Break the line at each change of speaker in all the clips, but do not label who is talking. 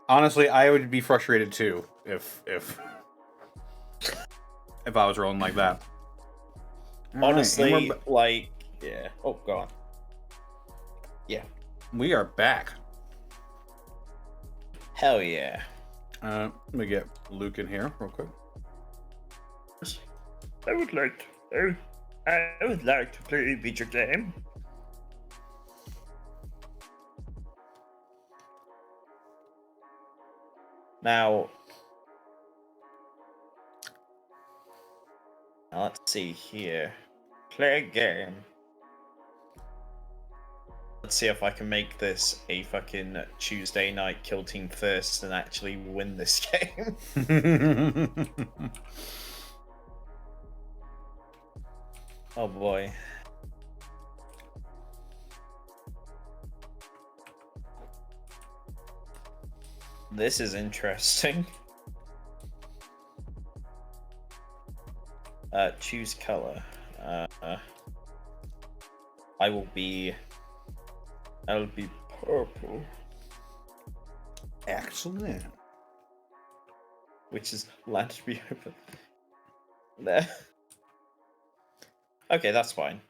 Honestly, I would be frustrated too if I was rolling like that.
Honestly, like, yeah. Oh, go on. Yeah.
We are back.
Hell yeah.
Let me get Luke in here real quick.
I would like to play a video game. Now, let's see here. Play a game. Let's see if I can make this a fucking Tuesday night kill team first and actually win this game. Oh boy. This is interesting. Choose color. I'll be purple.
Excellent.
Which is land to be open. There. Okay, that's fine.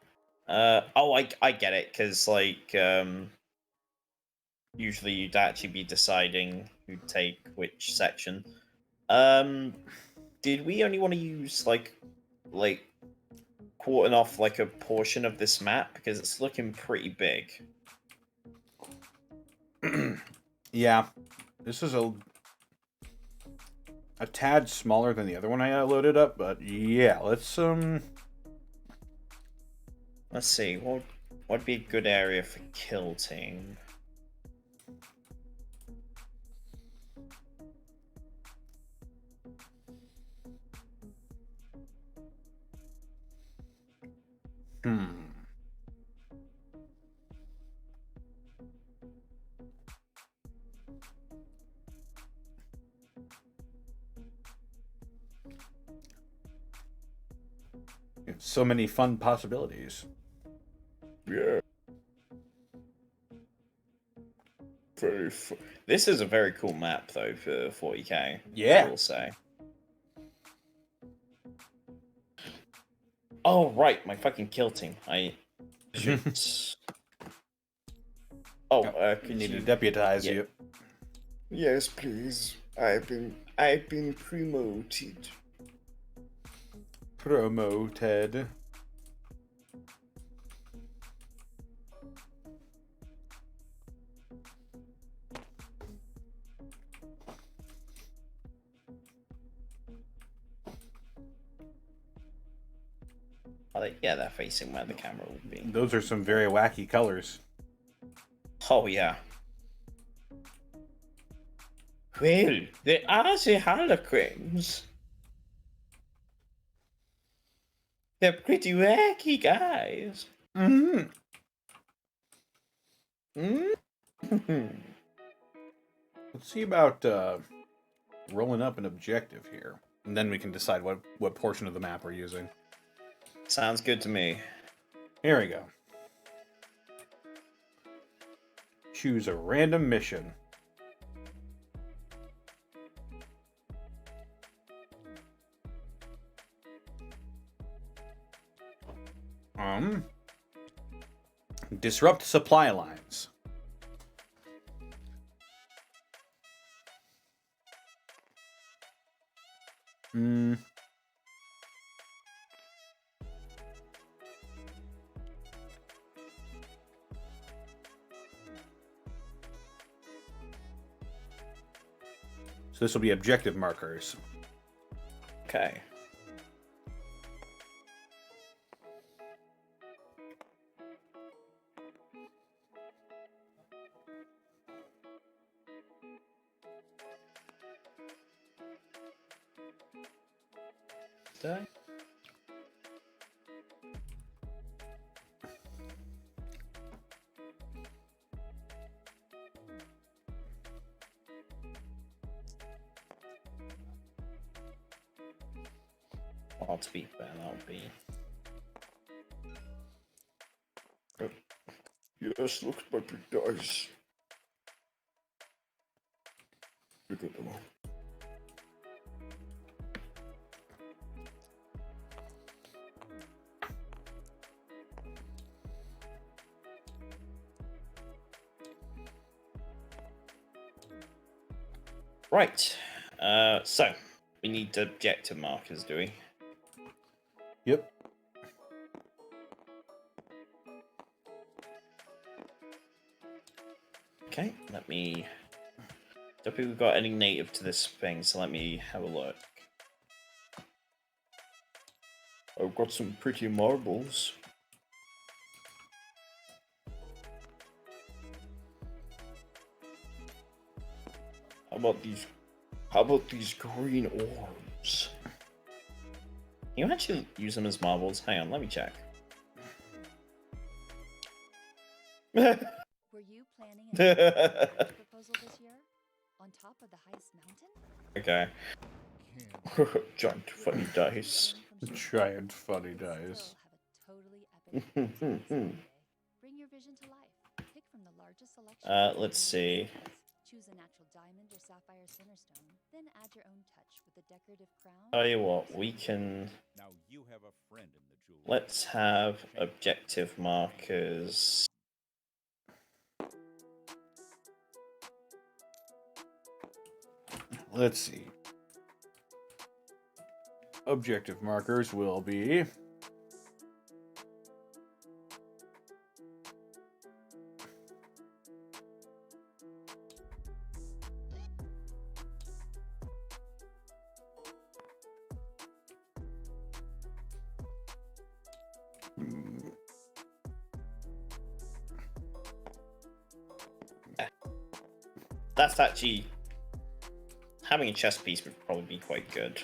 Oh, I get it, because like usually you'd actually be deciding who'd take which section. Did we only want to use like quartering off like a portion of this map, because it's looking pretty big?
Yeah, this is a tad smaller than the other one I loaded up, but yeah, let's
see, what'd be a good area for kill team?
so many fun possibilities.
Yeah. Very fun. This is a very cool map, though, for 40k.
Yeah.
I will say. Oh, right, my fucking kill team. I should...
you need to deputize you.
Yes, please. I've been promoted.
Promoted.
Yeah, they're facing where the camera would be.
Those are some very wacky colors.
Oh, yeah. Well, they are the Harlequins. They're pretty wacky guys.
Mm-hmm. Let's see about rolling up an objective here. And then we can decide what portion of the map we're using.
Sounds good to me.
Here we go. Choose a random mission. Disrupt supply lines. So this will be objective markers.
Okay. Die. Oh, to be fair, that'll be... Oh. Yes, look at my big dice. Right. So we need objective markers, do we?
Yep.
Okay, let me... Don't think we've got any native to this thing, so let me have a look. I've got some pretty marbles. How about these green orbs? Can you actually use them as marbles? Hang on, let me check.
Were you planning a proposal this year? On top of the highest mountain?
Okay. Giant funny dice.
Giant funny dice.
Bring your vision to life. Pick from the largest selection.
Let's see.
Choose a natural diamond or sapphire centerstone, then add your own touch with a decorative crown.
Tell you what, we can...
Now you have a friend in the jewel.
Let's have objective markers.
Let's see. Objective markers will be...
That's actually... Having a chess piece would probably be quite good.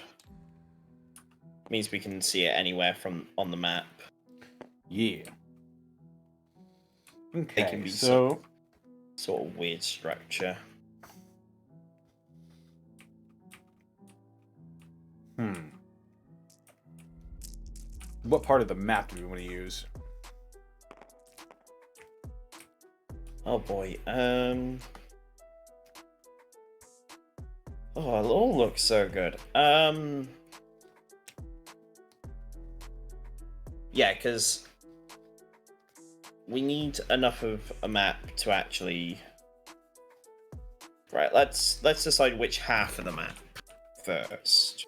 Means we can see it anywhere from on the map.
Yeah. Okay,
They can be
so...
Sort of weird structure.
What part of the map do we want to use?
Oh boy, Oh, it all looks so good. Yeah, because we need enough of a map to actually... Right, let's decide which half of the map first.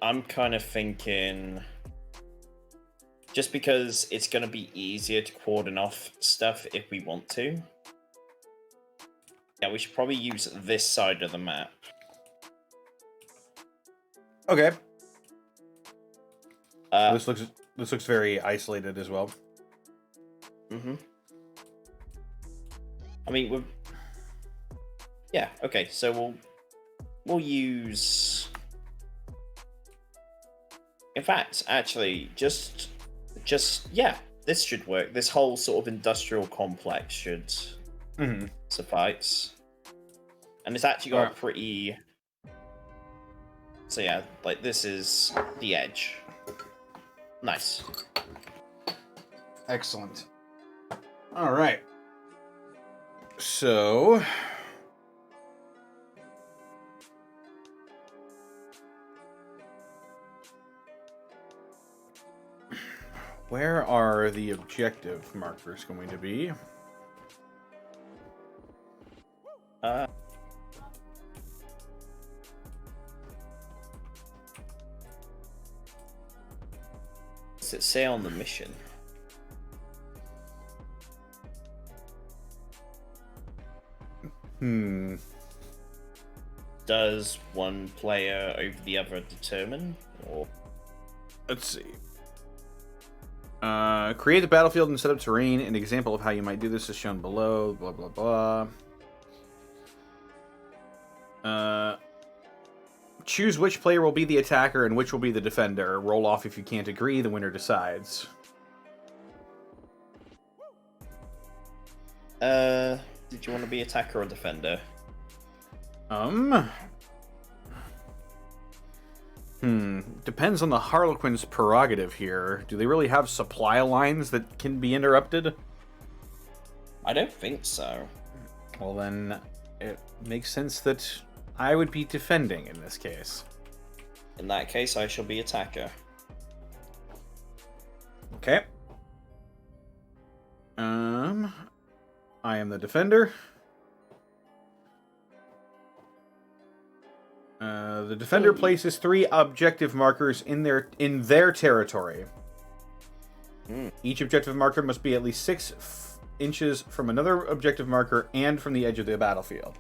I'm kind of thinking... Just because it's going to be easier to cordon off stuff if we want to. Yeah, we should probably use this side of the map.
Okay. This looks very isolated as well.
Mm-hmm. I mean, we're... Yeah, okay, so we'll use... In fact, actually, just yeah, this should work. This whole sort of industrial complex should suffice. And it's actually got a pretty... So yeah, like this is the edge. Nice.
Excellent. All right. So... Where are the objective markers going to be?
Does it say on the mission? Does one player over the other determine? Or...
Let's see. Create the battlefield and set up terrain. An example of how you might do this is shown below. Blah, blah, blah. Choose which player will be the attacker and which will be the defender. Roll off if you can't agree. The winner decides.
Did you want to be attacker or defender?
Depends on the Harlequins' prerogative here. Do they really have supply lines that can be interrupted?
I don't think so.
Well, then it makes sense that I would be defending in this case.
In that case, I shall be attacker.
Okay. I am the defender. The defender places 3 objective markers in their territory. Each objective marker must be at least 6 inches from another objective marker and from the edge of the battlefield.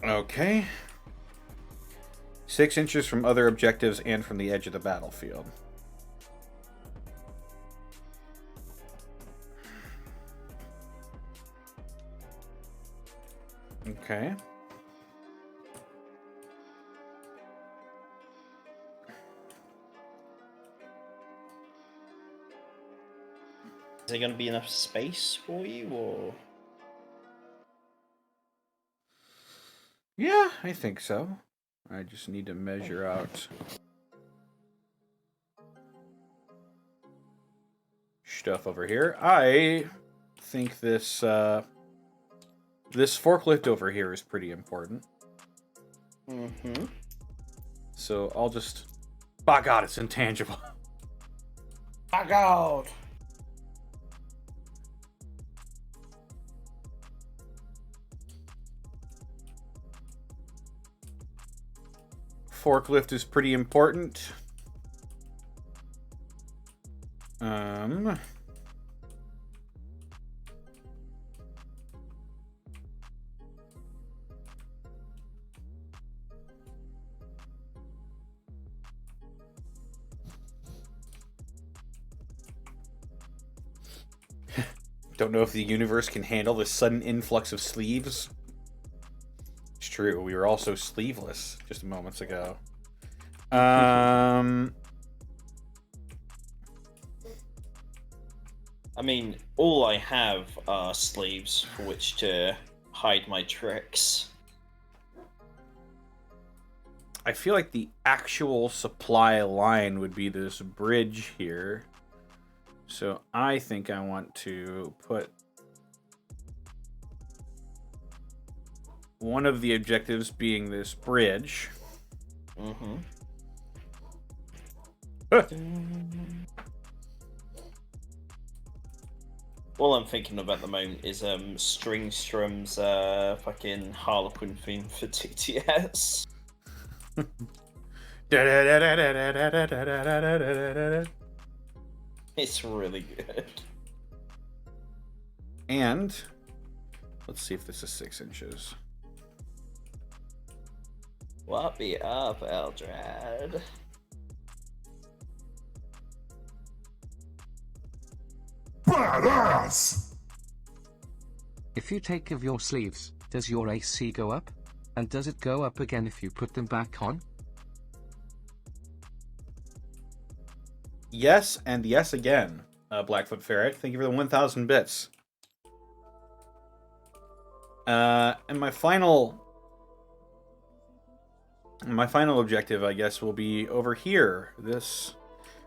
Okay. 6 inches from other objectives and from the edge of the battlefield. Okay.
Is there going to be enough space for you, or...?
Yeah, I think so. I just need to measure out stuff over here. I think this this forklift over here is pretty important.
Mm-hmm.
So I'll just... By God, it's intangible.
By God!
Forklift is pretty important. Don't know if the universe can handle this sudden influx of sleeves. It's true, we were also sleeveless just moments ago.
I mean, all I have are sleeves for which to hide my tricks.
I feel like the actual supply line would be this bridge here. So I think I want to put one of the objectives being this bridge.
Mm-hmm. All I'm thinking of at the moment is Stringstrom's fucking Harlequin theme for TTS. It's really good.
And let's see if this is 6 inches.
What be up, Eldrad?
Badass!
If you take off your sleeves, does your AC go up? And does it go up again if you put them back on?
Yes, and yes again, Blackfoot Ferret. Thank you for the 1,000 bits. And my final objective, I guess, will be over here. This,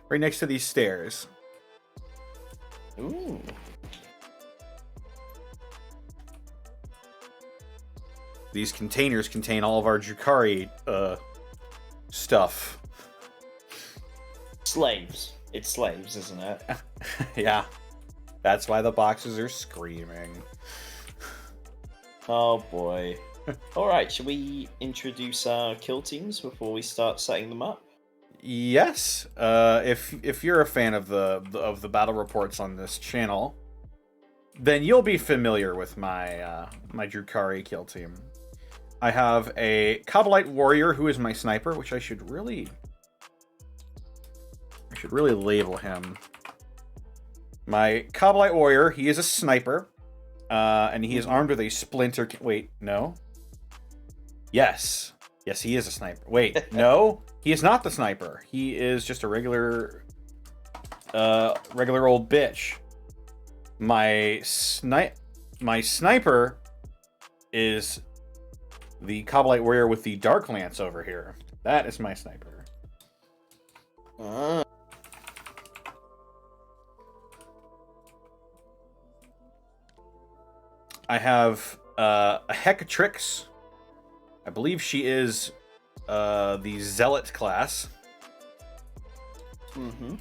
right next to these stairs.
Ooh.
These containers contain all of our Drukhari stuff.
Slaves. It's slaves, isn't it?
Yeah. That's why the boxes are screaming.
Oh boy. Alright, should we introduce our kill teams before we start setting them up?
Yes. If you're a fan of the battle reports on this channel, then you'll be familiar with my my Drukhari kill team. I have a Kabbalite warrior who is my sniper, which I should really label him. My Kabbalite warrior, he is a sniper, and he is armed with a splinter. Wait, no. Yes, he is a sniper. Wait, no, he is not the sniper. He is just a regular old bitch. My sniper is the Kabbalite warrior with the dark lance over here. That is my sniper. I have a Hecatrix. I believe she is the Zealot class.
Mm-hmm.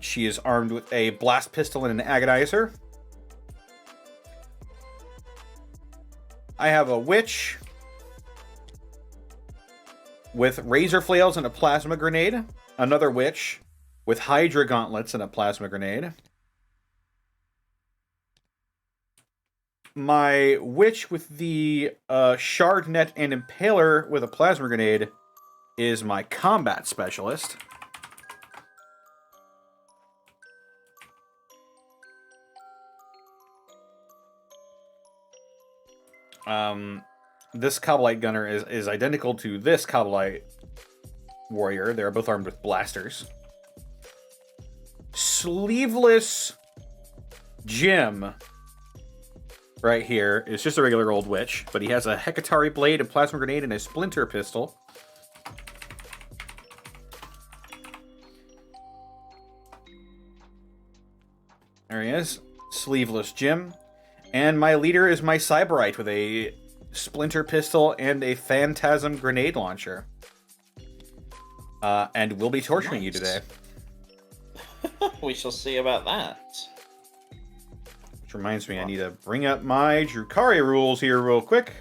She is armed with a blast pistol and an agonizer. I have a witch with razor flails and a plasma grenade. Another witch with Hydra gauntlets and a plasma grenade. My witch with the shard net and impaler with a plasma grenade is my combat specialist. This Cobalite Gunner is identical to this Cobalite Warrior. They're both armed with blasters. Sleeveless Jim right here is just a regular old witch, but he has a Hecatari blade, a plasma grenade, and a splinter pistol. There he is. Sleeveless Jim. And my leader is my Cyberite with a splinter pistol and a phantasm grenade launcher. And we'll be torturing you today.
We shall see about that.
Which reminds me, I need to bring up my Drukhari rules here real quick.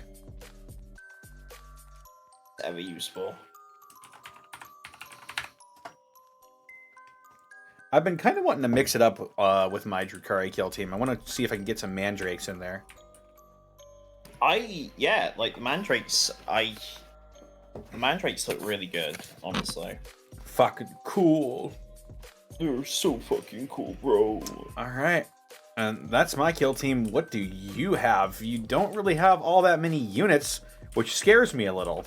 Ever useful.
I've been kind of wanting to mix it up with my Drukhari kill team. I want to see if I can get some Mandrakes in there.
Yeah, like the Mandrakes, the Mandrakes look really good, honestly.
Fucking cool.
They're so fucking cool, bro.
Alright. And that's my kill team. What do you have? You don't really have all that many units, which scares me a little.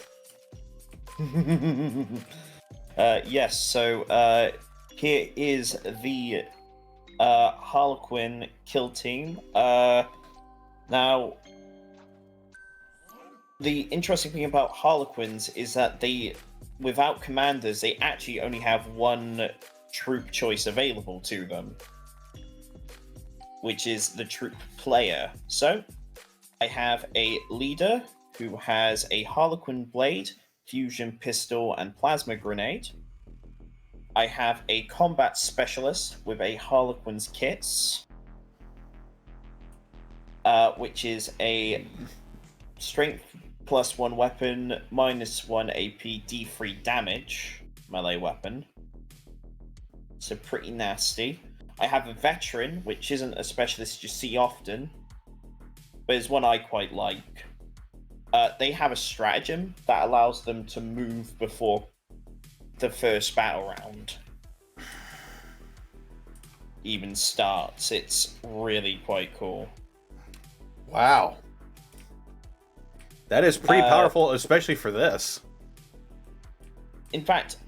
Yes, so, here is the Harlequin kill team. Now, the interesting thing about Harlequins is that they, without commanders, they actually only have one troop choice available to them, which is the troop player. So, I have a leader who has a Harlequin blade, fusion pistol, and plasma grenade. I have a combat specialist with a Harlequin's kits, which is a strength +1 weapon, -1 AP, D3 damage melee weapon. So pretty nasty. I have a veteran, which isn't a specialist you see often, but is one I quite like. They have a stratagem that allows them to move before the first battle round even starts. It's really quite cool.
Wow. That is pretty powerful, especially for this.
In fact,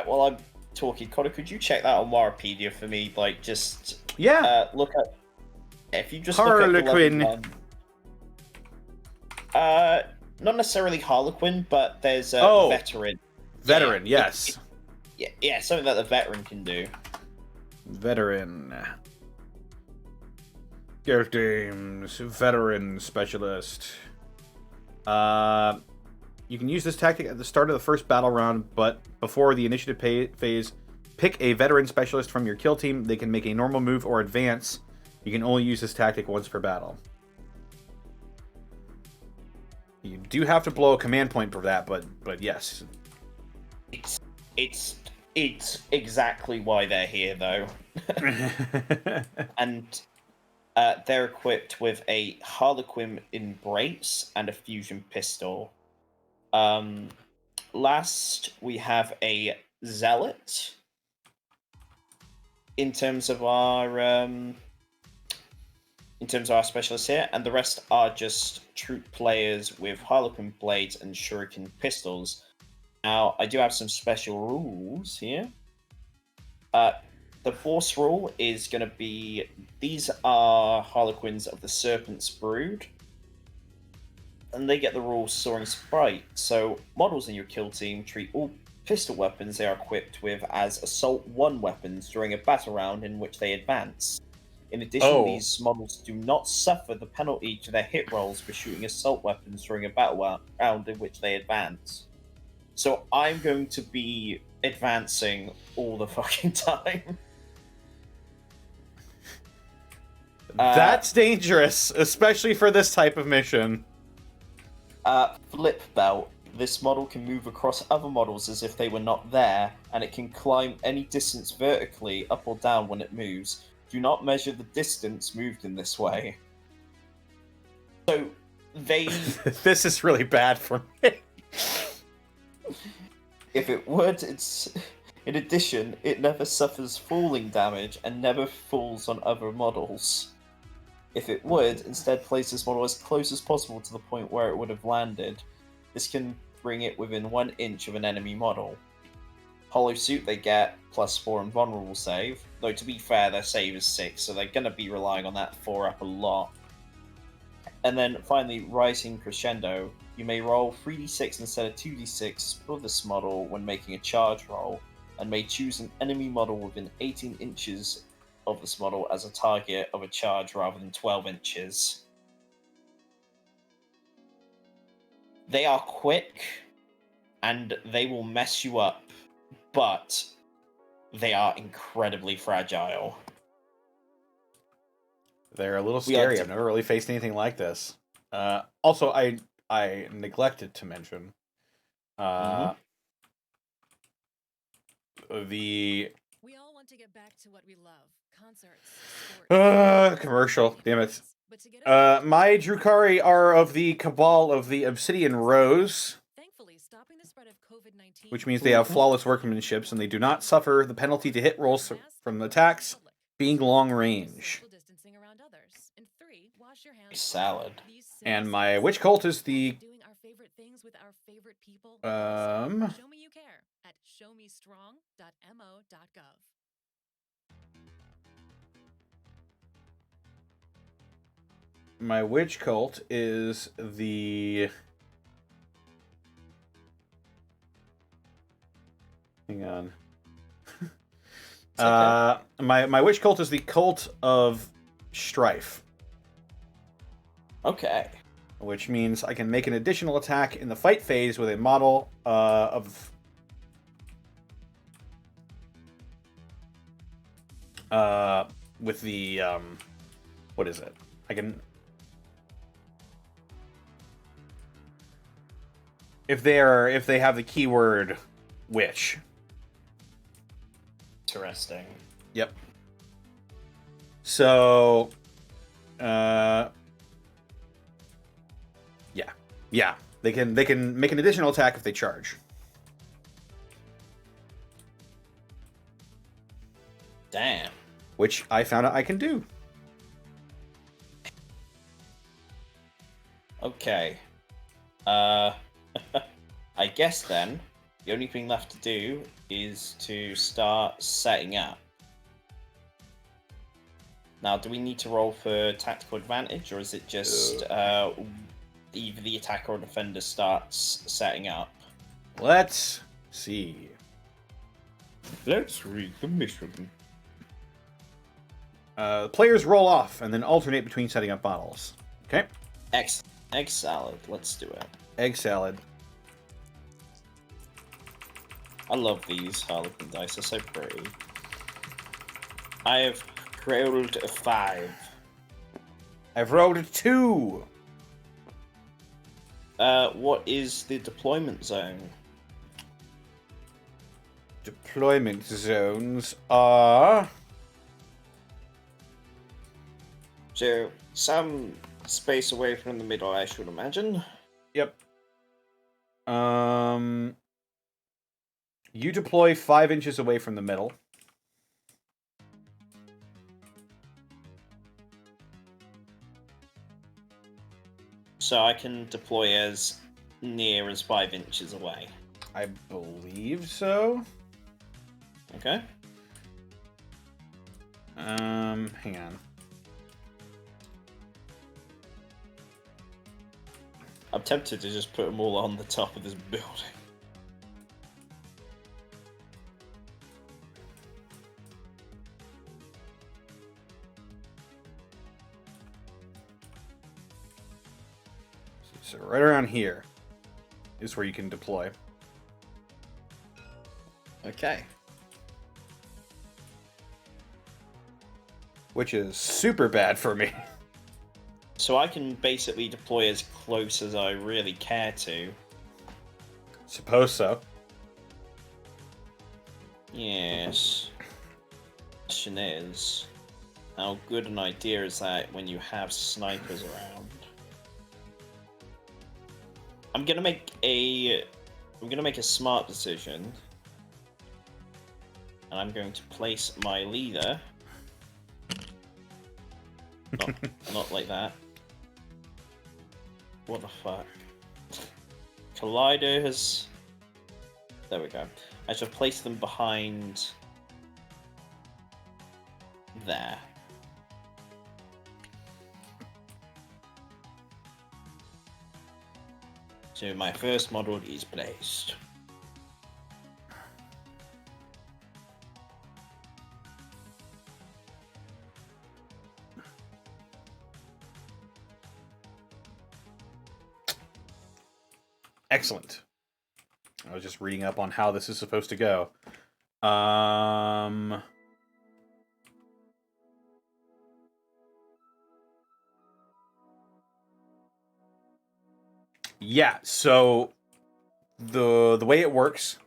while I'm talking, Connor, could you check that on Wikipedia for me? Like, just look at if you just
Harlequin.
Look at not necessarily Harlequin, but there's a veteran.
Veteran, yes.
Yeah, something that the veteran can do.
Veteran. Gift games. Veteran specialist. You can use this tactic at the start of the first battle round, but before the initiative phase, pick a veteran specialist from your kill team. They can make a normal move or advance. You can only use this tactic once per battle. You do have to blow a command point for that, but yes.
It's exactly why they're here, though. And they're equipped with a Harlequin embrace and a fusion pistol. Last, we have a zealot. In terms of our specialists here, and the rest are just troop players with Harlequin blades and shuriken pistols. Now, I do have some special rules here. The force rule is going to be, these are Harlequins of the Serpent's Brood, and they get the rule Soaring Sprite. So, models in your kill team treat all pistol weapons they are equipped with as Assault 1 weapons during a battle round in which they advance. In addition, these models do not suffer the penalty to their hit rolls for shooting assault weapons during a battle round in which they advance. So I'm going to be advancing all the fucking time.
That's dangerous, especially for this type of mission.
Flip belt. This model can move across other models as if they were not there, and it can climb any distance vertically, up or down when it moves. Do not measure the distance moved in this way. So, they...
This is really bad for me.
If it would, it's... In addition, it never suffers falling damage and never falls on other models. If it would, instead place this model as close as possible to the point where it would have landed. This can bring it within 1 inch of an enemy model. Hollow Suit they get +4 and vulnerable save, though to be fair their save is 6, so they're going to be relying on that 4 up a lot. And then finally, Rising Crescendo. You may roll 3d6 instead of 2d6 for this model when making a charge roll, and may choose an enemy model within 18 inches of this model as a target of a charge rather than 12 inches. They are quick, and they will mess you up, but they are incredibly fragile.
They're a little scary. I've never really faced anything like this. Also, I neglected to mention the
We all want to get back to what we love. Concerts, sports,
commercial. Damn it.
but to get us
My Drukhari are of the Cabal of the Obsidian Rose,
thankfully stopping the spread of COVID-19,
which means they have flawless workmanship and they do not suffer the penalty to hit rolls from attacks being long range.
social distancing around others. And 3, wash your hands.
Salad.
These
And
simple
my
steps
witch cult is the
doing our favorite things with our favorite people.
Um,
Show me you care at showmestrong.mo.gov.
my witch cult is the hang on.
Okay.
My witch cult is the cult of strife,
Okay.
which means I can make an additional attack in the fight phase with a model of with the what is it? I can if they have the keyword witch.
Interesting.
Yep. So, yeah, they can make an additional attack if they charge.
Damn.
Which I found out I can do.
Okay. I guess then the only thing left to do is to start setting up. Now, do we need to roll for tactical advantage, or is it just either the attacker or defender starts setting up?
Let's see.
Let's read the mission.
Players roll off and then alternate between setting up models. Okay.
Egg salad. Let's do it.
Egg salad.
I love these Harlequin dice. They're so pretty. I have rolled a 5.
I've rolled a 2.
What is the deployment zone?
Deployment zones are
So, some space away from the middle, I should imagine.
Yep. You deploy 5 inches away from the middle.
So I can deploy as near as 5 inches away.
I believe so.
Okay.
Hang on.
I'm tempted to just put them all on the top of this building.
So right around here is where you can deploy.
Okay.
Which is super bad for me.
So I can basically deploy as close as I really care to.
Suppose so.
Yes. Question is, how good an idea is that when you have snipers around? I'm gonna make a smart decision, and I'm going to place my leader. Not like that. What the fuck? Collider has. There we go. I should place them behind. There. So my first model is placed.
Excellent. I was just reading up on how this is supposed to go. Yeah, so the way it works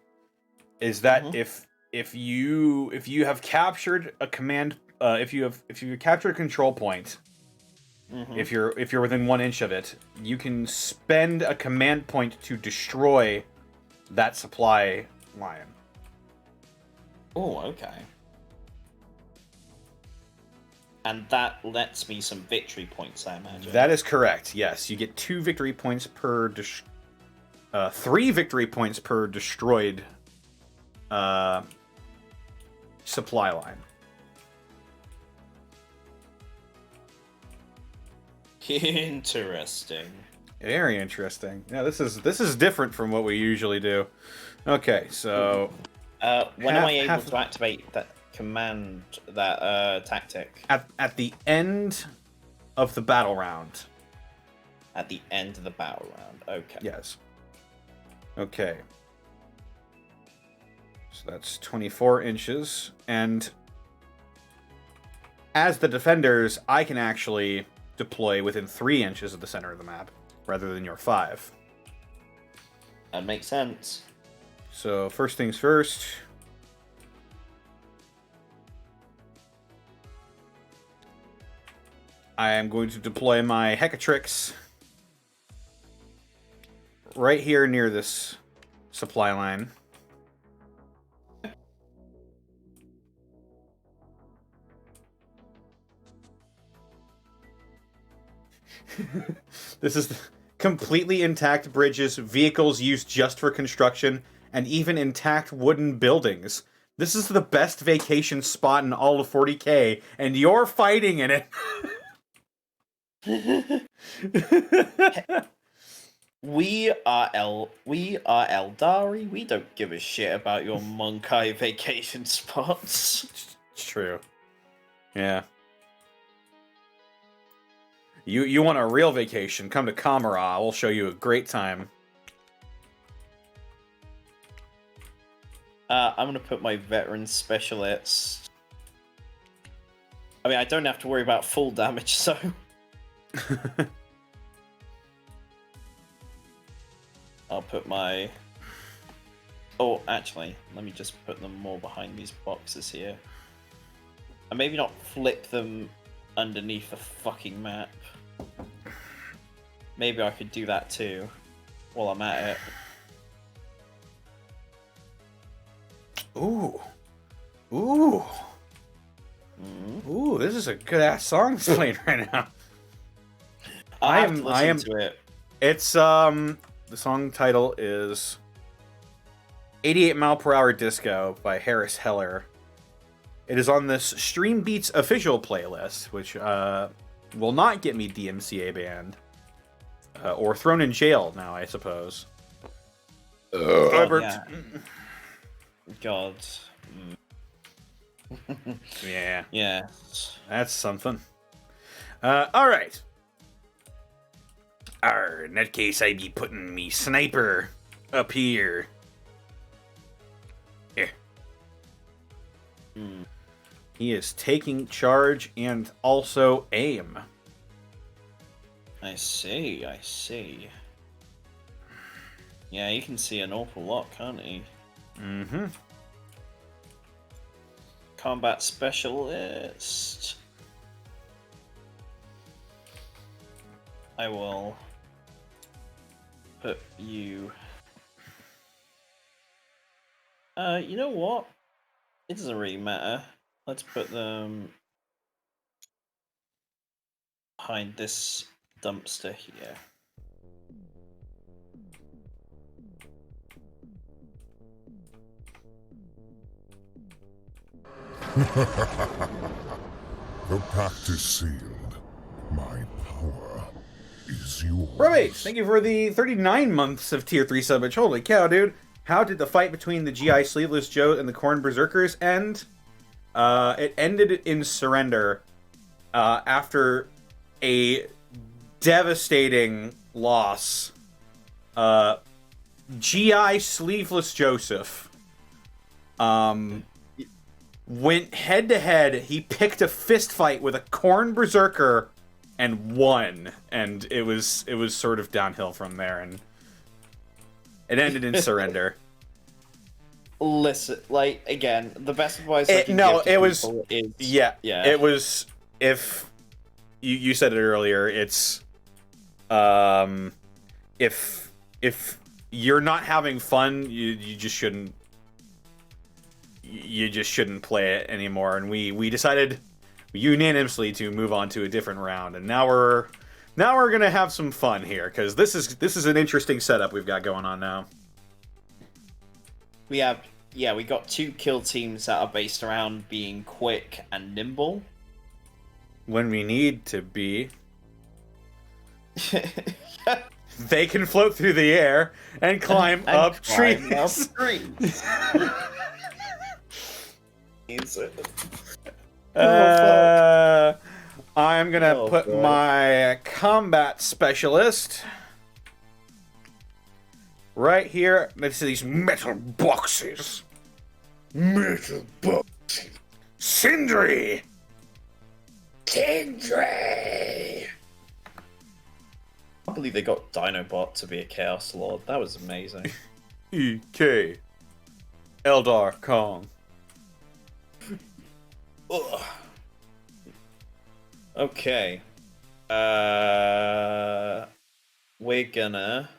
is that if you have captured a command if you captured a control point, if you're within 1 inch of it, you can spend a command point to destroy that supply line.
Oh, okay. And that lets me some victory points, I imagine.
That is correct. Yes, you get 2 victory points per 3 victory points per destroyed supply line.
Interesting.
Very interesting. Yeah, this is different from what we usually do. Okay, so
when am I able to activate that command, that tactic?
At the end of the battle round.
At the end of the battle round. Okay.
Yes. Okay. So that's 24 inches, and as the defenders, I can actually deploy within 3 inches of the center of the map, rather than your 5.
That makes sense.
So first things first. I am going to deploy my Hecatrix right here near this supply line. This is completely intact bridges, vehicles used just for construction, and even intact wooden buildings. This is the best vacation spot in all of 40K, and you're fighting in it.
We are Eldari. We don't give a shit about your Monkai vacation spots.
It's true. Yeah. You want a real vacation? Come to Kamara. We'll show you a great time.
I'm gonna put my veteran specialist. I mean, I don't have to worry about full damage, so. I'll put my. Oh, actually, let me just put them more behind these boxes here. And maybe not flip them underneath the fucking map. Maybe I could do that too, while I'm at it.
Ooh. Ooh. Ooh, this is a good ass song that's playing right now.
I am to it.
It's the song title is 88 Mile Per Hour Disco by Harris Heller. It is on this Stream Beats official playlist, which will not get me DMCA banned. Or thrown in jail now, I suppose.
Yeah. God.
Yeah.
Yeah.
That's something. Alright. In that case, I'd be putting me sniper up here. Here. He is taking charge and also aim.
I see, I see. Yeah, you can see an awful lot, can't you?
Mm-hmm.
Combat specialist. I will put you... you know what? It doesn't really matter. Let's put them behind this dumpster here.
The pact is sealed. My power is yours.
Robate, thank you for the 39 months of tier 3 subbage. Holy cow, dude. How did the fight between the GI Sleeveless Joe and the Corn Berserkers end? It ended in surrender after a devastating loss. GI Sleeveless Joseph went head to head. He picked a fist fight with a Corn Berserker and won, and it was sort of downhill from there, and it ended in surrender.
Listen, like, again, the best advice I can give to
it was
people is...
yeah, it was, if you said it earlier, it's if you're not having fun, you just shouldn't play it anymore. And we decided unanimously to move on to a different round, and now we're gonna have some fun here, because this is an interesting setup we've got going on now.
We got 2 kill teams that are based around being quick and nimble.
When we need to be. They can float through the air and climb up trees. I'm gonna put my combat specialist right here next to these metal boxes. Metal boxes. Sindri!
I can't believe they got Dinobot to be a Chaos Lord. That was amazing.
EK. Eldar Kong.
Ugh. Okay. We're gonna...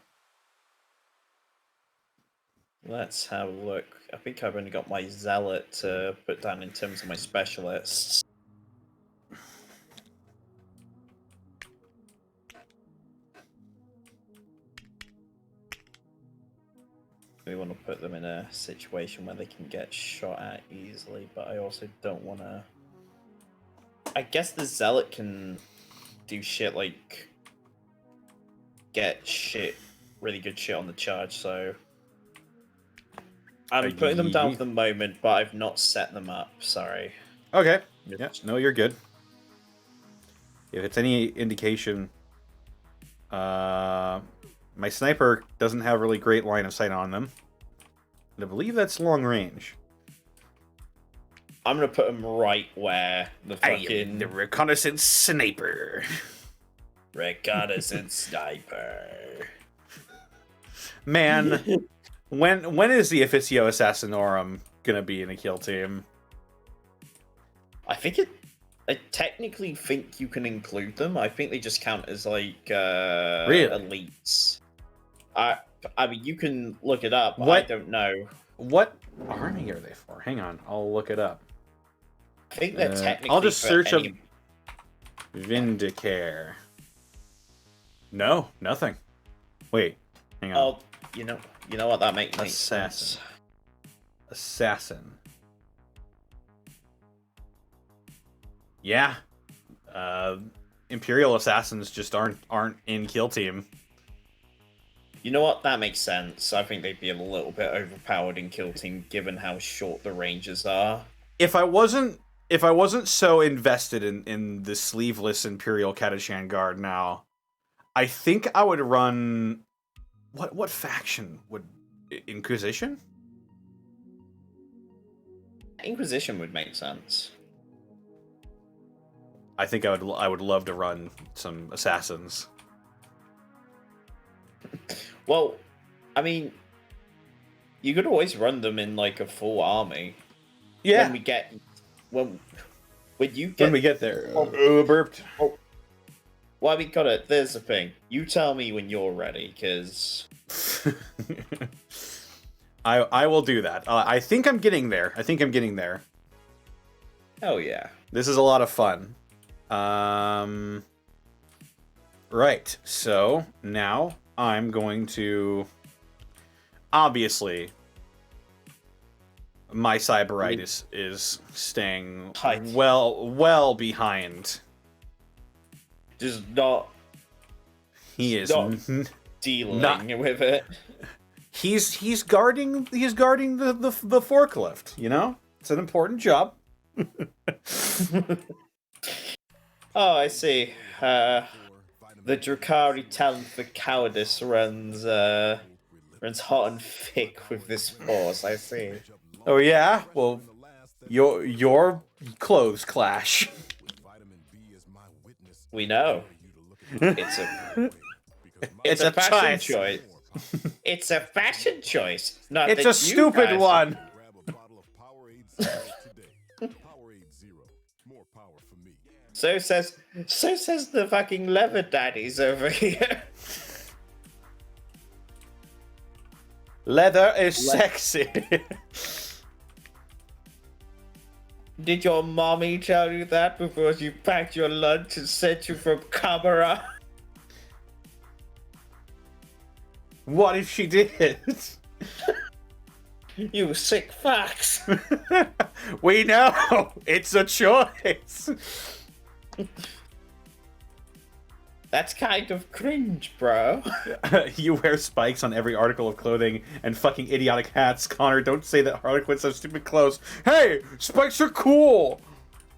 Let's have a look. I think I've only got my Zealot to put down in terms of my specialists. We want to put them in a situation where they can get shot at easily, but I also don't want to... I guess the Zealot can do shit like get really good shit on the charge, so I'm putting them down for the moment, but I've not set them up, sorry.
Okay. Yeah, no, you're good. If it's any indication, my sniper doesn't have really great line of sight on them. And I believe that's long range.
I'm gonna put them right where the fucking...
the reconnaissance sniper.
Reconnaissance sniper.
Man, when is the Officio Assassinorum gonna be in a kill team?
I technically think you can include them. I think they just count as like elites. I mean, you can look it up. I don't know.
What army are they for? Hang on, I'll look it up.
I think they're technically...
I'll just search up Vindicare. No, nothing. Wait, hang on.
Oh, you know what? That makes
sense.
Assassin.
Assassin. Yeah. Imperial assassins just aren't in kill team.
You know what? That makes sense. I think they'd be a little bit overpowered in kill team given how short the ranges are.
If I wasn't so invested in the sleeveless Imperial Catachan Guard now, I think I would run... What faction would... Inquisition?
Inquisition would make sense.
I think I would love to run some assassins.
Well, I mean, you could always run them in like a full army.
Yeah.
When we get when
we get there. Burped.
Oh. Well, I mean, there's the thing. You tell me when you're ready, because
I will do that. I think I'm getting there.
Hell yeah.
This is a lot of fun. Right. So now I'm going to... Obviously, my Cyberite is staying well behind.
Just not...
He is
not dealing with it.
He's guarding the forklift, you know? It's an important job.
Oh, I see. The Drukhari talent for cowardice runs hot and thick with this force, I see.
Oh yeah? Well, your clothes clash.
We know. It's a fashion choice. It's a fashion choice. Not
it's
that
a stupid one.
So says the fucking leather daddies over here.
Leather is sexy.
Did your mommy tell you that before you packed your lunch and sent you from camera?
What if she did?
You sick fucks.
We know. It's a choice.
That's kind of cringe, bro.
You wear spikes on every article of clothing and fucking idiotic hats. Connor, don't say that Harlequins have stupid clothes. Hey, spikes are cool.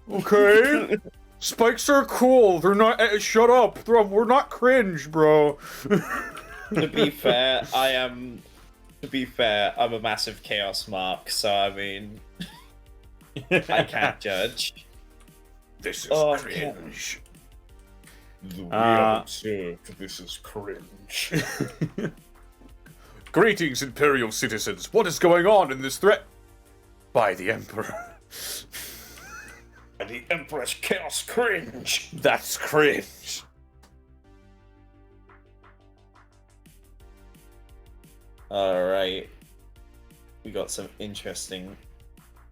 Okay? Spikes are cool. They're not... shut up. We're not cringe, bro.
To be fair, I'm a massive chaos mark, so I mean... I can't judge.
This is cringe.
The way I observed, this is cringe.
Greetings, Imperial citizens. What is going on in this threat? By the Emperor.
And the Emperor's chaos cringe.
That's cringe.
Alright. We got some interesting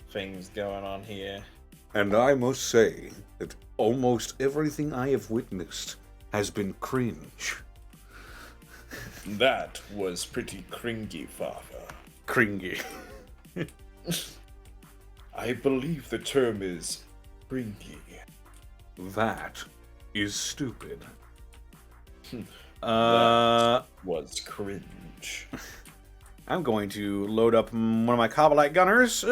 things going on here.
And I must say that almost everything I have witnessed has been cringe.
That was pretty cringy, Father.
Cringy.
I believe the term is cringy. That is stupid.
Was cringe.
I'm going to load up one of my Kabbalite gunners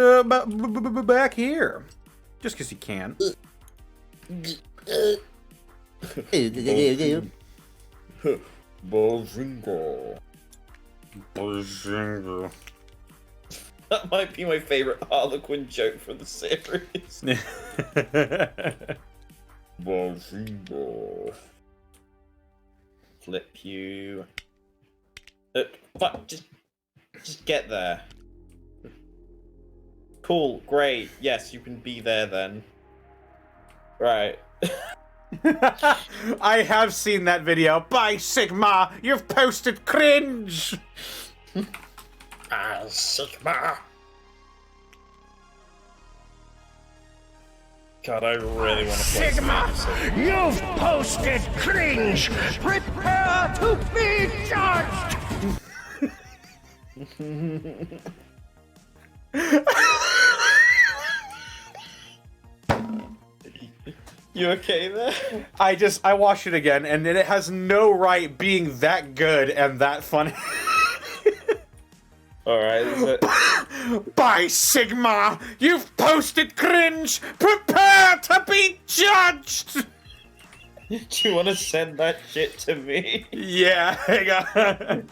back here. Just because you can.
Bazinga.
That might be my favorite Harlequin joke from the series.
Bazinga.
Flip you. Fuck, just get there. Cool, great. Yes, you can be there then. Right.
I have seen that video. Bye, Sigma. You've posted cringe.
Sigma. God, I really want to play
Sigma, you've posted cringe. Prepare to be judged.
You okay there?
I watched it again, and it has no right being that good and that funny.
Alright,
Bye, Sigma! You've posted cringe! Prepare to be judged!
Do you want to send that shit to me?
Yeah, hang on.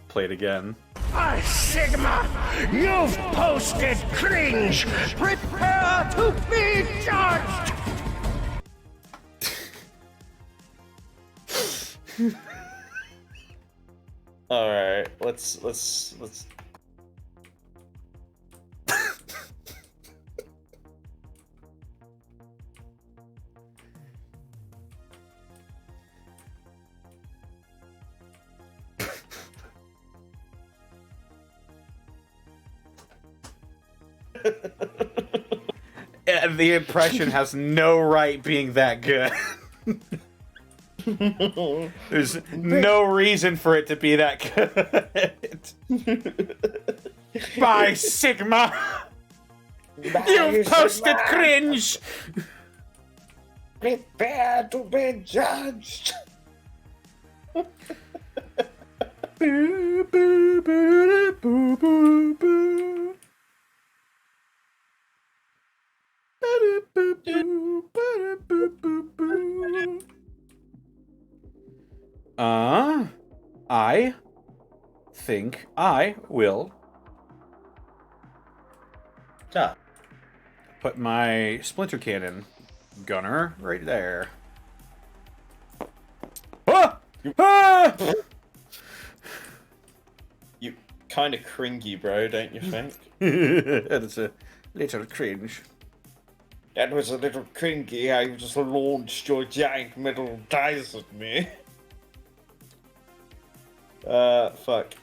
Play it again.
By Sigma, you've posted cringe. Prepare to be judged.
All right, let's.
The impression has no right being that good. There's no reason for it to be that good. By Sigma! You've posted cringe!
Prepare to be judged.
Boo, boo, boo, boo, boo, boo. I think I will put my splinter cannon gunner right there. Ah! Ah!
You kind of cringy, bro, don't you think?
That's a little cringe.
That was a little cringy. I just launched your giant metal dice at me. Fuck.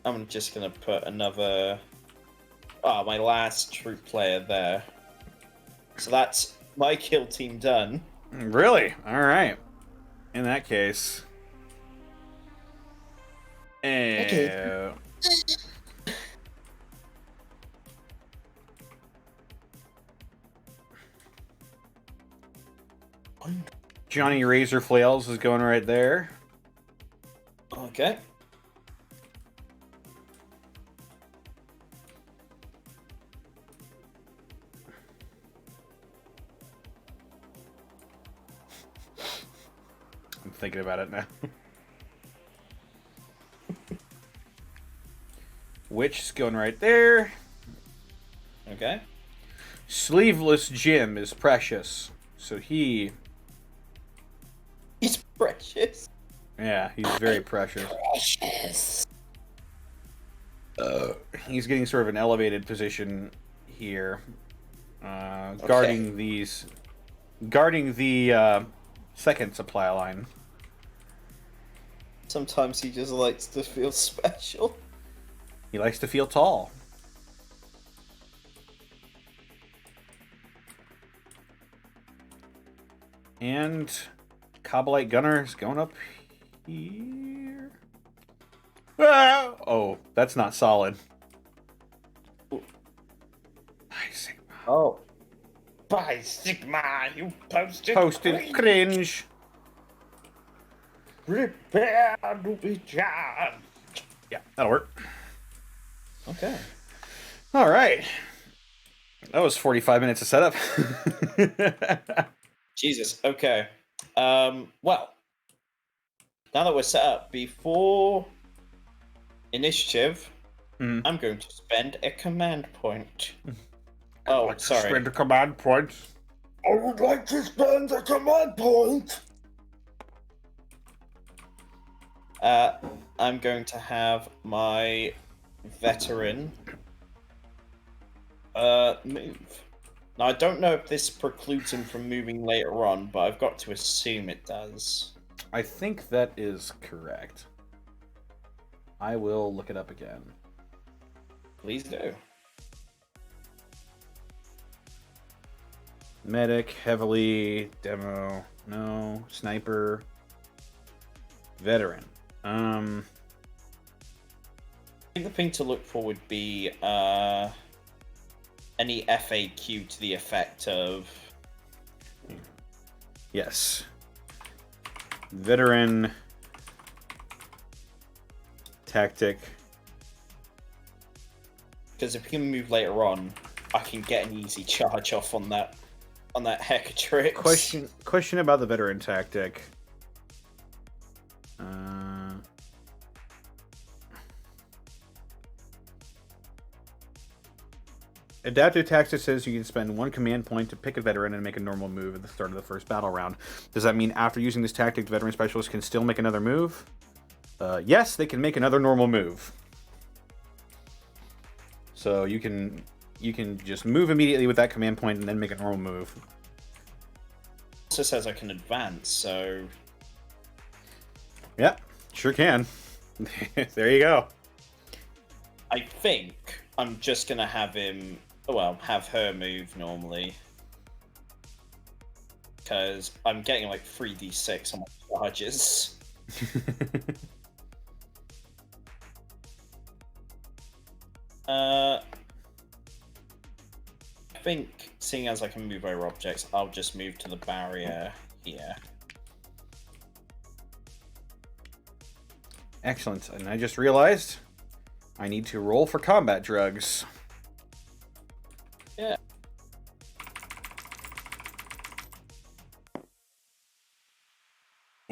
I'm just gonna put another. Ah, my last troop player there. So that's my kill team done.
Really? Alright. In that case.
Okay.
Johnny Razor Flails is going right there.
Okay.
I'm thinking about it now. Witch is going right there.
Okay.
Sleeveless Jim is precious. So
He's precious.
yeah, he's very precious.
Precious.
He's getting sort of an elevated position here. Guarding the second supply line.
Sometimes he just likes to feel special.
He likes to feel tall. And Cobalite Gunner is going up here. Ah! Oh, that's not solid. By Sigma.
Oh. By Sigma, you posted
Cringe.
Prepare to be judged.
Yeah, that'll work.
Okay.
All right. That was 45 minutes of setup.
Jesus. Okay. Well, now that we're set up, before initiative, I'm going to spend a command point. Oh, sorry.
Spend a command point.
I would like to spend a command point.
I'm going to have my veteran move. Now, I don't know if this precludes him from moving later on, but I've got to assume it does.
I think that is correct. I will look it up again.
Please do.
Medic, heavily, demo, no, sniper, veteran.
I think the thing to look for would be any FAQ to the effect of...
Yes. Veteran, tactic.
Because if he can move later on, I can get an easy charge off on that Hecatrix.
Question about the veteran tactic. Adaptive tactic says you can spend 1 command point to pick a veteran and make a normal move at the start of the first battle round. Does that mean after using this tactic, the veteran specialist can still make another move? Yes, they can make another normal move. So you can just move immediately with that command point and then make a normal move.
It also says I can advance, so...
Yep, sure can. There you go.
I think I'm just gonna have him... Well, have her move normally. Because I'm getting like 3d6 on my charges. I think, seeing as I can move over objects, I'll just move to the barrier here.
Excellent. And I just realized I need to roll for combat drugs.
Yeah.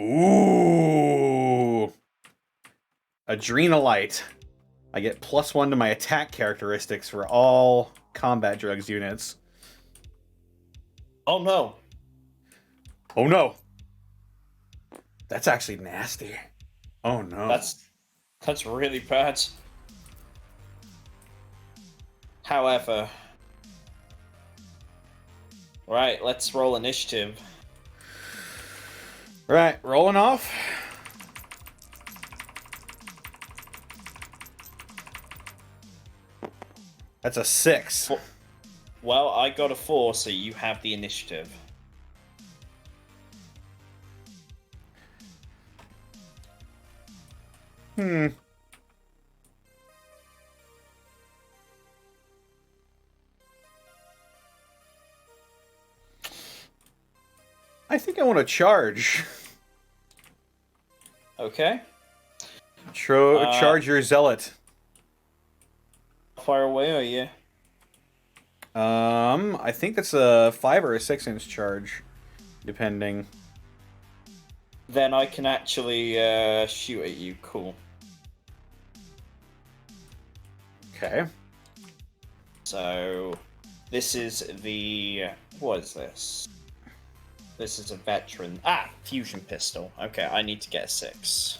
Ooh. Adrenalite. I get +1 to my attack characteristics for all combat drugs units.
Oh no.
Oh no. That's actually nasty. Oh no.
That's really bad. However, right, let's roll initiative.
Right, rolling off. That's a 6.
Well, I got a 4, so you have the initiative.
I think I want to charge.
Okay.
Charge your zealot.
How far away are you?
I think that's a 5 or a 6-inch charge, depending.
Then I can actually shoot at you. Cool.
Okay.
So, this is the... What is this? This is a veteran... Ah! Fusion pistol. Okay, I need to get a 6.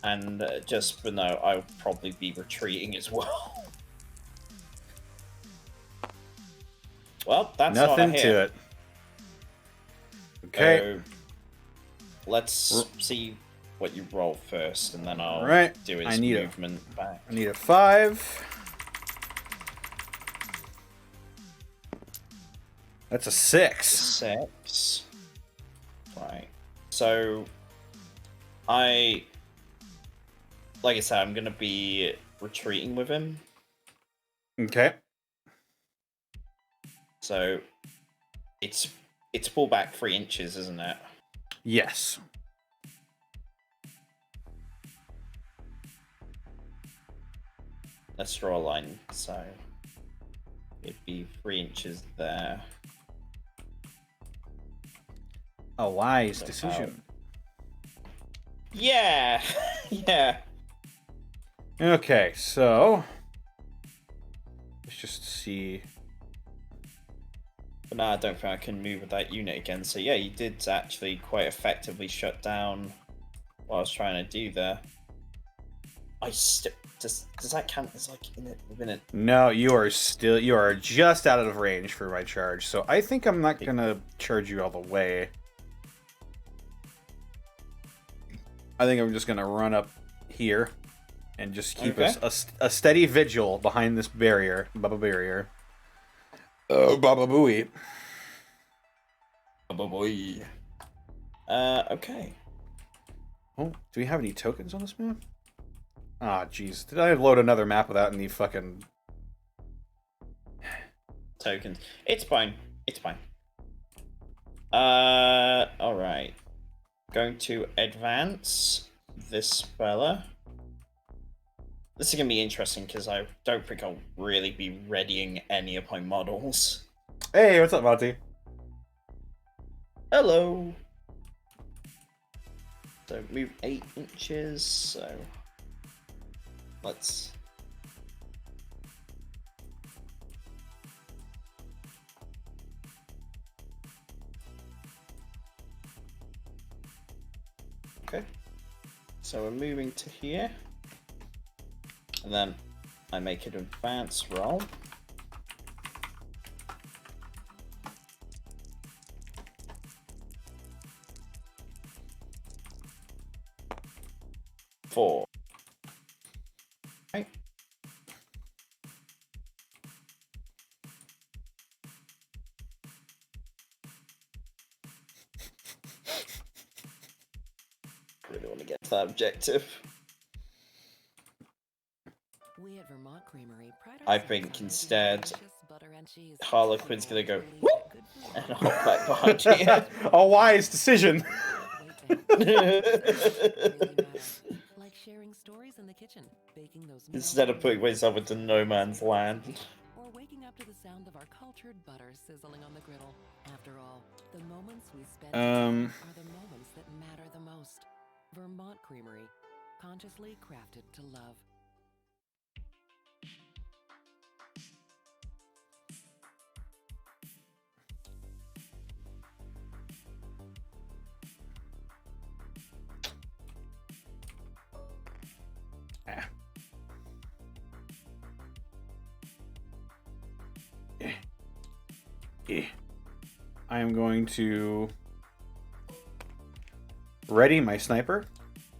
And just for now, I'll probably be retreating as well. Well, that's
nothing
not a hit.
to it. Okay.
So, let's see what you roll first, and then I'll do his movement back.
I need a 5. That's a 6.
6. Right. So, like I said, I'm gonna be retreating with him.
Okay.
So, it's pull back 3 inches, isn't it?
Yes.
Let's draw a line. So, it'd be 3 inches there.
A wise decision.
Yeah! Yeah.
Okay, so... let's just see...
But no, I don't think I can move with that unit again. So yeah, you did actually quite effectively shut down what I was trying to do there. Does that count as like within it?
No, you are just out of range for my charge. So I think I'm not gonna charge you all the way. I think I'm just gonna run up here and just keep a steady vigil behind this barrier, Baba Barrier. Oh, Baba Booey.
Baba boy. Okay.
Oh, do we have any tokens on this map? Ah, jeez. Did I load another map without any fucking...
tokens? It's fine. It's fine. Alright. Going to advance this fella. This is going to be interesting because I don't think I'll really be readying any of my models.
Hey, what's up, Monty?
Hello. So move 8 inches. So let's. Okay. So we're moving to here. And then I make an advance roll. Four. Okay. Really want to get to that objective.
We at Vermont Creamery pride
I
ourselves
think
on
instead
delicious butter and cheese.
Harlequin's gonna go whoop,
Good food.
and hop back behind here.
A wise decision.
Really matter. Like sharing stories in the kitchen, baking those
Instead of putting myself into no man's land.
or waking up to the sound of our cultured butter sizzling on the griddle. After all, the moments we spend together are the moments that matter the most. Vermont Creamery, consciously crafted to love.
I am going to ready my sniper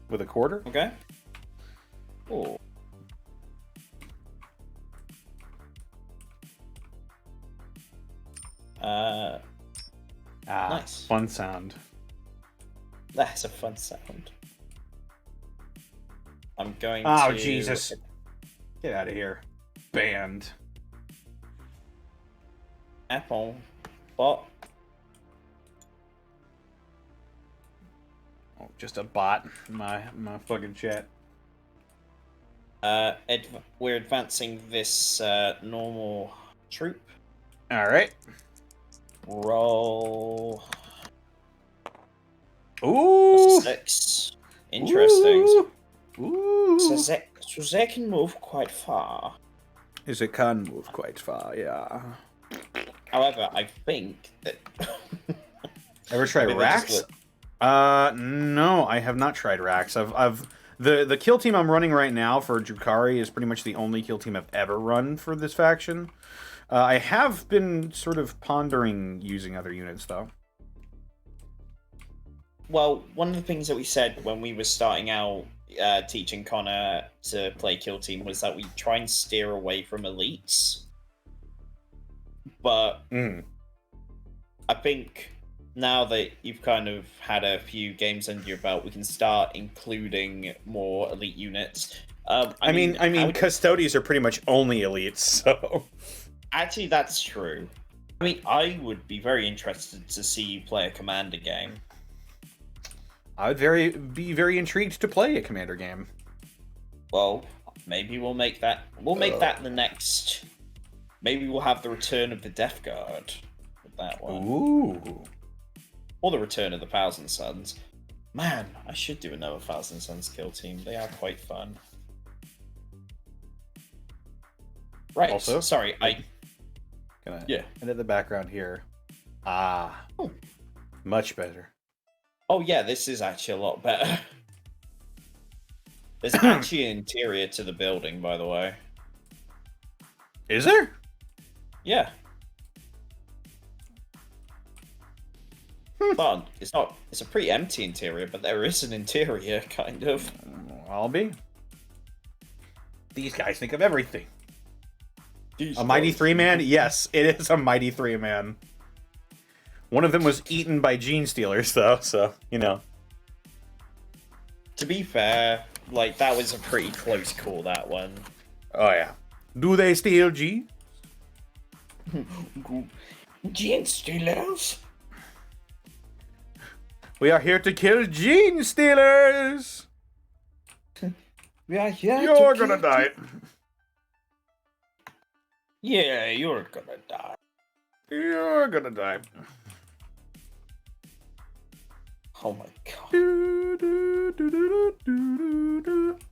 with a quarter.
Okay. Oh. Nice.
Fun sound.
That's a fun sound. I'm going to...
Oh, Jesus. Get out of here. Banned.
Apple. Bot.
Oh, just a bot in my fucking chat.
We're advancing this normal troop.
Alright.
Roll...
Ooh!
6. Interesting.
Ooh!
So they can move quite far.
Is it can move quite far, yeah.
However, I think that...
Ever tried
Maybe they just
racks? No, I have not tried racks. The kill team I'm running right now for Drukhari is pretty much the only kill team I've ever run for this faction. I have been sort of pondering using other units, though.
Well, one of the things that we said when we were starting out teaching Connor to play kill team was that we try and steer away from elites. But I think now that you've kind of had a few games under your belt, we can start including more elite units. I mean,
custodians are pretty much only elites, so...
Actually, that's true. I mean, I would be very interested to see you play a commander game.
I would be very intrigued to play a commander game.
Well, maybe we'll make that. We'll make that the next. Maybe we'll have the return of the Death Guard with that one.
Ooh.
Or the return of the Thousand Suns. Man, I should do another Thousand Suns kill team. They are quite fun. Right.
Also,
sorry,
Gonna
Yeah.
edit the background here. Ah.
Oh.
Much better.
Oh yeah, this is actually a lot better. There's actually an interior to the building, by the way.
Is there?
Yeah. But it's not. It's a pretty empty interior, but there is an interior, kind of.
I'll be. These guys think of everything.
These
A mighty
guys-
3-man? Yes, it is a mighty 3-man. One of them was eaten by gene stealers, though, so, you know.
To be fair, like, that was a pretty close call, that one.
Oh, yeah. Do they steal G?
Gene stealers?
We are here to kill gene stealers!
Yeah, yeah.
You're gonna die.
Yeah, you're gonna die.
You're gonna die.
Oh my god.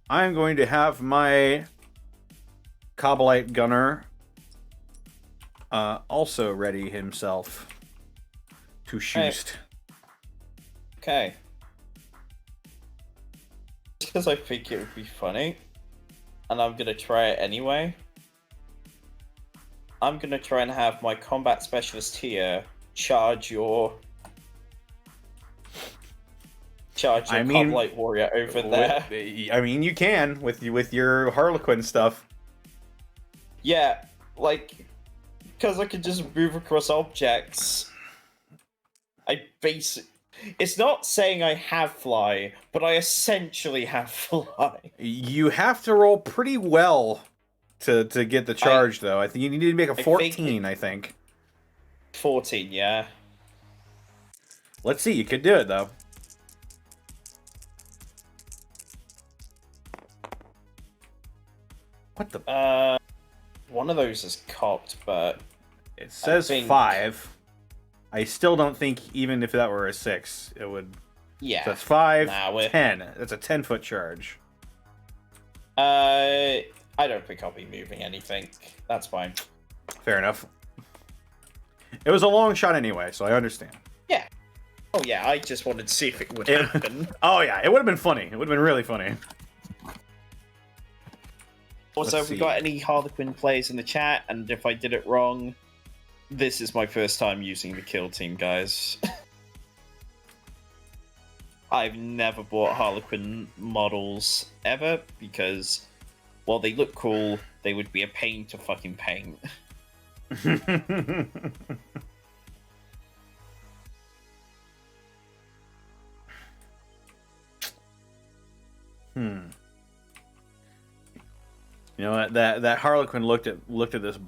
I'm going to have my Cobalite Gunner also ready himself to shoot.
Okay. Because I think it would be funny, and I'm gonna try it anyway. I'm gonna try and have my combat specialist here charge your Cobalite warrior over there.
I mean, you can with your Harlequin stuff.
Yeah, like, because I can just move across objects. It's not saying I have fly, but I essentially have fly.
You have to roll pretty well to get the charge, though. I think you need to make a 14, I think.
14, yeah.
Let's see, you could do it, though. What the?
One of those is cocked, but
It says 5. I still don't think even if that were a 6, it would.
Yeah.
So that's 5,
Nah,
10. That's a 10-foot charge.
I don't think I'll be moving anything. That's fine.
Fair enough. It was a long shot anyway, so I understand.
Yeah. Oh yeah, I just wanted to see if it would happen.
Oh yeah, it would have been funny. It would have been really funny.
Also, if we got any Harlequin players in the chat, and if I did it wrong, this is my first time using the kill team, guys. I've never bought Harlequin models ever, because while they look cool, they would be a pain to fucking paint.
You know that Harlequin looked at this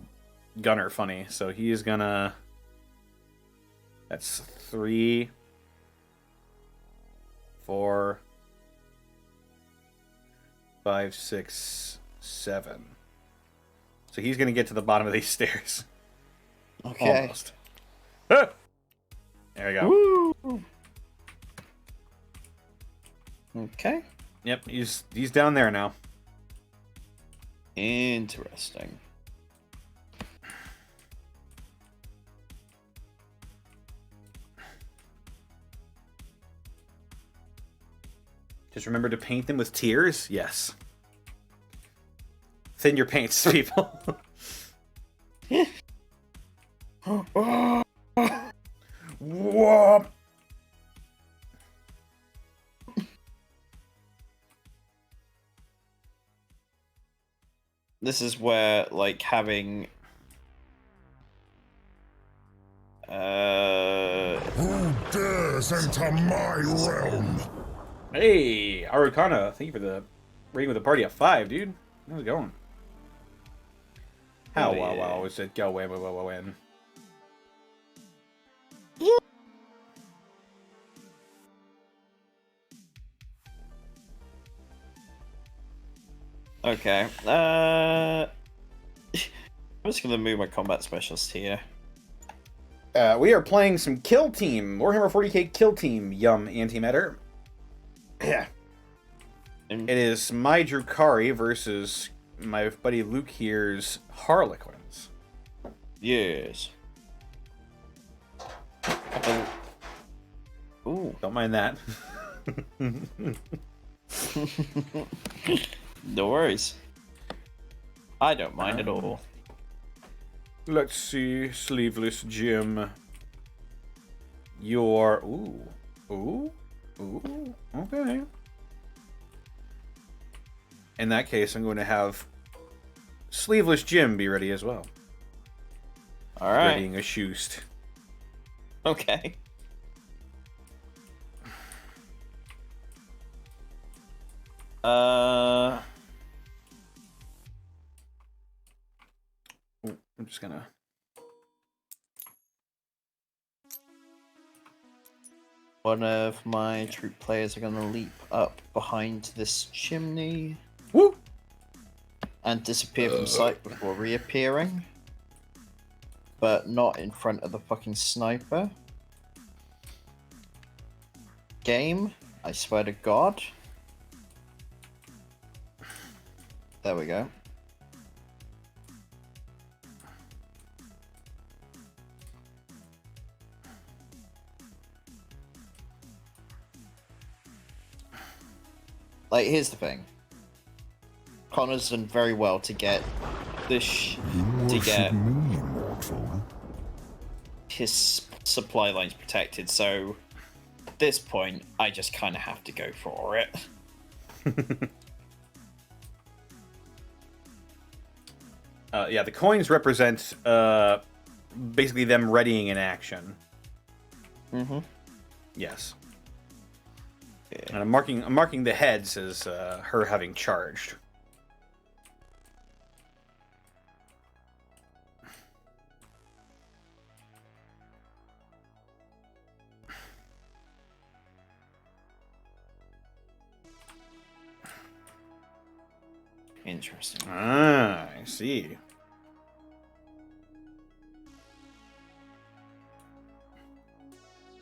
gunner funny, so he's gonna. That's 3, 4, 5, 6, 7. So he's gonna get to the bottom of these stairs.
Okay.
Almost. Ah! There we go.
Woo! Okay.
Yep, he's down there now.
Interesting.
Just remember to paint them with tears. Yes. Thin your paints, people. Whoa.
This is where, like, having...
Who dares enter my realm?
Hey, Arukana, thank you for the rating with the party at 5, dude. How's it going? How wow is it go win?
Okay. I'm just gonna move my combat specialist here.
We are playing some Kill Team. Warhammer 40k Kill Team, yum, antimatter. Yeah. It is my Drukhari versus my buddy Luke here's Harlequins.
Yes. Ooh.
Don't mind that.
No worries. I don't mind at all.
Let's see, Sleeveless Jim. You're... Ooh, okay. In that case, I'm going to have Sleeveless Jim be ready as well.
Alright.
Readying a shoost.
Okay.
I'm just gonna...
One of my troop players are gonna leap up behind this chimney.
Woo!
and disappear from sight before reappearing. But not in front of the fucking sniper. Game, I swear to God. There we go. Like, here's the thing. Connor's done very well to get this, his supply lines protected, so at this point, I just kind of have to go for it.
Yeah, the coins represent basically them readying in action.
Mm-hmm.
Yes.
Yeah.
And I'm marking the heads as her having charged.
Interesting.
Ah, I see.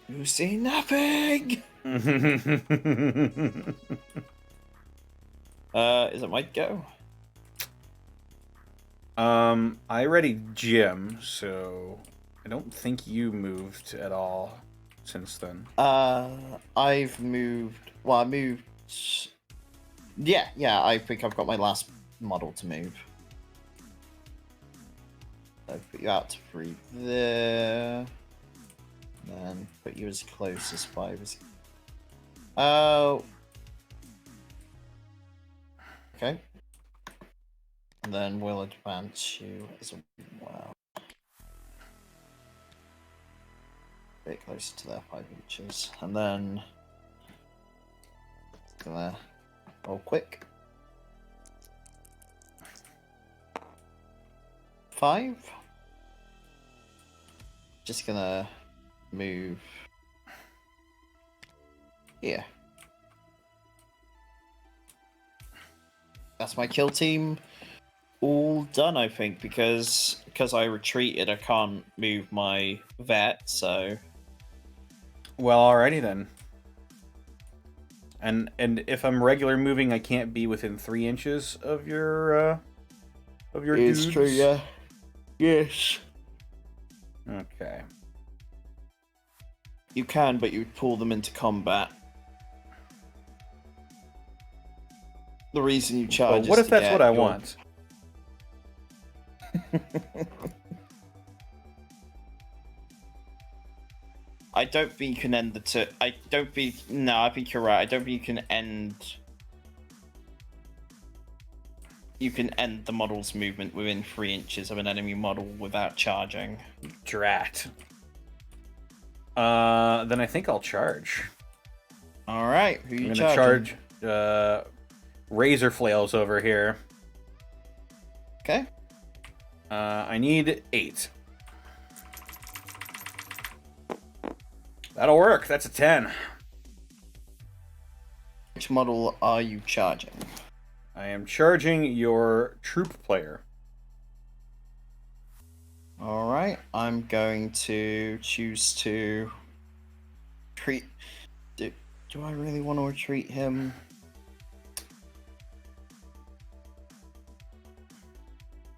You see nothing! Is it my go?
I ready Jim, so I don't think you moved at all since then.
I've moved. Well, I moved. Yeah, I think I've got my last model to move. I'll put you out to 3 there. Then put you as close as 5 as. Oh. Okay. And then we'll advance you as well. A bit closer to their 5 inches. And then. Gonna roll quick. 5. Just gonna move here. That's my kill team all done, I think, because I retreated, I can't move my vet, so.
Well, alrighty then. And if I'm regular moving, I can't be within 3 inches of your
It's
dudes?
true, yeah. Yes.
Okay.
You can, but you would pull them into combat. The reason you charge.
Well, what
is
if
to
that's
get
what I
your-
want?
I don't think you can end the No, I think you're right. I don't think you can end. You can end the model's movement within 3 inches of an enemy model without charging.
Drat. Then I think I'll charge.
All right, who
I'm
you
gonna
charging?
charge razor flails over here.
Okay.
I need 8. That'll work. That's a 10.
Which model are you charging?
I am charging your troop player.
All right, I'm going to choose to treat. Do I really want to retreat him?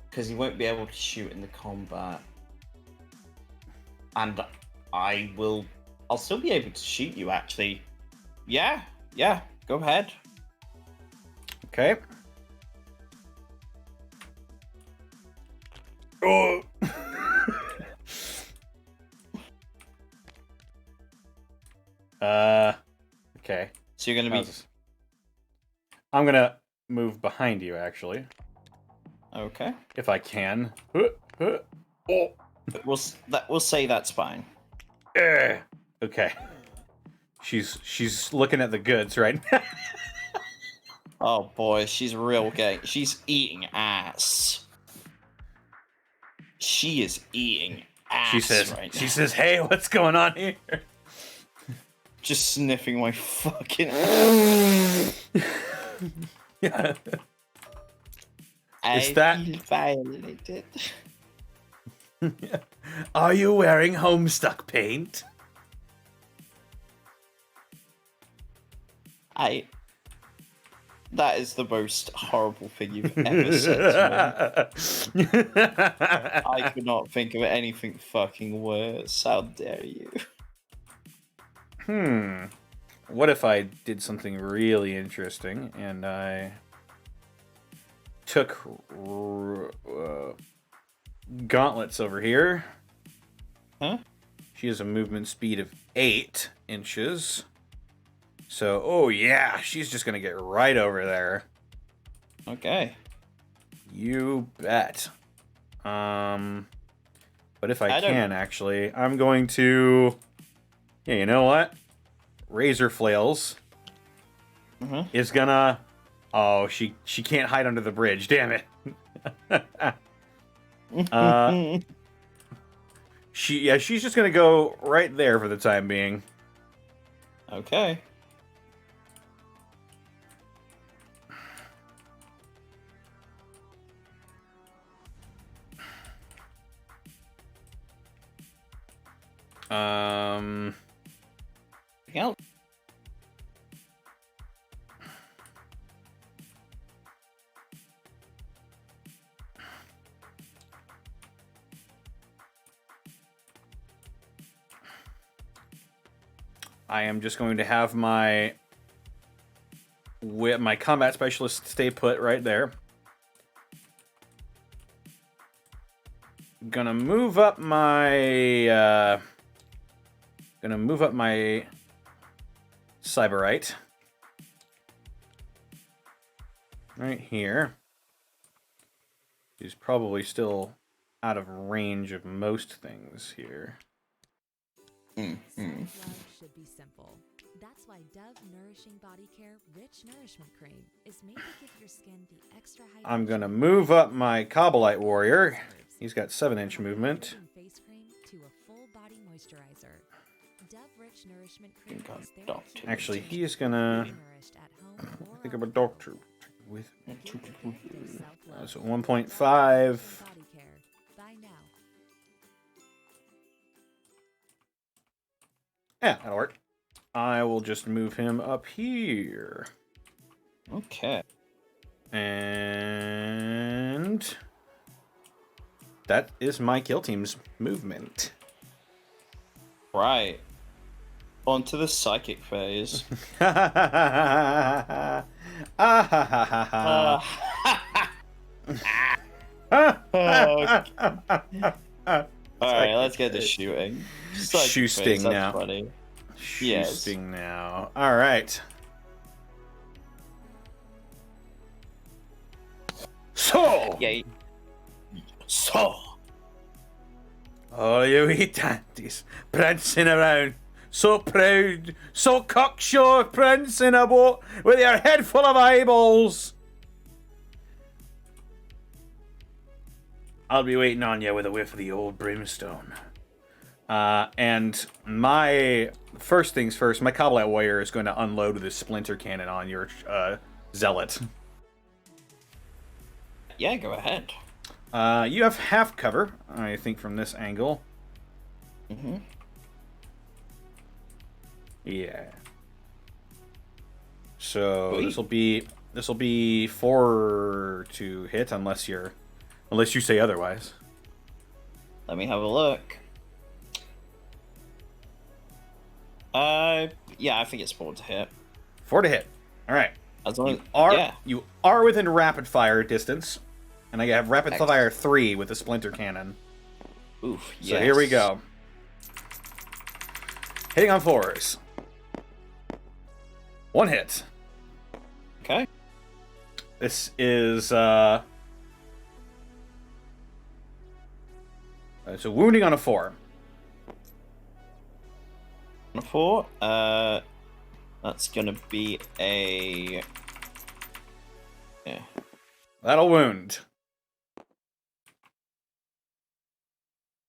Because he won't be able to shoot in the combat, and I'll still be able to shoot you. Actually, yeah. Go ahead.
Okay. Oh. Okay.
So you're gonna be
I'm gonna move behind you, actually,
okay.
if I can. Oh.
We'll say that's fine.
Okay. She's looking at the goods right now.
Oh boy, she's real gay. She's eating ass. She is eating ass right now.
She says, "Hey, what's going on here?"
Just sniffing my fucking.
Yeah. Is that...
feel violated.
Are you wearing Homestuck paint?
That is the most horrible thing you've ever said to me. I could not think of anything fucking worse. How dare you?
What if I did something really interesting and I took Gauntlets over here?
Huh?
She has a movement speed of 8 inches. So, oh yeah, she's just gonna get right over there.
Okay.
You bet. But if I
don't-
can, actually, I'm going to... Yeah, you know what? Razor Flails is gonna... Oh, she can't hide under the bridge. Damn it. She's just gonna go right there for the time being.
Okay. Anything else?
I am just going to have my combat specialist stay put right there. Gonna move up my Cyberite right here. He's probably still out of range of most things here.
Self-love should be simple. That's why Dove Nourishing Body Care Rich Nourishment Cream is made to give your skin the extra hydration.
I'm gonna move up my Cobalite Warrior. He's got 7-inch movement.
Face cream to a full body moisturizer. Dove Rich Nourishment Cream
Think I'm
is
doctor.
therapeutic.
Actually, he's gonna...
Nourished at home or
think of a
on the
doctor
go.
with me.
Get the gift of self-love.
So
Dove
1.5.
Nourishing Body Care. Buy now.
Yeah, that'll work. I will just move him up here.
Okay.
And... that is my kill team's movement.
Right. On to the psychic phase.
Alright,
Alright, let's get to shooting. Psychic
Shoe
phase,
sting
that's
now.
Funny. Yes.
Shooting now. Alright. So!
Yay. So.
All you wee tanties prancing around, so proud, so cocksure, prancing about with your head full of eyeballs. I'll be waiting on you with a whiff of the old brimstone. And my first things first, my Cobalite Warrior is going to unload this splinter cannon on your zealot.
Yeah, go ahead.
You have half cover, I think, from this angle. Yeah. So
Sweet.
this will be 4 to hit unless you say otherwise.
Let me have a look. Yeah, I think it's 4 to hit.
4 to hit. All right.
As long as
You are within rapid fire distance, and I have rapid fire 3 with the splinter cannon.
Oof.
So here we go. Hitting on 4s. 1 hit.
Okay.
This is so wounding on a 4.
On a 4. That's gonna be a. Yeah.
That'll wound.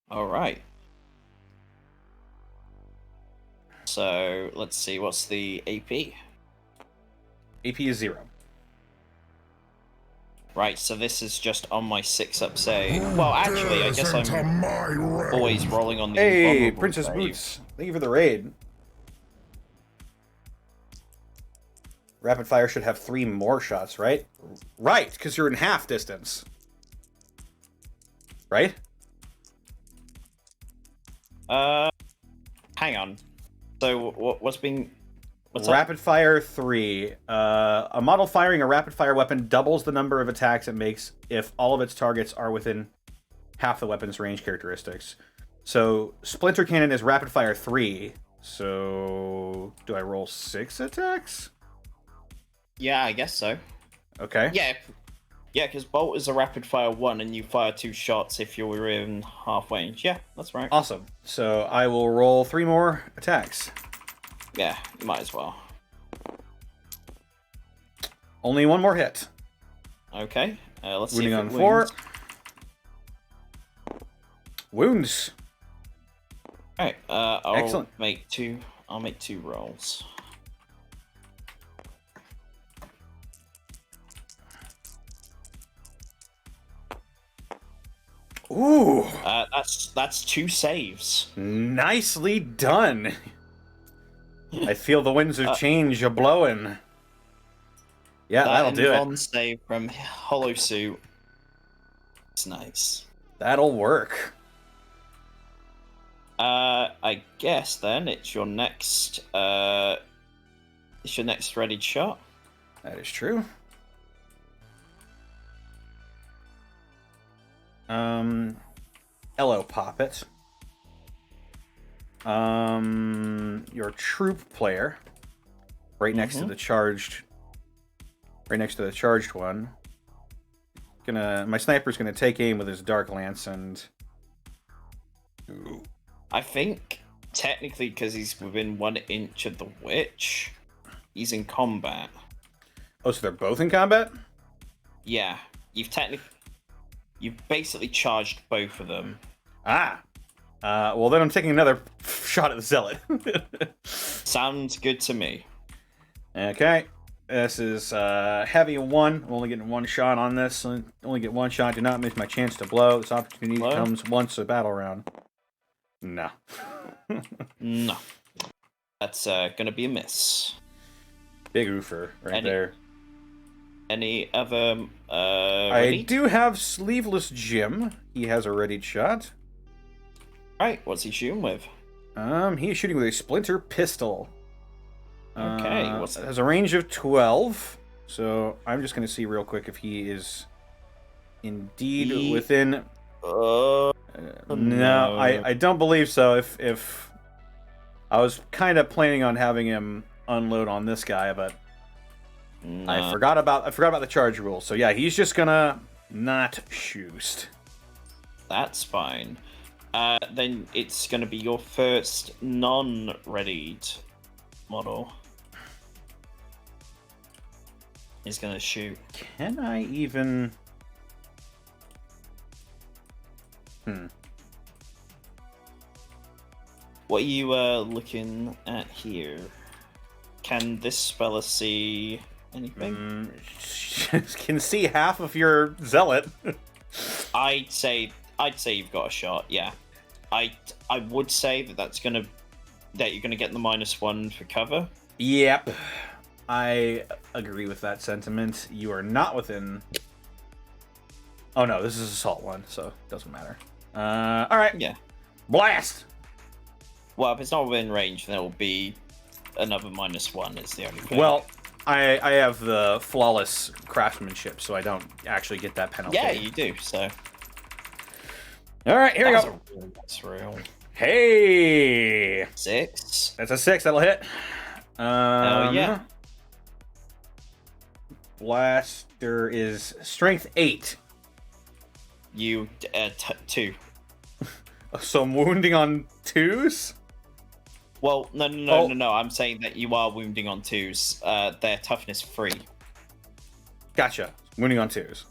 All right. So let's see. What's the AP?
AP is 0.
Right, so this is just on my 6-up save. Well, actually, I guess I'm always rolling on the
Hey,
invulnerable
Princess
save.
Boots. Thank you for the raid. Rapid fire should have 3 more shots, right? Right, because you're in half distance. Right?
Hang on. So what's being... What's
rapid fire 3. A model firing a rapid fire weapon doubles the number of attacks it makes if all of its targets are within half the weapon's range characteristics. So Splinter Cannon is rapid fire 3. So do I roll 6 attacks?
Yeah, I guess so.
Okay.
Yeah, because Bolt is a rapid fire 1 and you fire 2 shots if you're in half range. Yeah, that's right.
Awesome. So I will roll 3 more attacks.
Yeah, you might as well.
Only 1 more hit.
Okay, let's
Wounding
see if
on
it
4.
wounds.
Wounds.
Alright, I'll
Excellent.
make 2. I'll make 2 rolls.
Ooh.
That's 2 saves.
Nicely done. I feel the winds of change a blowing. Yeah, that'll do it.
One save from Hollow Suit. It's nice.
That'll work.
I guess then it's your next readied shot.
That is true. Hello, Poppet. Your troop player, right next to the charged, one. My sniper's gonna take aim with his dark lance and.
I think technically because he's within 1 inch of the witch, he's in combat.
Oh, so they're both in combat?
Yeah, you've basically charged both of them.
Ah. Well, then I'm taking another shot at the zealot.
Sounds good to me.
Okay. This is heavy 1. I'm only getting 1 shot on this. Only get 1 shot. Do not miss my chance to blow. This opportunity comes once a battle round. No.
No. That's gonna be a miss.
Big oofer right there.
Any other
I do have Sleeveless Jim. He has a readied shot.
Right, what's he shooting with?
He's shooting with a splinter pistol.
Okay,
it has a range of 12. So I'm just going to see real quick if he is indeed within. No, I don't believe so. If I was kind of planning on having him unload on this guy, but I forgot about the charge rule. So yeah, he's just gonna not shoot.
That's fine. Then it's gonna be your first non-readied model. He's gonna shoot.
Can I even?
What are you looking at here? Can this fella see anything?
Can see half of your zealot.
I'd say you've got a shot. Yeah, I would say that you're gonna get the -1 for cover.
Yep, I agree with that sentiment. You are not within. Oh no, this is assault 1, so it doesn't matter. All right.
Yeah.
Blast.
Well, if it's not within range, then it'll be another -1. Is the only thing.
Well, I have the flawless craftsmanship, so I don't actually get that penalty.
Yeah, you do. So.
All right, here we go.
That's real.
Hey.
6.
That's a 6. That'll hit.
Hell yeah.
Blaster is strength 8.
You 2.
So I'm wounding on 2s?
Well, no. I'm saying that you are wounding on 2s. They're toughness 3.
Gotcha. Wounding on 2s.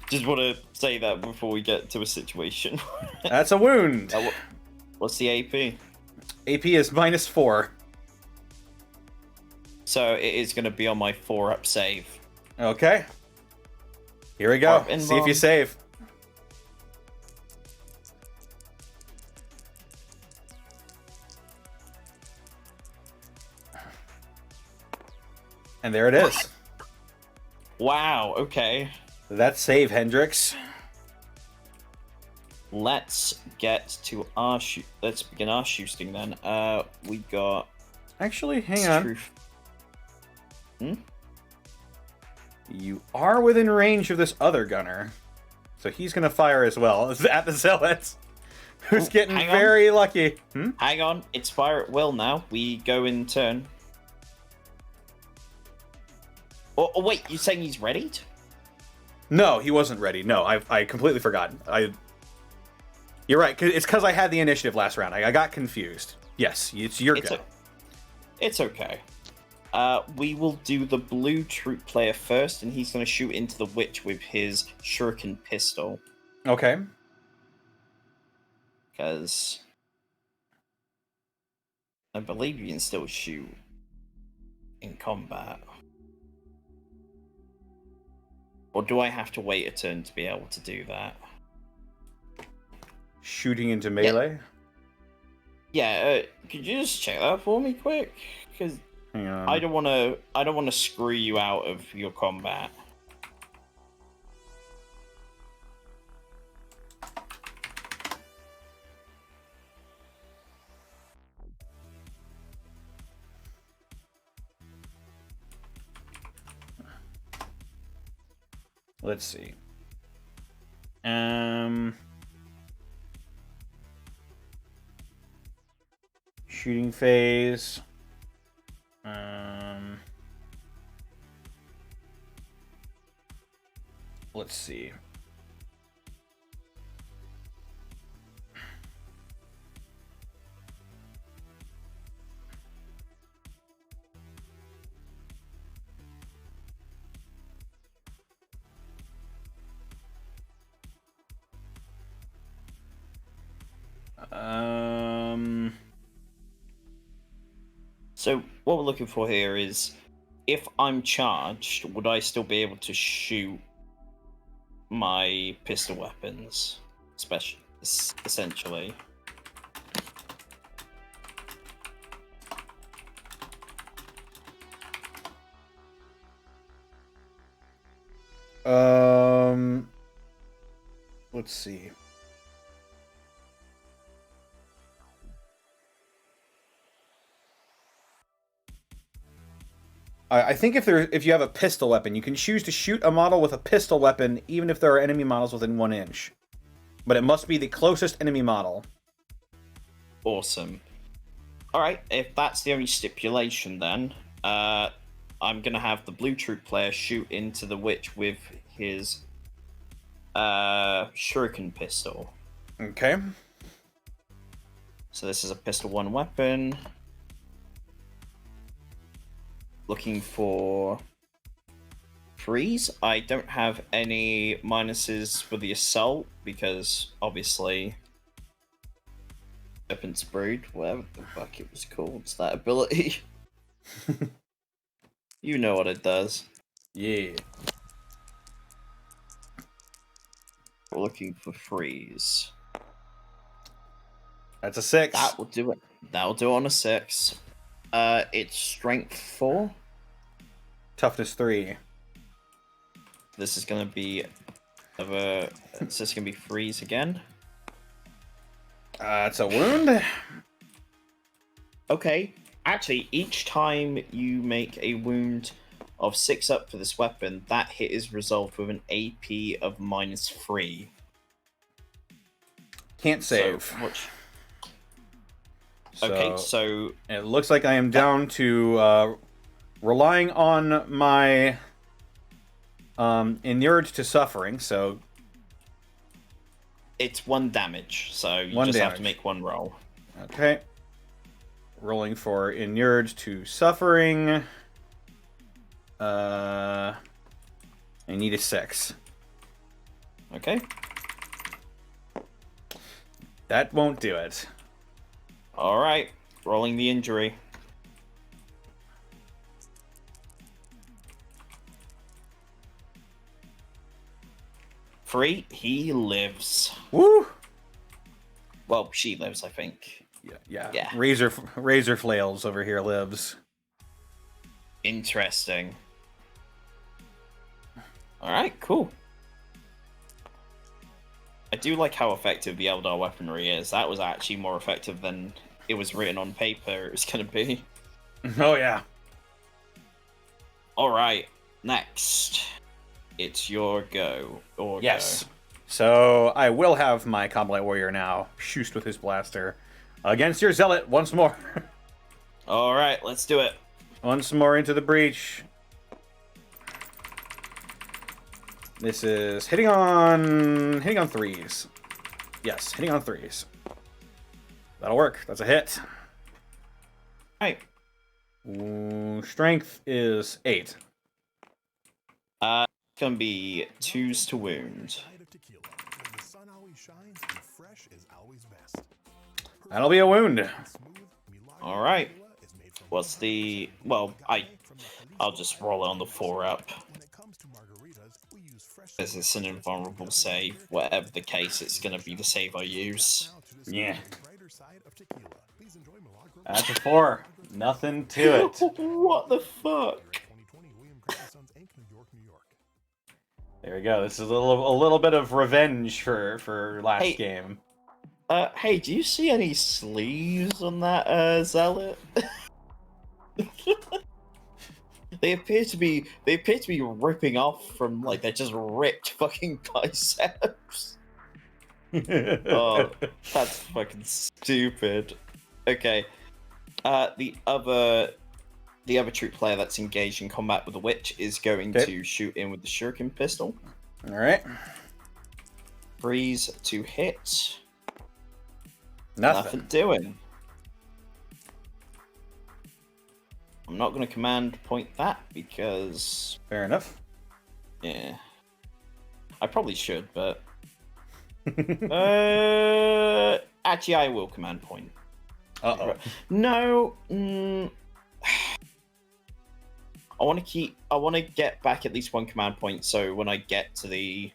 Just want to say that before we get to a situation.
That's a wound.
What's the AP?
AP is -4.
So it is going to be on my 4-up save.
Okay. Here we go.
Carbon
See if you
bomb.
save. And there it is.
Wow, okay.
That's save, Hendrix.
Let's get to our let's begin our shooting then. We got
Actually, hang on.
Truth. Hmm?
You are within range of this other gunner. So he's going to fire as well at the zealots. Who's getting
hang on.
very lucky. Hmm?
Hang on, it's fire at will now. We go in turn. Oh wait, you're saying he's readied?
No, he wasn't ready. No, I completely forgot. You're right. It's because I had the initiative last round. I got confused. Yes, it's your go.
It's okay. We will do the blue troop player first, and he's going to shoot into the witch with his shuriken pistol.
Okay.
Because I believe you can still shoot in combat. Or do I have to wait a turn to be able to do that?
Shooting into melee?
Yeah, could you just check that for me quick? Because
Hang on.
I don't want to screw you out of your combat.
Let's see. Shooting phase. Let's see.
So what we're looking for here is, if I'm charged, would I still be able to shoot my pistol weapons, essentially?
Let's see. I think if you have a pistol weapon, you can choose to shoot a model with a pistol weapon, even if there are enemy models within 1 inch. But it must be the closest enemy model.
Awesome. Alright, if that's the only stipulation then, I'm gonna have the blue troop player shoot into the witch with his shuriken pistol.
Okay.
So this is a pistol 1 weapon. Looking for freeze. I don't have any minuses for the assault because obviously Serpent's Brood, whatever the fuck it was called, it's that ability. You know what it does.
Yeah.
We're looking for freeze.
That's a 6.
That will do it. That'll do it on a 6. It's strength 4.
Toughness 3.
This is gonna be it's just gonna be freeze again.
It's a wound.
Okay. Actually, each time you make a wound of 6 up for this weapon, that hit is resolved with an AP of -3.
Can't save.
Okay, so
it looks like I am down to relying on my inured to suffering, so
it's 1 damage, so you
One
just have
damage.
to make 1 roll.
okay. Rolling for inured to suffering. I need a 6.
Okay.
That won't do it.
Alright. Rolling the injury. 3, he lives.
Woo!
Well, she lives, I think.
Yeah. Razor Flails over here lives.
Interesting. Alright, cool. I do like how effective the Eldar weaponry is. That was actually more effective than it was written on paper it was going to be.
Oh, yeah.
Alright, next. It's your go.
Yes. So, I will have my Combat Warrior now shoot with his blaster against your Zealot once more.
Alright, let's do it.
Once more into the breach. This is hitting on 3s. Yes, hitting on 3s. That'll work. That's a hit.
Right.
Strength is 8.
It's gonna be 2s to wound.
That'll be a wound.
Alright. What's the... Well, I'll just roll it on the 4-up. As it's an invulnerable save. Whatever the case, it's gonna be the save I use.
Yeah. That's a 4. Nothing to it.
What the fuck?
There we go. This is a little bit of revenge for last game.
Hey, do you see any sleeves on that Zealot? They appear to be ripping off from, like, they're just ripped fucking biceps. Oh, that's fucking stupid. Okay. The other troop player that's engaged in combat with the witch is going to shoot in with the shuriken pistol.
Alright.
Freeze to hit.
Nothing
doing. I'm not going to command point that because...
Fair enough.
Yeah. I probably should, but... Actually, I will command point.
Uh-oh.
No. I want to get back at least one command point, so when I get to the...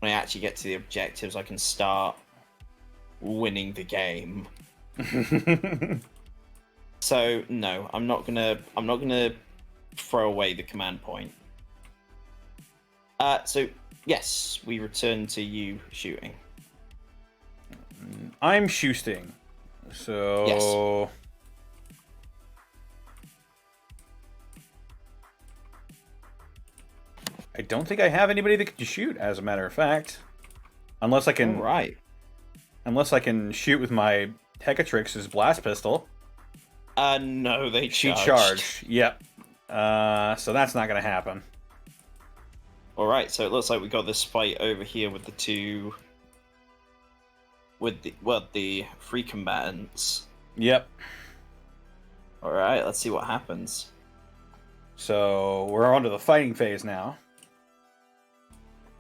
When I actually get to the objectives, I can start winning the game. So no, I'm not gonna throw away the command point. So yes, we return to you shooting.
I'm shooting. So
yes.
I don't think I have anybody that can shoot, as a matter of fact. Unless I can Unless I can shoot with my Hecatrix's blast pistol.
No, they charge.
She charged. Yep. So that's not gonna happen.
Alright, so it looks like we got this fight over here with the two... With the free combatants.
Yep.
Alright, let's see what happens.
So we're on to the fighting phase now.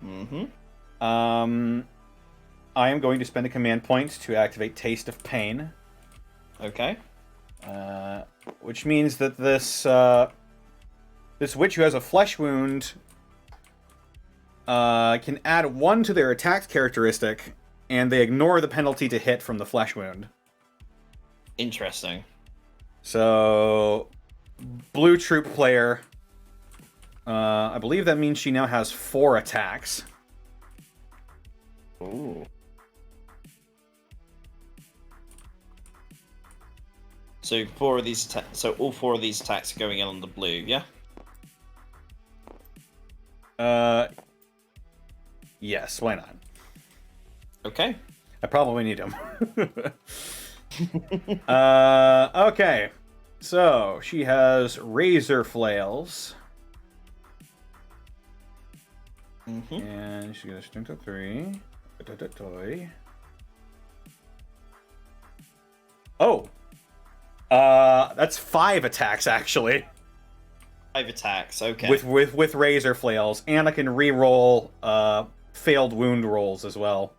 Mm-hmm.
I am going to spend a command point to activate Taste of Pain.
Okay.
Which means that this witch who has a flesh wound can add 1 to their attack characteristic, and they ignore the penalty to hit from the flesh wound.
Interesting.
So, blue troop player, I believe that means she now has 4 attacks.
Ooh. So all 4 of these attacks are going in on the blue, yeah?
Yes, why not?
Okay.
I probably need them. Okay. So, she has razor flails.
Mm-hmm.
And she's gonna strength up 3. Oh! That's 5 attacks, actually.
5 attacks, okay.
With razor flails, and I can re-roll failed wound rolls as well.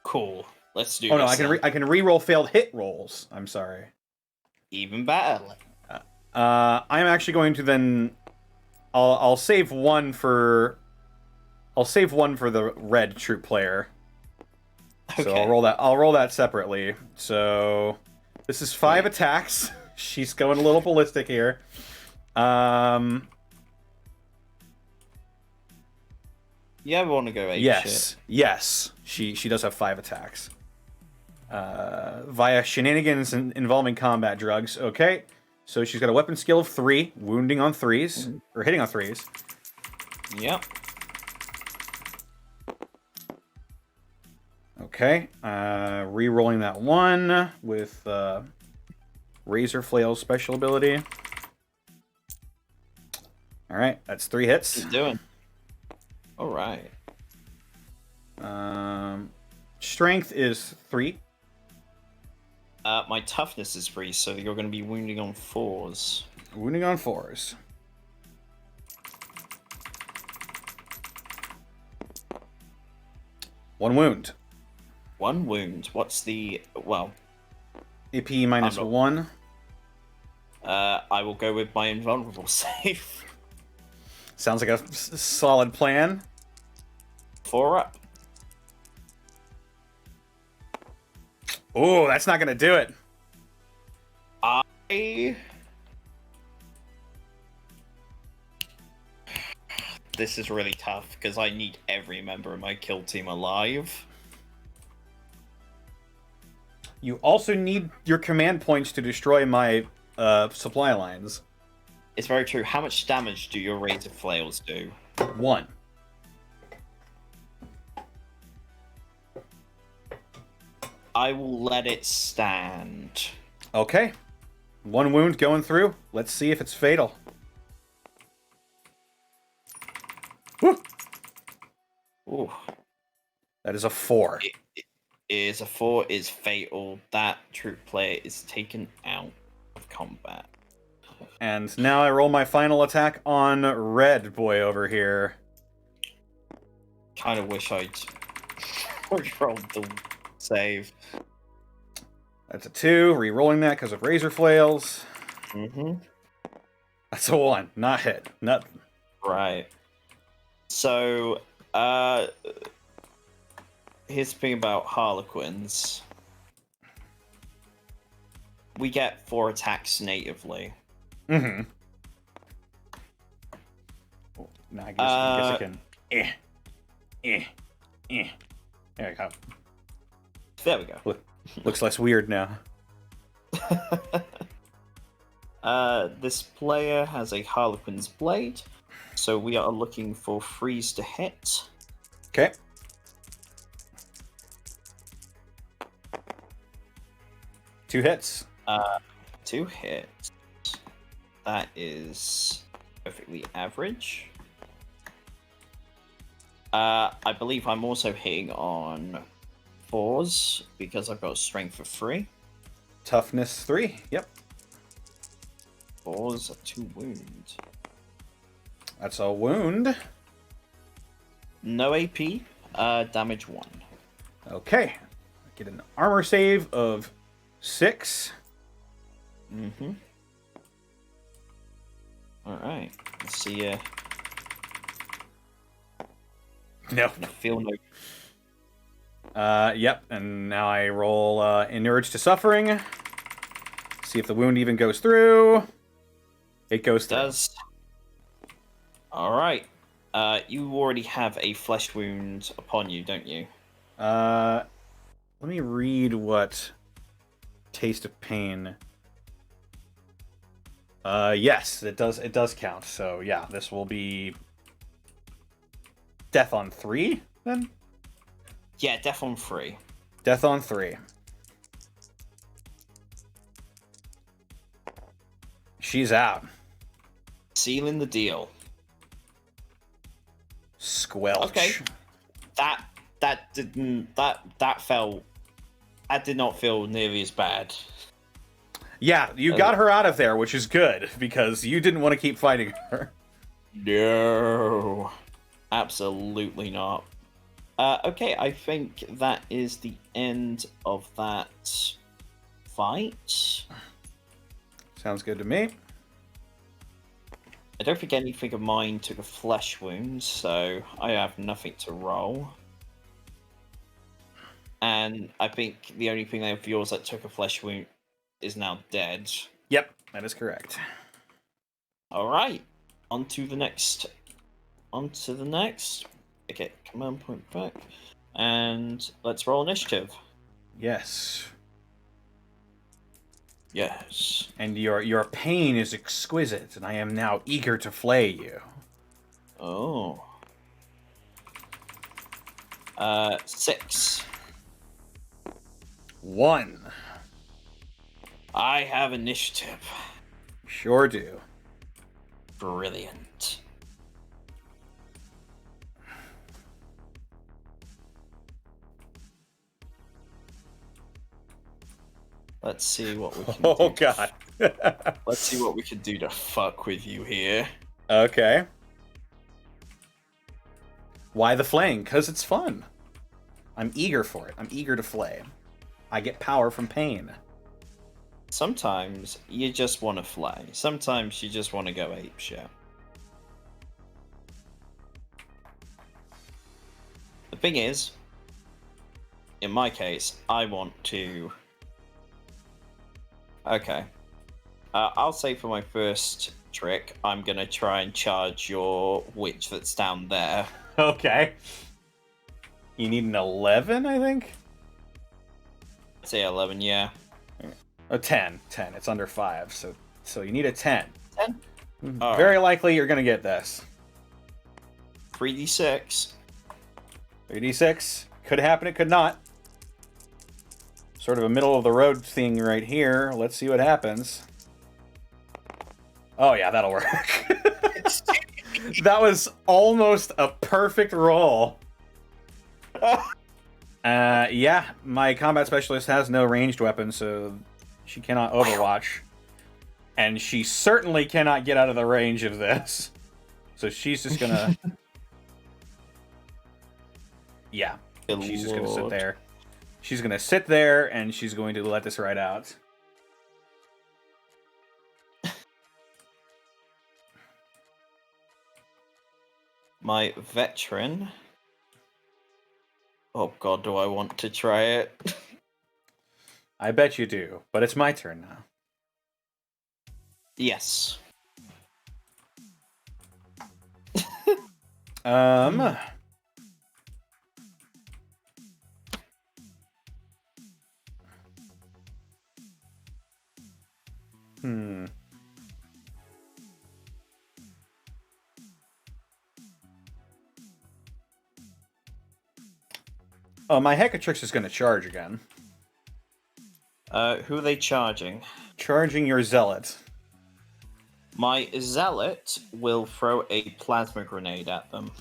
Cool. Let's do
this. Oh no, I can re-roll failed hit rolls. I'm sorry.
Even better.
I'm actually going to then... I'll save one for the red troop player.
Okay.
So I'll roll that separately. So this is 5 attacks. She's going a little ballistic here.
You ever want to go ape
Yes.
shit?
Yes. She does have 5 attacks. Via shenanigans involving combat drugs. Okay. So she's got a weapon skill of 3, wounding on 3s, or hitting on 3s.
Yep.
Okay. Re-rolling that 1 with Razor Flail special ability. Alright, that's 3 hits.
Keep doing. Alright.
Strength is 3.
My toughness is 3, so you're going to be wounding on 4s.
Wounding on 4s. One wound.
1 wound. What's the... Well...
AP minus 1.
I will go with my invulnerable save.
Sounds like a solid plan.
4 up.
Oh, that's not going to do it.
This is really tough, because I need every member of my kill team alive.
You also need your command points to destroy my supply lines.
It's very true. How much damage do your razor flails do?
1.
I will let it stand.
Okay. 1 wound going through. Let's see if it's fatal. Whew.
Ooh.
That is a 4.
It is a 4, is fatal. That troop player is taken out of combat.
And now I roll my final attack on red boy over here.
Kind of wish I'd rolled the save.
That's a 2. Re-rolling that because of razor flails.
Mm-hmm.
That's a 1. Not hit. Nothing.
Right. So, here's the thing about Harlequins. We get 4 attacks natively.
Mm-hmm. Oh, now I guess I can... There we go.
There we go.
Looks less weird now.
This player has a Harlequin's Blade, so we are looking for freeze to hit.
Okay. Two hits.
2 hits. That is perfectly average. I believe I'm also hitting on 4s because I've got strength of 3.
Toughness 3. Yep.
4s are 2 wounds.
That's a wound.
No AP. Damage 1.
Okay. Get an armor save of 6.
Mm-hmm. Alright. Let's see.
No.
I feel no.
Yep. And now I roll Inured to Suffering. See if the wound even goes through. It goes through.
Does. Alright. You already have a flesh wound upon you, don't you?
Let me read what Taste of Pain. Yes, it does count. So yeah, this will be Death on 3 then?
Yeah, death on 3.
Death on 3. She's out.
Sealing the deal.
Squelch.
Okay. That did not feel nearly as bad.
Yeah, you got her out of there, which is good, because you didn't want to keep fighting her.
No. Absolutely not. Okay, I think that is the end of that fight.
Sounds good to me.
I don't think anything of mine took a flesh wound, so I have nothing to roll. And I think the only thing of yours that took a flesh wound is now dead.
Yep, that is correct.
All right, on to the next. Okay, command point back, and let's roll initiative.
Yes.
Yes.
And your pain is exquisite, and I am now eager to flay you.
Oh. 6.
1.
I have initiative.
Sure do.
Brilliant. Let's see what we can do.
Oh god.
Let's see what we can do to fuck with you here.
Okay. Why the flaying? Because it's fun. I'm eager for it. I'm eager to flay. I get power from pain.
Sometimes you just want to flay. Sometimes you just want to go apeshit. The thing is, in my case, I want to... Okay. I'll say for my first trick, I'm going to try and charge your witch that's down there.
Okay. You need an 11, I think?
I'd say 11, yeah.
A 10. 10. It's under 5, so you need a 10.
10?
Very likely you're going to get this.
3d6.
3d6. Could happen, it could not. Sort of a middle of the road thing right here. Let's see what happens. Oh yeah, that'll work. That was almost a perfect roll. Yeah, my combat specialist has no ranged weapon, so she cannot overwatch. And she certainly cannot get out of the range of this. So she's just gonna... Yeah, she's just gonna sit there. She's gonna sit there, and she's going to let this ride out.
My veteran. Oh god, do I want to try it?
I bet you do, but it's my turn now.
Yes.
Oh, my Hecatrix is going to charge again.
Who are they charging?
Charging your Zealot.
My Zealot will throw a plasma grenade at them.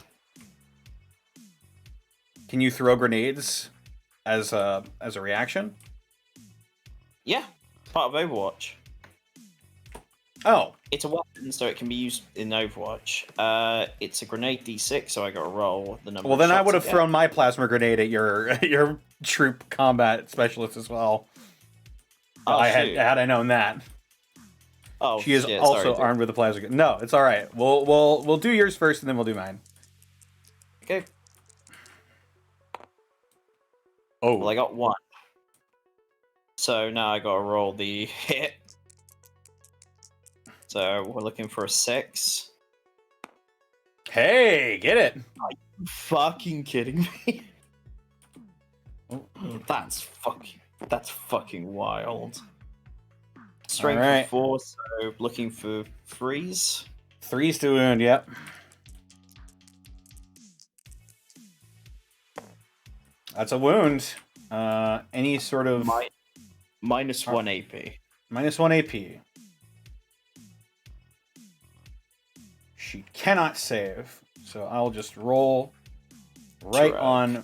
Can you throw grenades as a reaction?
Yeah, part of Overwatch.
Oh.
It's a weapon, so it can be used in Overwatch. It's a grenade d6, so I got to roll the number.
Well, then I would have
shots
thrown my plasma grenade at your troop combat specialist as well.
Oh,
had I known that.
Oh,
she is
shit,
also
sorry,
armed with a plasma grenade. No, it's all right. We'll do yours first, and then we'll do mine.
Okay.
Oh.
Well, I got 1. So now I got to roll the hit. So we're looking for a 6.
Hey, get it!
Are you fucking kidding me? That's fucking wild. Strength
All right.
of 4, so looking for 3s.
3's to wound, yep. That's a wound. Any sort of...
Minus 1 AP.
Minus 1 AP. She cannot save, so I'll just roll right on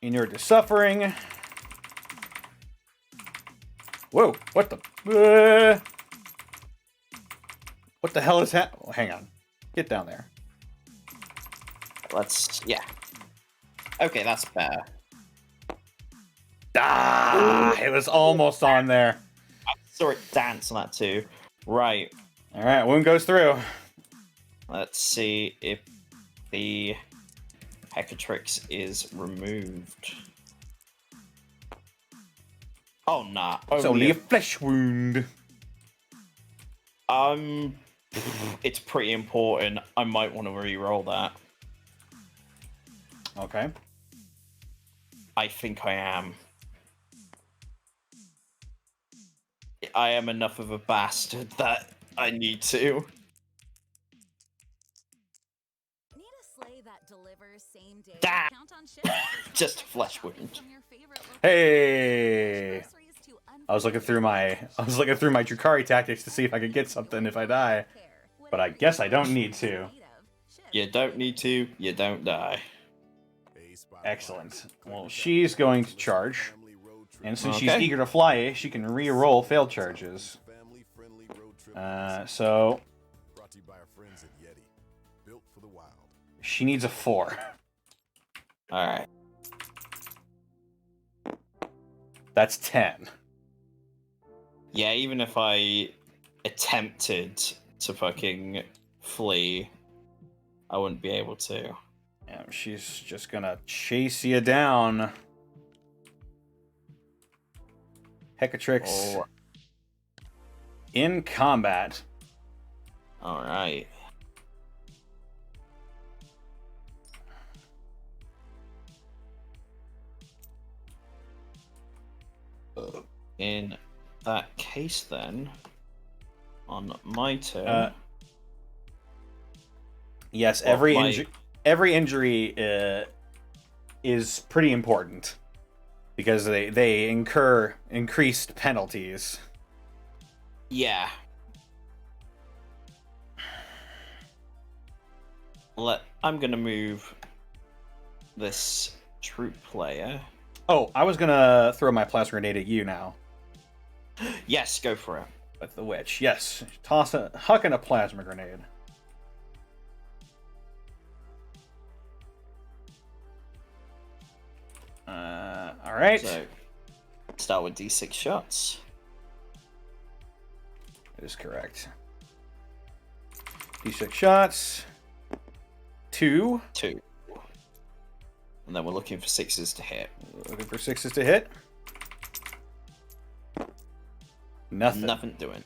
Inure to Suffering. Whoa, what the... what the hell is that? Oh, hang on. Get down there.
Yeah. Okay, that's better.
Ah, it was almost on there.
saw it dance on that too. Right.
All right, wound goes through.
Let's see if the Hecatrix is removed. Oh, nah.
It's only a flesh wound.
It's pretty important. I might want to re-roll that.
Okay.
I think I am. I am enough of a bastard that I need to.
Need a sleigh that delivers same day.
Damn.
Count on ships.
Just a flesh wound.
From your favorite local
Hey.
groceries to
I was looking through my Drukhari tactics to see if I could get something if I die, but I guess I don't need to.
You don't need to. You don't die.
Excellent. Well, she's going to charge, and since she's
Okay.
eager to fly, she can re-roll failed charges. So she needs a 4.
All right.
That's 10.
Yeah, even if I attempted to fucking flee, I wouldn't be able to.
Yeah, she's just gonna chase you down. Hecatrix
Oh.
in combat.
All right. In that case, then, on my turn,
Yes,
Well,
every injury is pretty important because they incur increased penalties.
yeah. I'm gonna move this troop player.
Oh, I was gonna throw my plasma grenade at you now
Yes, go for it.
with the witch. Yes, hucking a plasma grenade. All right.
So, start with D6 shots.
That is correct. D6 shots. 2.
2. And then we're looking for 6s to hit.
Looking for 6s to hit. Nothing.
Nothing doing.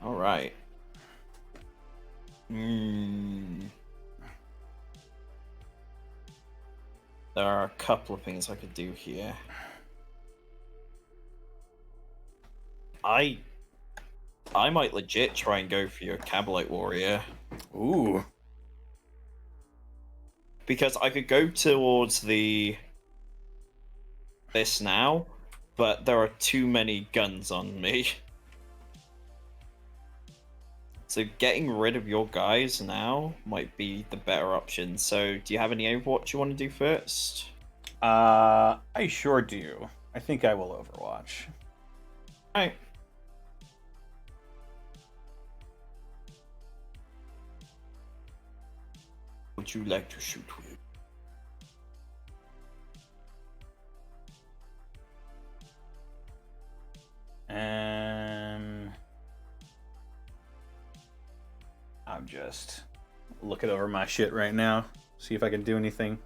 Alright. There are a couple of things I could do here. I might legit try and go for your Cabalite Warrior.
Ooh.
Because I could go towards this now, but there are too many guns on me. So getting rid of your guys now might be the better option. So do you have any Overwatch you want to do first?
I sure do. I think I will Overwatch.
Alright. Would you like to shoot with?
I'm just looking over my shit right now. See if I can do anything.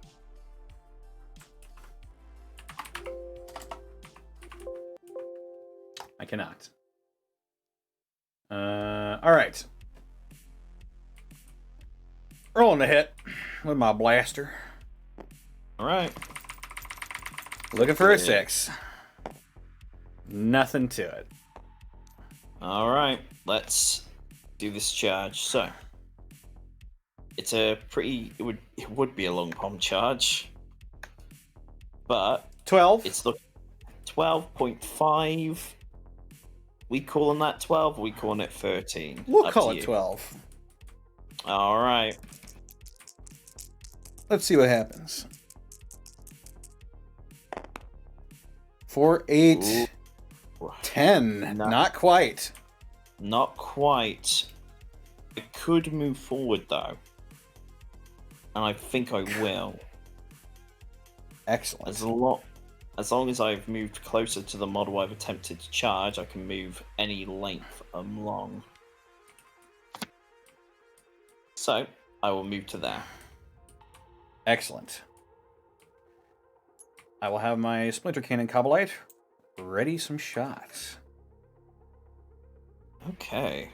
I cannot. Alright. Rolling the hit with my blaster.
Alright.
Looking for a 6. Nothing to it.
Alright, let's do this charge. So it's a pretty it would be a long palm charge. But
12.
it's the 12.5. We calling that 12, or we calling it 13?
We'll
Up
call
to
it
you.
12.
Alright.
Let's see what happens. 4, 8,
Ooh.
10.
No.
Not quite.
Not quite. I could move forward though. And I think I will.
Excellent.
As long as I've moved closer to the model I've attempted to charge, I can move any length along. So, I will move to there.
Excellent. I will have my Splinter Cannon Cobalite ready some shots.
Okay.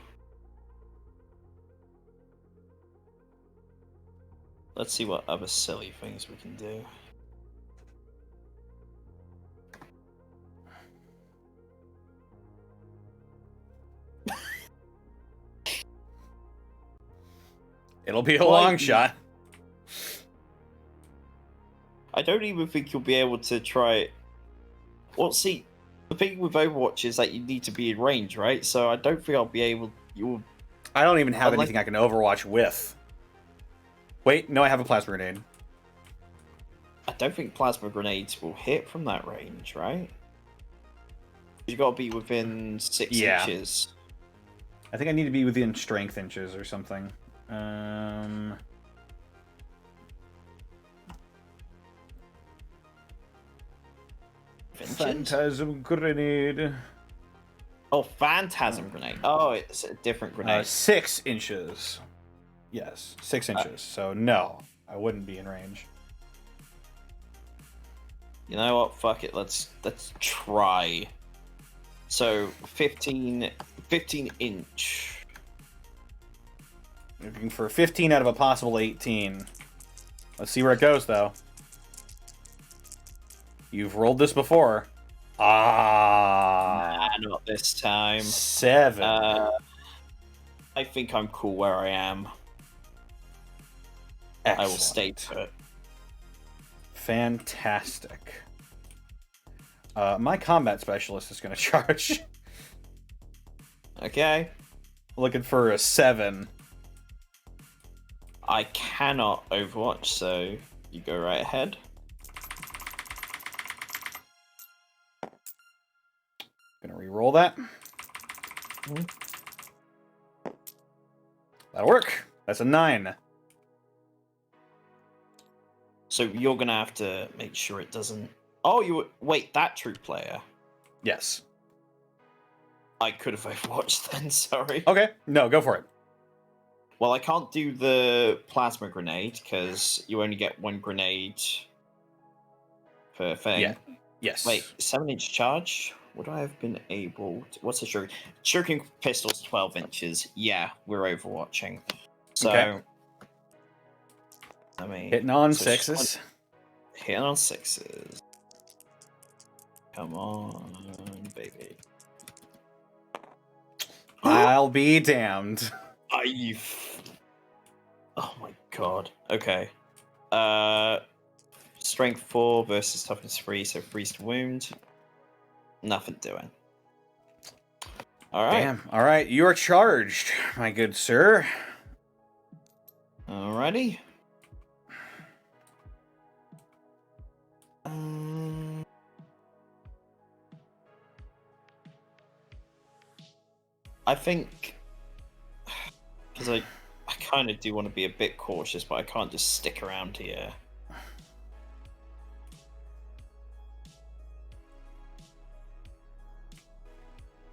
Let's see what other silly things we can do.
It'll be a long shot.
I don't even think you'll be able to try it. Well, see, the thing with Overwatch is that you need to be in range, right? So I don't think I'll be able.
I don't even have anything I can Overwatch with. Wait, no, I have a plasma grenade.
I don't think plasma grenades will hit from that range, right? You got to be within 6 inches.
I think I need to be within strength inches or something. Phantasm grenade.
Oh, phantasm grenade. Oh, it's a different grenade.
6 inches. Yes, 6 inches. So no, I wouldn't be in range.
You know what? Fuck it. Let's try. So 15 inch.
Looking for 15 out of a possible 18. Let's see where it goes, though. You've rolled this before.
Nah, not this time.
7.
I think I'm cool where I am.
Excellent.
I will stay put.
Fantastic. My combat specialist is going to charge.
Okay.
Looking for a 7.
I cannot Overwatch, so you go right ahead.
Gonna re-roll that. That'll work. That's a 9.
So you're gonna have to make sure it doesn't. Oh, you wait. That troop player.
Yes.
I could have Overwatched then. Sorry.
Okay. No, go for it.
Well, I can't do the plasma grenade because you only get 1 grenade per thing.
Yeah. Yes.
Wait, 7-inch charge? Would I have been able to... What's a shuriken? Shuriken pistol's 12 inches. Yeah, we're overwatching. So...
Okay.
I mean...
Hitting on
so
6s.
Hitting on 6s. Come on, baby.
I'll be damned.
Oh my god. Okay. Strength 4 versus toughness 3, so freeze to wound. Nothing doing. Alright.
Damn. Alright, you are charged, my good sir.
Alrighty. I think... Because I kind of do want to be a bit cautious, but I can't just stick around here.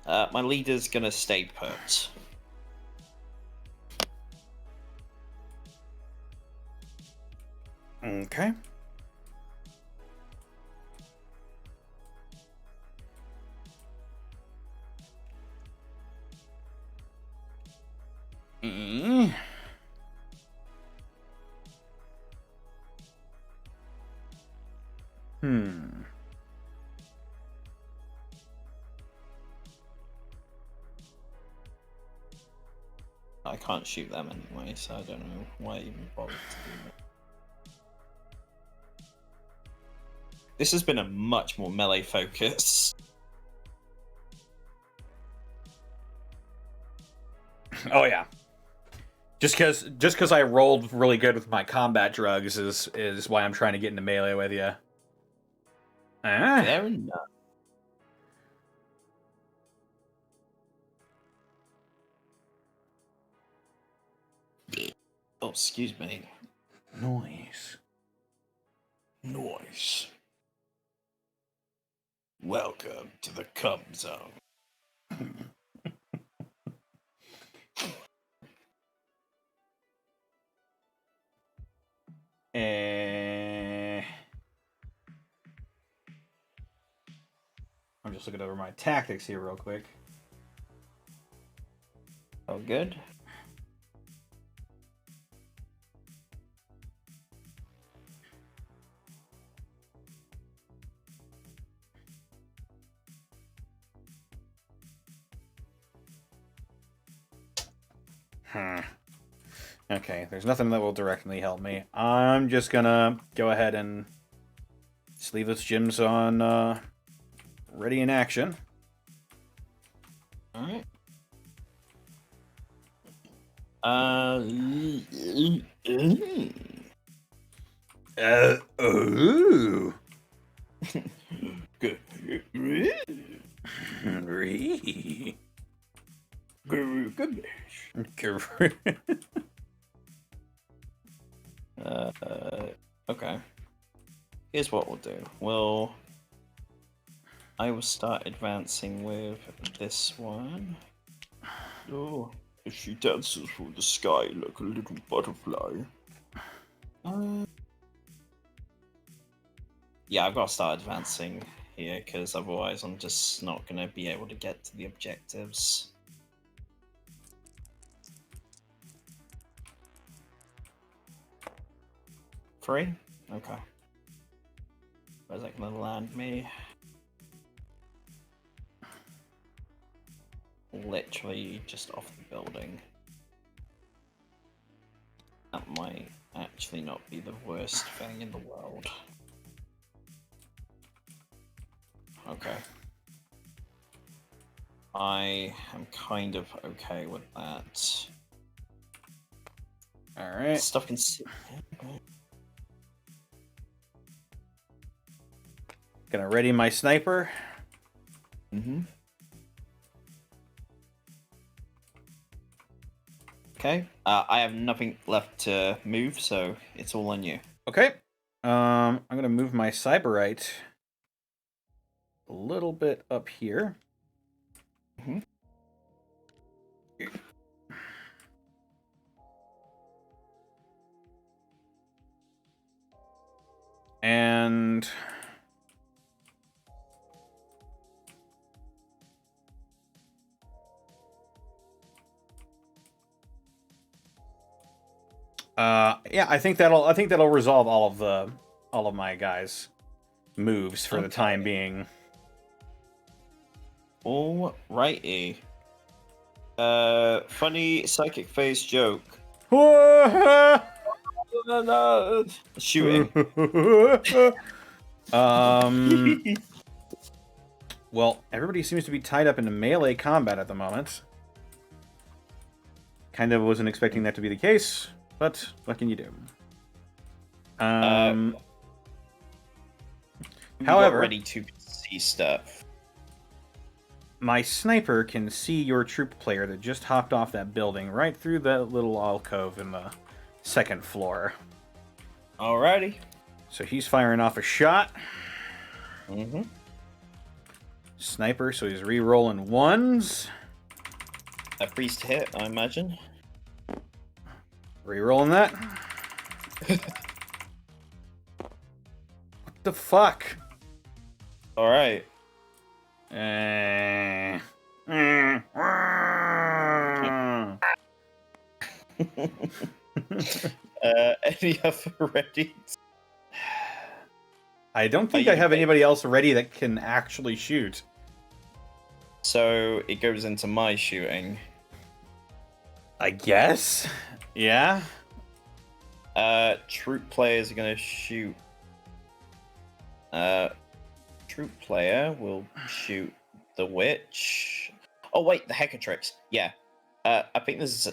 My leader's gonna stay put.
Okay.
I can't shoot them anyway, so I don't know why I even bothered to do that. This has been a much more melee focus.
Oh yeah. Just because I rolled really good with my combat drugs is why I'm trying to get into melee with you.
Fair enough. Oh, excuse me.
Noise.
Noise. Welcome to the cum zone.
I'm just looking over my tactics here real quick.
Oh, good.
Okay, there's nothing that will directly help me. I'm just gonna go ahead and just leave those gyms on ready in action.
Alright.
Ooh.
Good. Okay. Here's what we'll do. I will start advancing with this one. Oh, she dances through the sky like a little butterfly. Yeah, I've got to start advancing here, because otherwise I'm just not going to be able to get to the objectives. Three? Okay. Where's that going to land me? Literally just off the building. That might actually not be the worst thing in the world. Okay. I am kind of okay with that.
Alright.
Stuff can sit.
Gonna ready my sniper.
Mm-hmm. Okay. I have nothing left to move, so it's all on you.
Okay. I'm gonna move my Cyberite a little bit up here.
Mm-hmm.
And yeah, I think that'll resolve all of my guys' moves for the time being.
Alrighty. Funny psychic phase joke. Shooting.
Well, everybody seems to be tied up into melee combat at the moment. Kind of wasn't expecting that to be the case, but what can you do? However,
ready to see stuff.
My sniper can see your troop player that just hopped off that building right through that little alcove in the second floor.
Alrighty.
So he's firing off a shot.
Mm-hmm.
Sniper, so he's re-rolling ones.
A priest hit, I imagine.
Re-rolling that. What the fuck?
Alright.
Any
other ready?
I don't think I have anybody else ready that can actually shoot.
So it goes into my shooting.
I guess. Yeah.
Troop players are gonna shoot. Troop player will shoot the witch. Oh wait, the Hecatrix. Yeah. I think this is.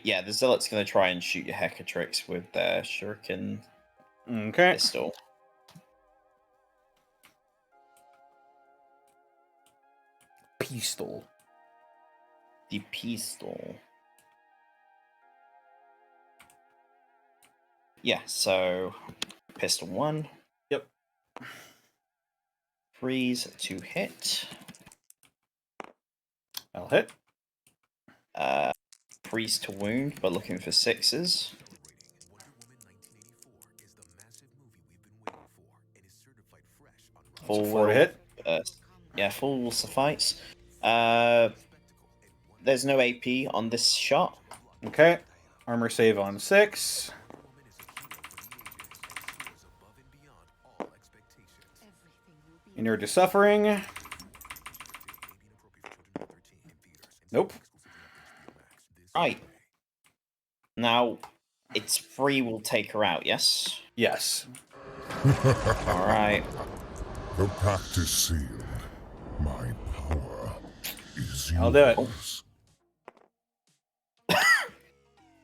Yeah, the zealot's gonna try and shoot your Hecatrix with their shuriken pistol.
Pistol.
The pistol. Yeah, so pistol 1.
Yep.
Freeze to hit.
I'll hit.
Freeze to wound, but looking for 6s.
Full 4 to hit.
Yeah, full will suffice. There's no AP on this shot.
Okay. Armor save on 6. Inure to suffering. Nope.
Right. Now, it's free will take her out, yes?
Yes.
Alright.
The pact is sealed. My power is yours.
I'll do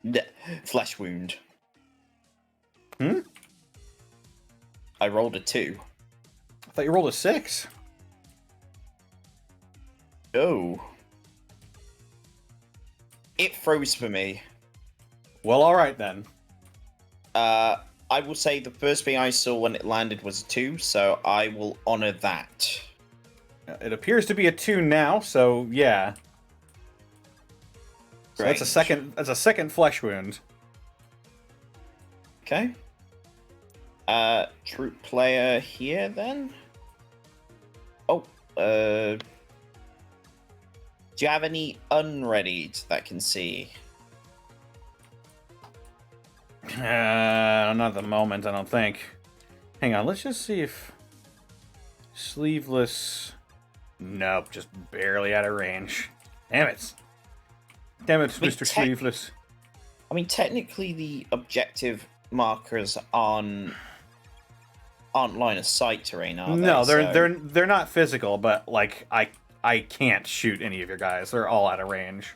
it.
Flesh wound.
Hmm?
I rolled a 2.
I thought you rolled a 6.
Oh. It froze for me.
Well, alright then.
I will say the first thing I saw when it landed was a 2, so I will honor that.
It appears to be a 2 now, so yeah. So that's a second flesh wound.
Okay. Troop player here then. Oh, do you have any unreadied that can see?
Not at the moment, I don't think. Hang on, let's just see if... Sleeveless... Nope, just barely out of range. Damn it. Damn it, Mr. Sleeveless.
I mean, technically the objective markers aren't line of sight terrain, are they?
No, they're not physical, but like I can't shoot any of your guys. They're all out of range.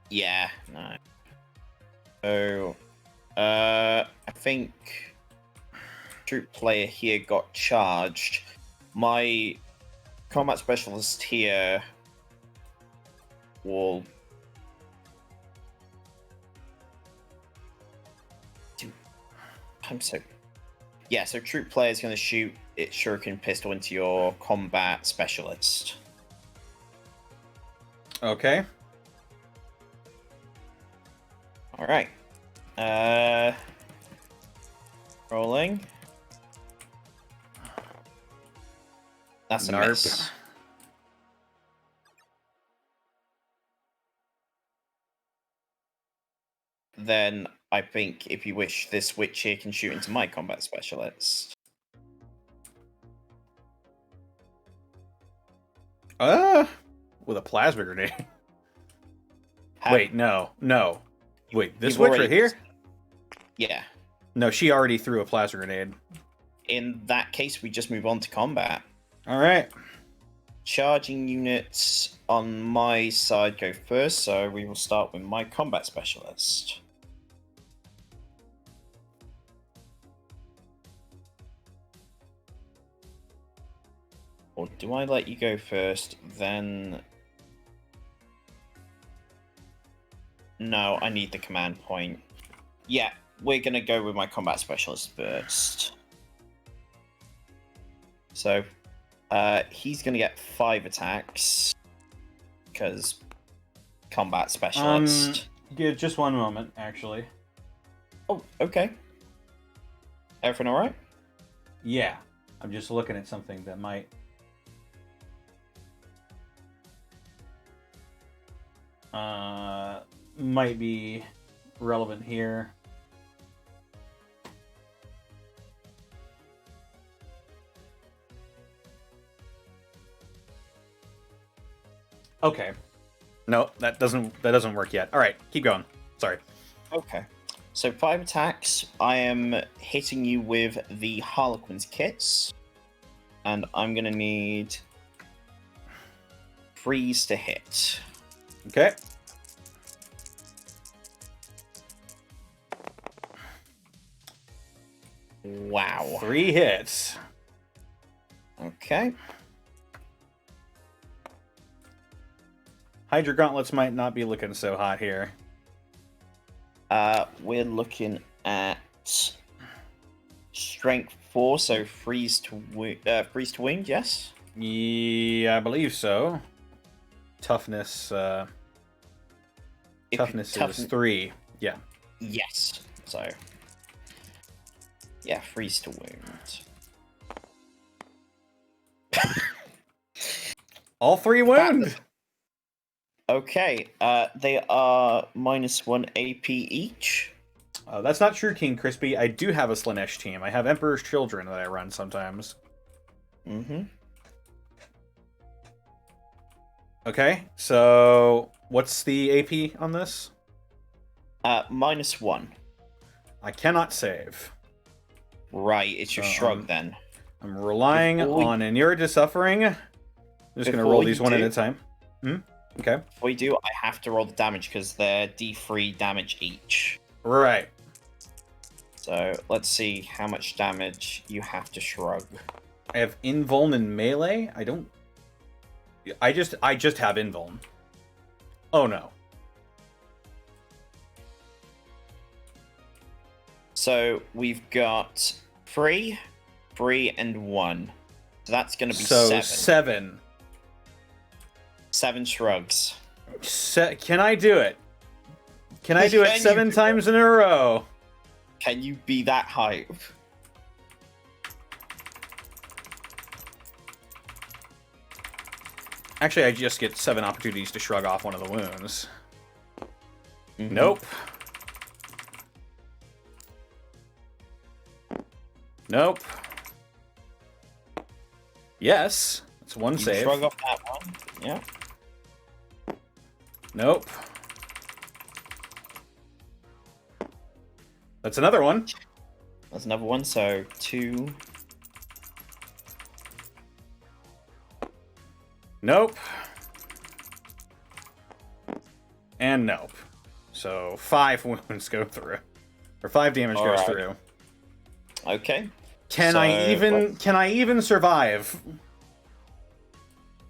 Yeah, no. So, I think troop player here got charged. My combat specialist here will do. Yeah, so troop player is going to shoot its shuriken pistol into your combat specialist.
Okay.
All right. Rolling. That's a miss. Then I think, if you wish, this witch here can shoot into my combat specialist.
With a plasma grenade. Wait, no. Wait, this
You've
witch right
already-
here?
Yeah.
No, she already threw a plasma grenade.
In that case, we just move on to combat.
All right.
Charging units on my side go first, so we will start with my combat specialist. Or do I let you go first, then... No, I need the command point. Yeah, we're going to go with my combat specialist first. So, he's going to get 5 attacks. Because combat specialist.
Give just one moment, actually.
Oh, okay. Everything alright?
Yeah. I'm just looking at something that might... might be relevant here. Okay. No, that doesn't work yet. All right, keep going. Sorry.
Okay. So 5 attacks. I am hitting you with the Harlequins kits. And I'm going to need freeze to hit.
Okay.
Wow.
3 hits.
Okay.
Hydra gauntlets might not be looking so hot here.
We're looking at strength 4, so freeze to wound, yes?
Yeah, I believe so. Toughness, toughness is 3. Yeah.
Yes. So, yeah, freeze to wound.
All 3 wound.
Okay, they are -1 AP each.
That's not true, King Crispy. I do have a Slanesh team. I have Emperor's Children that I run sometimes.
Mm-hmm.
Okay, so what's the AP on this?
-1.
I cannot save.
Right, it's your shrug then.
I'm relying on an Irrita Suffering. I'm just going to roll these one at a time. Okay.
Before you do, I have to roll the damage because they're D3 damage each.
Right.
So let's see how much damage you have to shrug.
I have Invuln and Melee. I don't... I just have Invuln. Oh no.
So we've got 3, 3, and 1. So that's going to be
so
7.
7.
7 shrugs.
Can I do it? Can I do it 7 times in a row?
Can you be that hype?
Actually, I just get 7 opportunities to shrug off one of the wounds. Nope. Nope. Yes. It's 1 save.
Shrug off that one. Yeah.
Nope. That's another one.
That's another one, so 2.
Nope. And nope. So 5 wounds go through. Or 5 damage goes through.
Okay.
Can I even survive?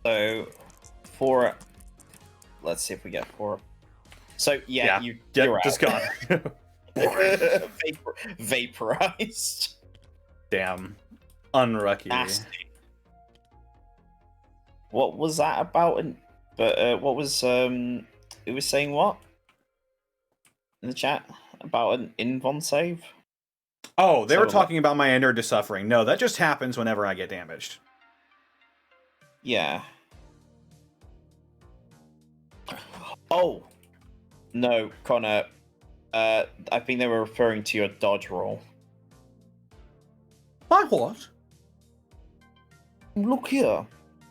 So 4. Let's see if we get 4. So yeah, you're
just
out.
gone.
Vaporized.
Damn. Unlucky.
Nasty. What was that about? What was it was saying what in the chat about an Invuln save?
Oh, they were talking about my Ender to Suffering. No, that just happens whenever I get damaged.
Yeah. Oh no, Connor. I think they were referring to your dodge roll.
My what?
Look here.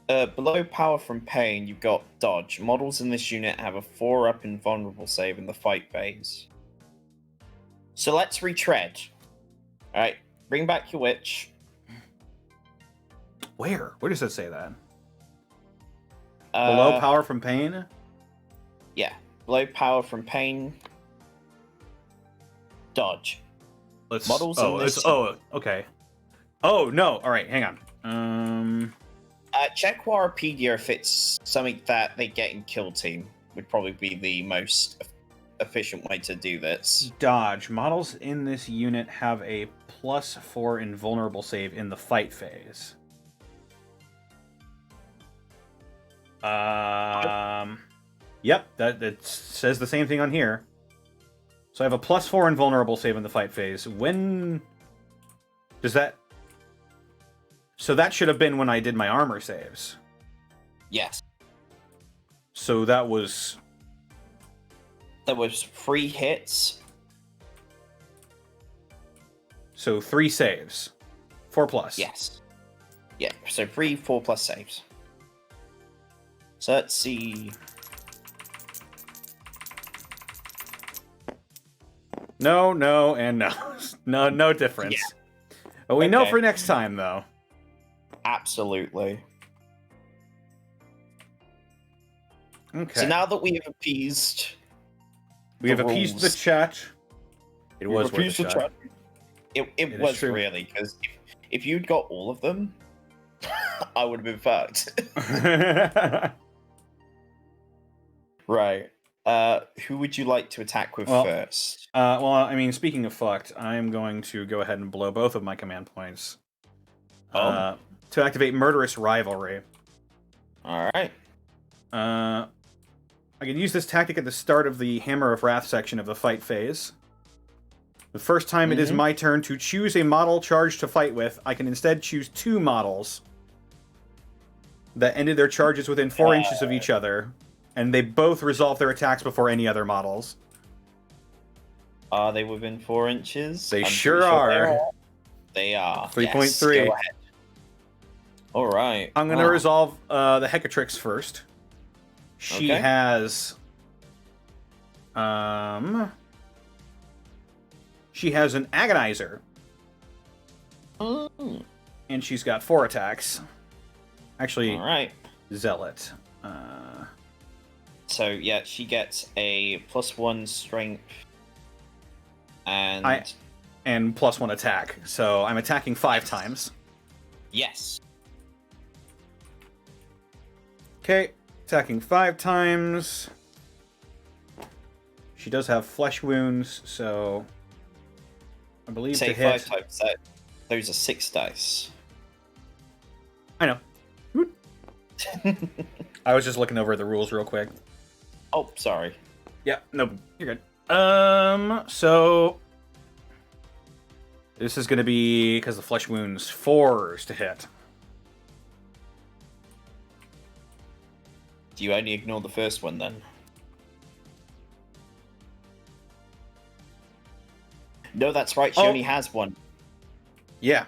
Below power from pain, you've got dodge. Models in this unit have a 4-up invulnerable save in the fight phase. So let's retread. Alright, bring back your witch.
Where? Where does it say that? Below power from pain?
Yeah. Below power from pain. Dodge. Models in this...
okay. Oh, no. Alright, hang on.
Check Wikipedia if it's something that they get in Kill Team. Would probably be the most efficient way to do this.
Dodge. Models in this unit have a +4 invulnerable save in the fight phase. Yep, that says the same thing on here. So I have a +4 invulnerable save in the fight phase. When does that... So that should have been when I did my armor saves.
Yes.
So that was...
There was 3 hits.
So 3 saves. 4+.
Yes. Yeah, so 3 4+ saves. So let's see.
No, no, and no. No difference. Yeah. But we know for next time, though.
Absolutely.
Okay.
So now that we have appeased...
We have appeased the chat. It was worth a shot.
It was really, because if you'd got all of them, I would have been fucked. Right. Who would you like to attack with first?
Well, I mean, speaking of fucked, I'm going to go ahead and blow both of my command points. to activate Murderous Rivalry.
Alright.
I can use this tactic at the start of the Hammer of Wrath section of the fight phase. The first time it is my turn to choose a model charged to fight with, I can instead choose 2 models that ended their charges within 4 inches of each other, and they both resolve their attacks before any other models.
Are they within 4 inches?
They sure are.
They are.
3.3.
Yes, go ahead. Alright.
I'm going to resolve the Hecatrix first. She has... She has an Agonizer. And she's got 4 attacks. Actually, Zealot.
So, yeah, she gets a +1 strength. And
+1 attack. So I'm attacking 5 times.
Yes.
Okay, attacking 5 times. She does have flesh wounds, so I believe
Say
to hit.
5 times. Those are 6 dice.
I know. I was just looking over the rules real quick.
Oh, sorry.
Yeah, no, you're good. So this is going to be, because the flesh wounds, 4s to hit.
Do you only ignore the first one then? No, that's right. She only has 1.
Yeah.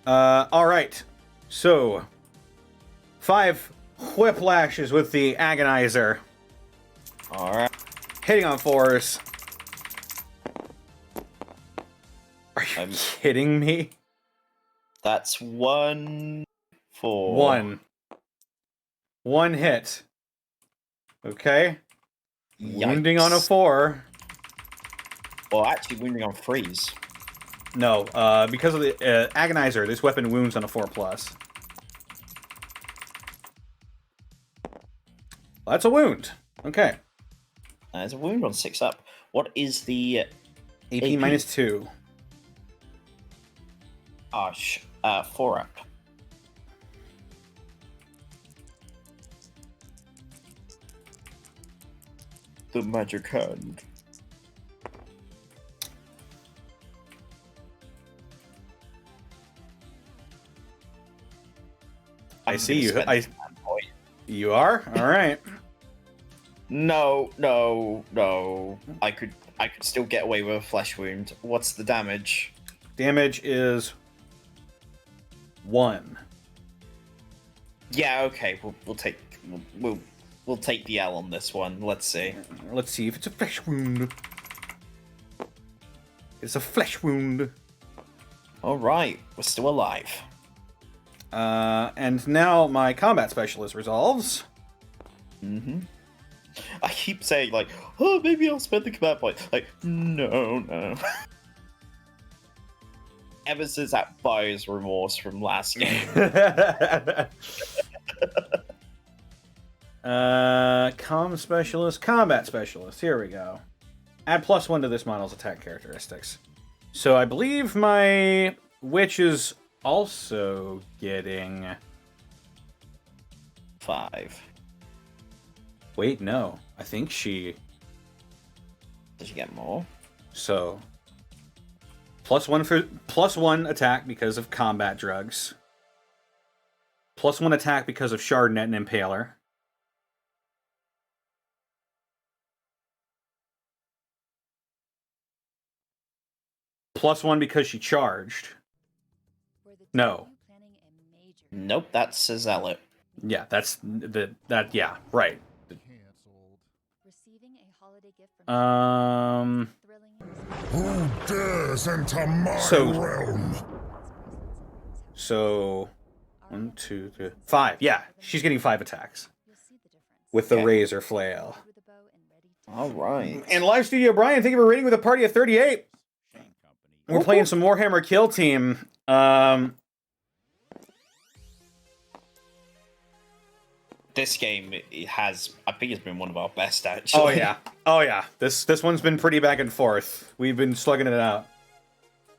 All right. So 5 whiplashes with the Agonizer.
All right.
Hitting on 4s. Are you kidding me?
That's 1 for
1 hit. Okay.
Yikes.
Wounding on a 4.
Well, actually, wounding on 3s.
No, because of the Agonizer, this weapon wounds on a 4+. Well, that's a wound. Okay.
There's a wound on 6 up. What is the
AP -2.
4 up. The magic hand.
I see you. You are? All right.
No. I could still get away with a flesh wound. What's the damage?
Damage is 1.
Yeah, okay. We'll take the L on this one. Let's see.
Let's see if it's a flesh wound. It's a flesh wound.
All right, we're still alive.
And now my combat specialist resolves.
I keep saying, like, oh, maybe I'll spend the combat point. Like, no. Ever since that buyer's remorse from last game.
Combat specialist. Here we go. Add +1 to this model's attack characteristics. So I believe my witch is also getting
5.
Wait, no. I think she...
Did you get more?
So +1 attack because of combat drugs. +1 attack because of Shardnet and Impaler. +1 because she charged. No.
Nope, that's a zealot.
Yeah, that's yeah, right.
Who dares enter my realm?
So 1, 2, 3, 5. Yeah, she's getting 5 attacks with the razor flail.
All right.
And Live Studio Brian, thank you for rating with a party of 38. We're playing some Warhammer Kill Team.
This game I think it's been one of our best, actually.
Oh yeah. This one's been pretty back and forth. We've been slugging it out.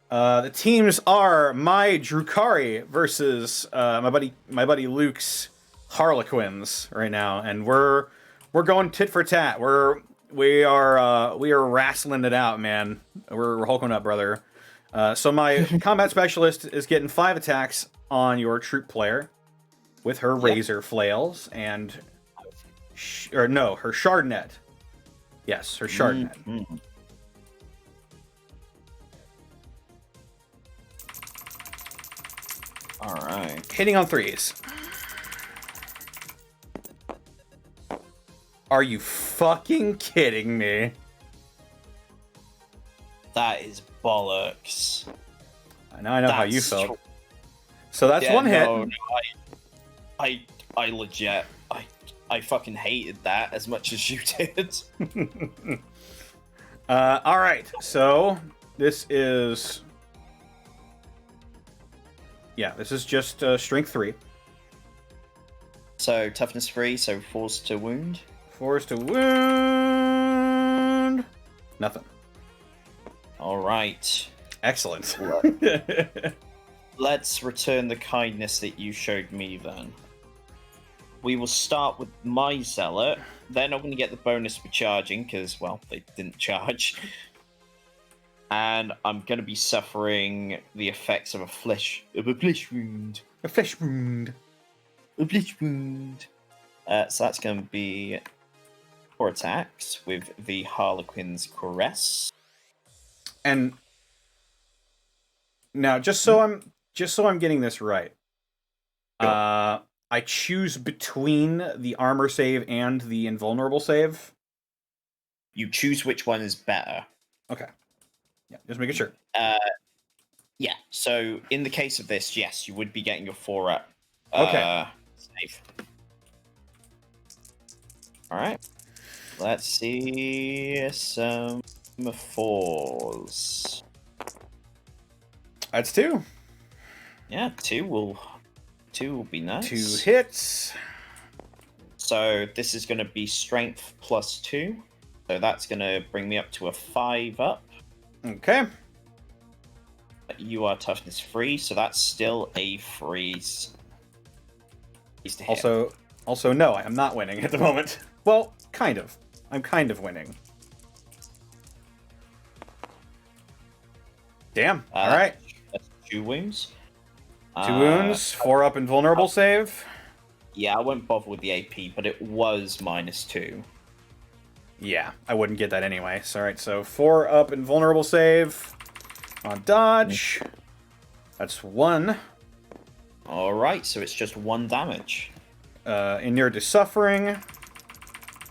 The teams are my Drukhari versus my buddy Luke's Harlequins right now, and we're going tit for tat. We are wrestling it out, man. We're hulking up, brother. So my combat specialist is getting 5 attacks on your troop player with her razor flails and her shard net. Yes, her shard net.
All right.
Hitting on 3s. Are you fucking kidding me?
That is bollocks.
I know how you felt. So that's one hit.
No, I legit, I fucking hated that as much as you did.
All right. So this is just strength 3.
So toughness 3, so force to wound.
Force to wound. Nothing.
All right.
Excellent.
Let's return the kindness that you showed me then. We will start with my zealot. They're not going to get the bonus for charging because, well, they didn't charge. And I'm going to be suffering the effects of a flesh wound.
A flesh wound.
A flesh wound. So that's going to be 4 attacks with the Harlequin's Caress.
And now, just so I'm getting this right, I choose between the armor save and the invulnerable save.
You choose which one is better.
Okay. Yeah, just making sure.
Yeah. So in the case of this, yes, you would be getting your 4 up.
Okay.
Save. All right. Let's see some 4s.
That's 2.
Yeah, 2 will be nice.
2 hits.
So this is going to be strength plus 2. So that's going to bring me up to a 5 up.
Okay.
You are toughness 3, so that's still a freeze.
Also, no, I am not winning at the moment. Well, kind of. I'm kind of winning. Damn. All right.
That's 2 wounds.
2 wounds, 4 up invulnerable save.
Yeah, I won't bother with the AP, but it was -2.
Yeah, I wouldn't get that anyway. So, all right, so 4 up invulnerable save on dodge. That's 1.
All right, so it's just 1 damage.
Inure to suffering.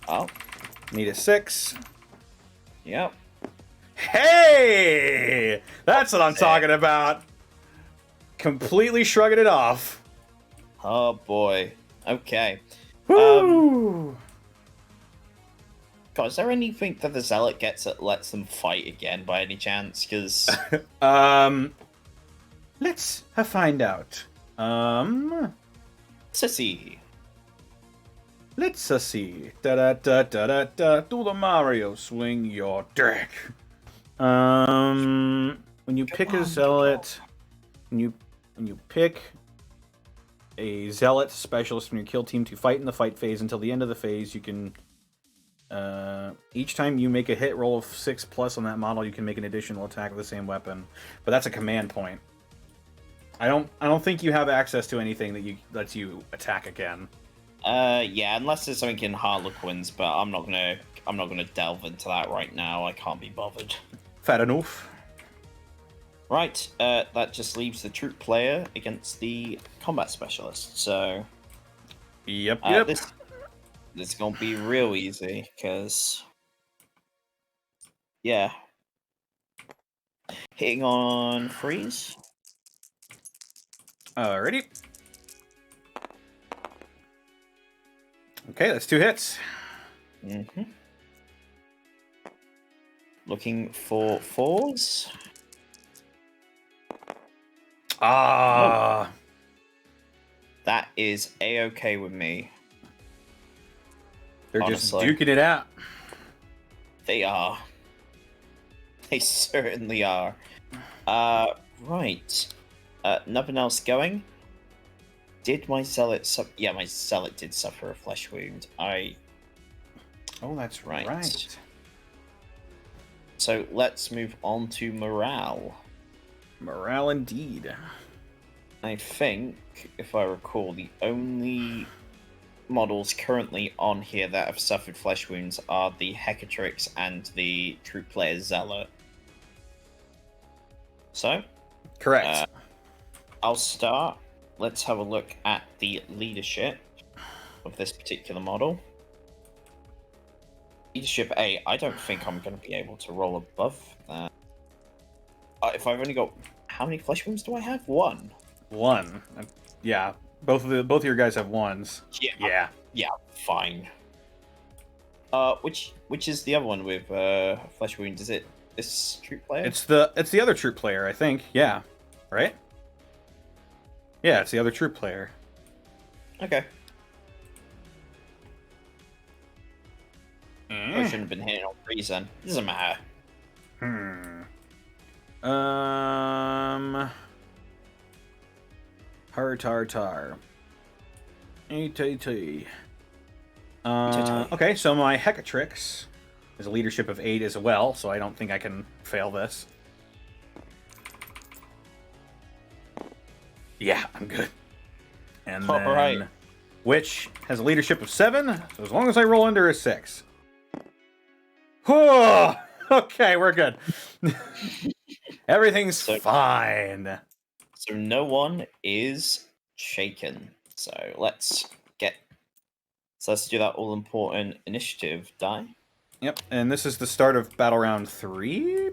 Oh.
Need a 6.
Yep.
Hey! That's what I'm talking about. Completely shrugging it off.
Oh boy. Okay.
Woo!
God, is there anything that the zealot gets that lets them fight again by any chance? Because
let's find out.
Sissy.
Let's see. Da da da da da da. Do the Mario swing your dick. When you pick a zealot, when you pick a zealot specialist from your kill team to fight in the fight phase until the end of the phase, you can. Each time you make a hit roll of 6+ on that model, you can make an additional attack with the same weapon. But that's a command point. I don't think you have access to anything that lets you attack again.
Yeah, unless there's something in Harlequins, but I'm not gonna delve into that right now. I can't be bothered.
Fair enough.
Right, that just leaves the troop player against the combat specialist. So,
Yep.
This is gonna be real easy, because yeah, hitting on freeze.
Alrighty. Okay, that's 2 hits.
Mm-hmm. Looking for 4s.
Ah.
That is A-okay with me.
They're
Honestly.
just duking it out.
They are. They certainly are. Right. Nothing else going? Did my zealot yeah, my zealot did suffer a flesh wound.
Oh, that's right.
So let's move on to morale.
Morale indeed.
I think, if I recall, the only models currently on here that have suffered flesh wounds are the Hecatrix and the Troop Player Zealot. So,
Correct.
I'll start. Let's have a look at the leadership of this particular model. Leadership A, I don't think I'm going to be able to roll above that. If I've only got... How many flesh wounds do I have? One.
One. Yeah. Both of your guys have ones.
Yeah. Yeah, fine. Which is the other one with flesh wound? Is it this troop player?
It's the other troop player, I think. Yeah. Right? Yeah, it's the other troop player.
Okay. I shouldn't have been hitting on threes then. Doesn't matter.
Tar. ATT. Okay, so my Hecatrix is a leadership of 8 as well, so I don't think I can fail this. Yeah, I'm good. And then
Alright.
Witch has a leadership of 7, so as long as I roll under a 6. Whew! Okay, we're good. Everything's fine.
So no one is shaken. So let's do that all important initiative die.
Yep, and this is the start of battle round 3?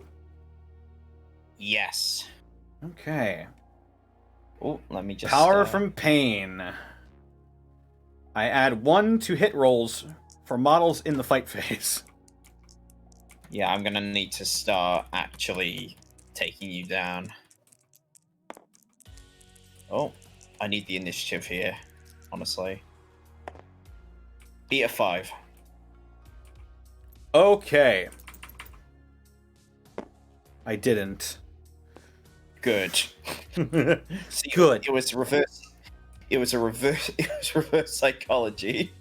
Yes.
Okay.
Oh, let me just
Power from Pain. I add 1 to hit rolls for models in the fight phase.
Yeah, I'm gonna need to start actually taking you down. Oh, I need the initiative here, honestly. Be a 5.
Okay. I didn't.
Good. See,
Good.
It was reverse. It was reverse psychology.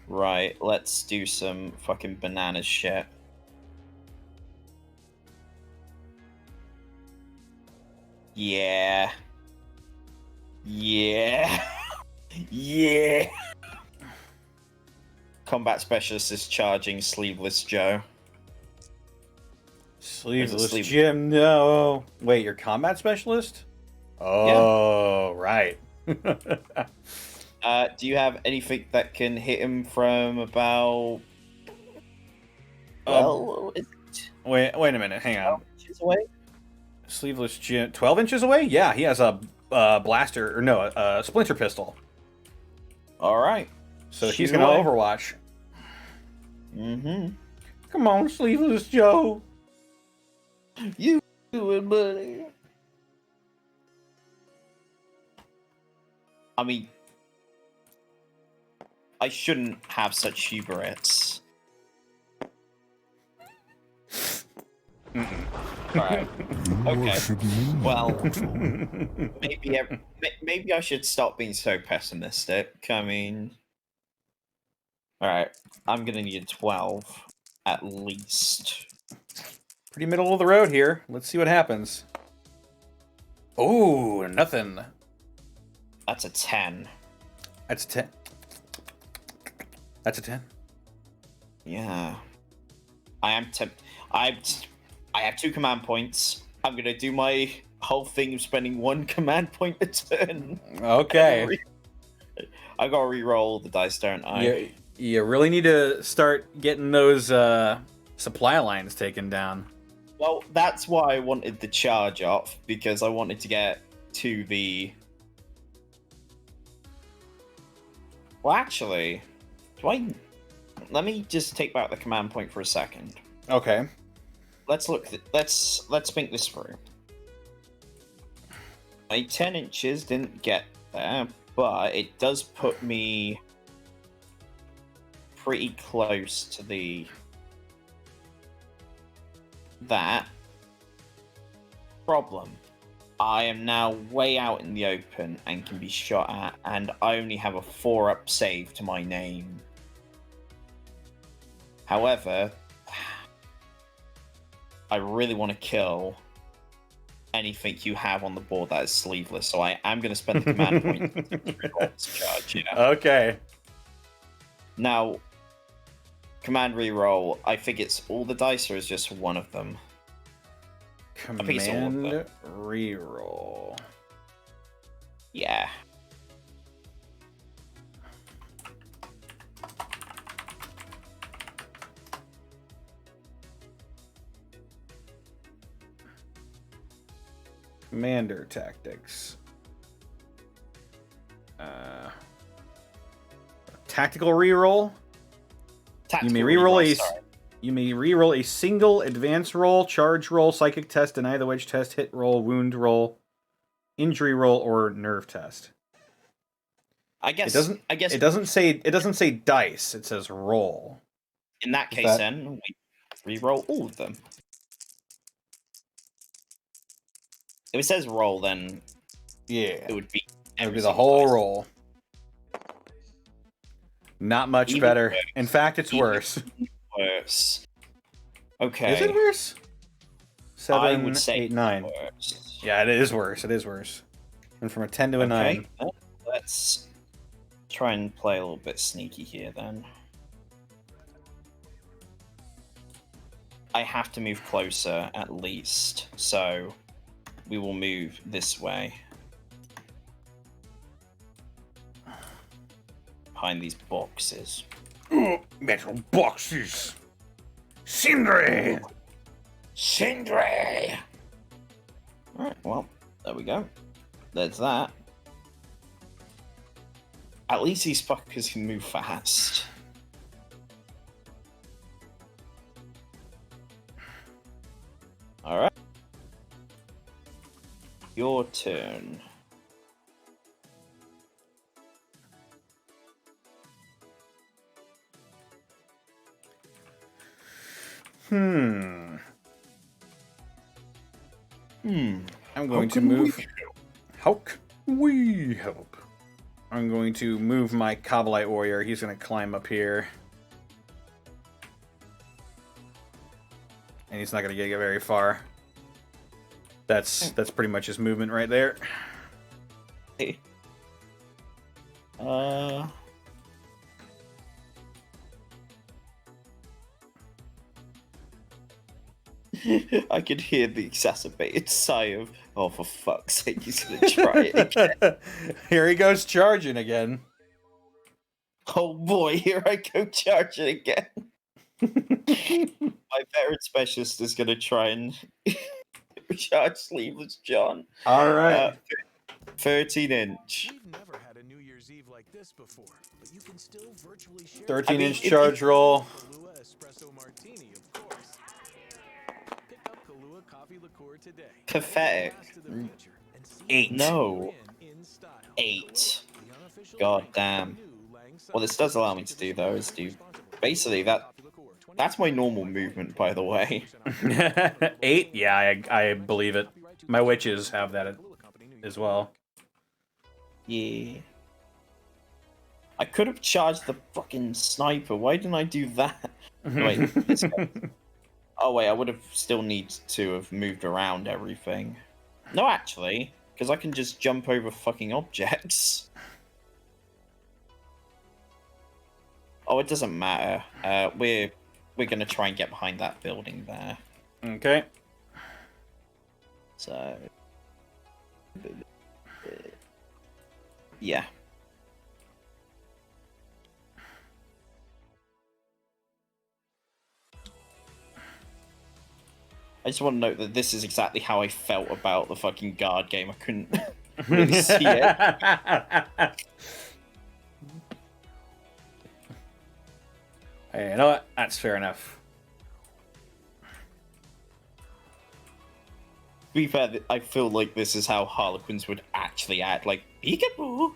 Right, let's do some fucking banana shit. Yeah. Yeah. Yeah. Combat specialist is charging Sleeveless Joe.
Sleeveless Jim, no. Wait, you're combat specialist? Oh, right.
Do you have anything that can hit him from about... Well,
wait a minute, hang on.
12 inches away?
Sleeveless Jim, 12 inches away? Yeah, he has a blaster, or no, a splinter pistol.
Alright.
So he's gonna Overwatch.
Mm-hmm.
Come on, Sleeveless Joe.
You do it, buddy. I mean, I shouldn't have such hubris. Alright. Okay. Well, maybe I should stop being so pessimistic. I mean... Alright, I'm gonna need a 12, at least.
Pretty middle of the road here. Let's see what happens. Oh, nothing.
That's a 10.
That's a 10. That's a 10.
Yeah. I have 2 command points. I'm gonna do my whole thing of spending 1 command point a turn.
Okay.
I gotta re-roll the dice, don't I?
You really need to start getting those supply lines taken down.
Well, that's why I wanted the charge off, because I wanted to get to the... Well, actually, let me just take back the command point for a second.
Okay.
Let's think this through. My 10 inches didn't get there, but it does put me pretty close to the... that. Problem. I am now way out in the open and can be shot at, and I only have a 4-up save to my name. However, I really want to kill anything you have on the board that is sleeveless, so I am going to spend the command point to charge, yeah.
Okay.
Now, command reroll, I think it's all the dice, or is just one of them?
Command reroll.
Yeah.
Commander tactics. Tactical reroll. You may reroll a single advance roll, charge roll, psychic test, deny the wedge test, hit roll, wound roll, injury roll, or nerve test.
I guess
it doesn't say dice. It says roll.
In that case, then we reroll all of them. If it says roll, then
yeah,
it would be
the whole roll. Not much
Even
better.
worse.
In fact, it's worse.
Worse. Okay.
Is it worse? 7,
I would say
8, 9.
Worse.
Yeah, it is worse. It is worse. And from a 10 to a 9.
Let's try and play a little bit sneaky here, then. I have to move closer, at least. So, we will move this way. Behind these boxes.
Oh, metal boxes. Sindri!
Sindri! Alright, well, there we go. There's that. At least these fuckers can move fast. Alright. Your turn.
I'm going to
can
move.
we
How can we help? I'm going to move my Kabbalite warrior. He's going to climb up here. And he's not going to get very far. That's pretty much his movement right there.
Hey. I could hear the exacerbated sigh of, oh, for fuck's sake, he's gonna try it again.
Here he goes charging again.
Oh boy, here I go charging again. My veteran specialist is gonna try and charge Sleeveless John.
Alright.
13 inch.
We've never had a New Year's Eve like this before, but you can still virtually share
13-inch charge roll.
Kahlua espresso martini, of course. Pick up Kahlua coffee liqueur today.
Pathetic.
8.
No. 8. God damn. What this does allow me to do, though, is do... Basically, that's my normal movement, by the way.
8? Yeah, I believe it. My witches have that as well.
Yeah. I could have charged the fucking sniper. Why didn't I do that? Wait. Oh, wait, I would have still need to have moved around everything. No, actually, because I can just jump over fucking objects. Oh, it doesn't matter. We're gonna try and get behind that building there.
Okay.
So... yeah. I just want to note that this is exactly how I felt about the fucking guard game. I couldn't really see it.
Hey, you know what? That's fair enough.
To be fair, I feel like this is how Harlequins would actually act. Like, peekaboo!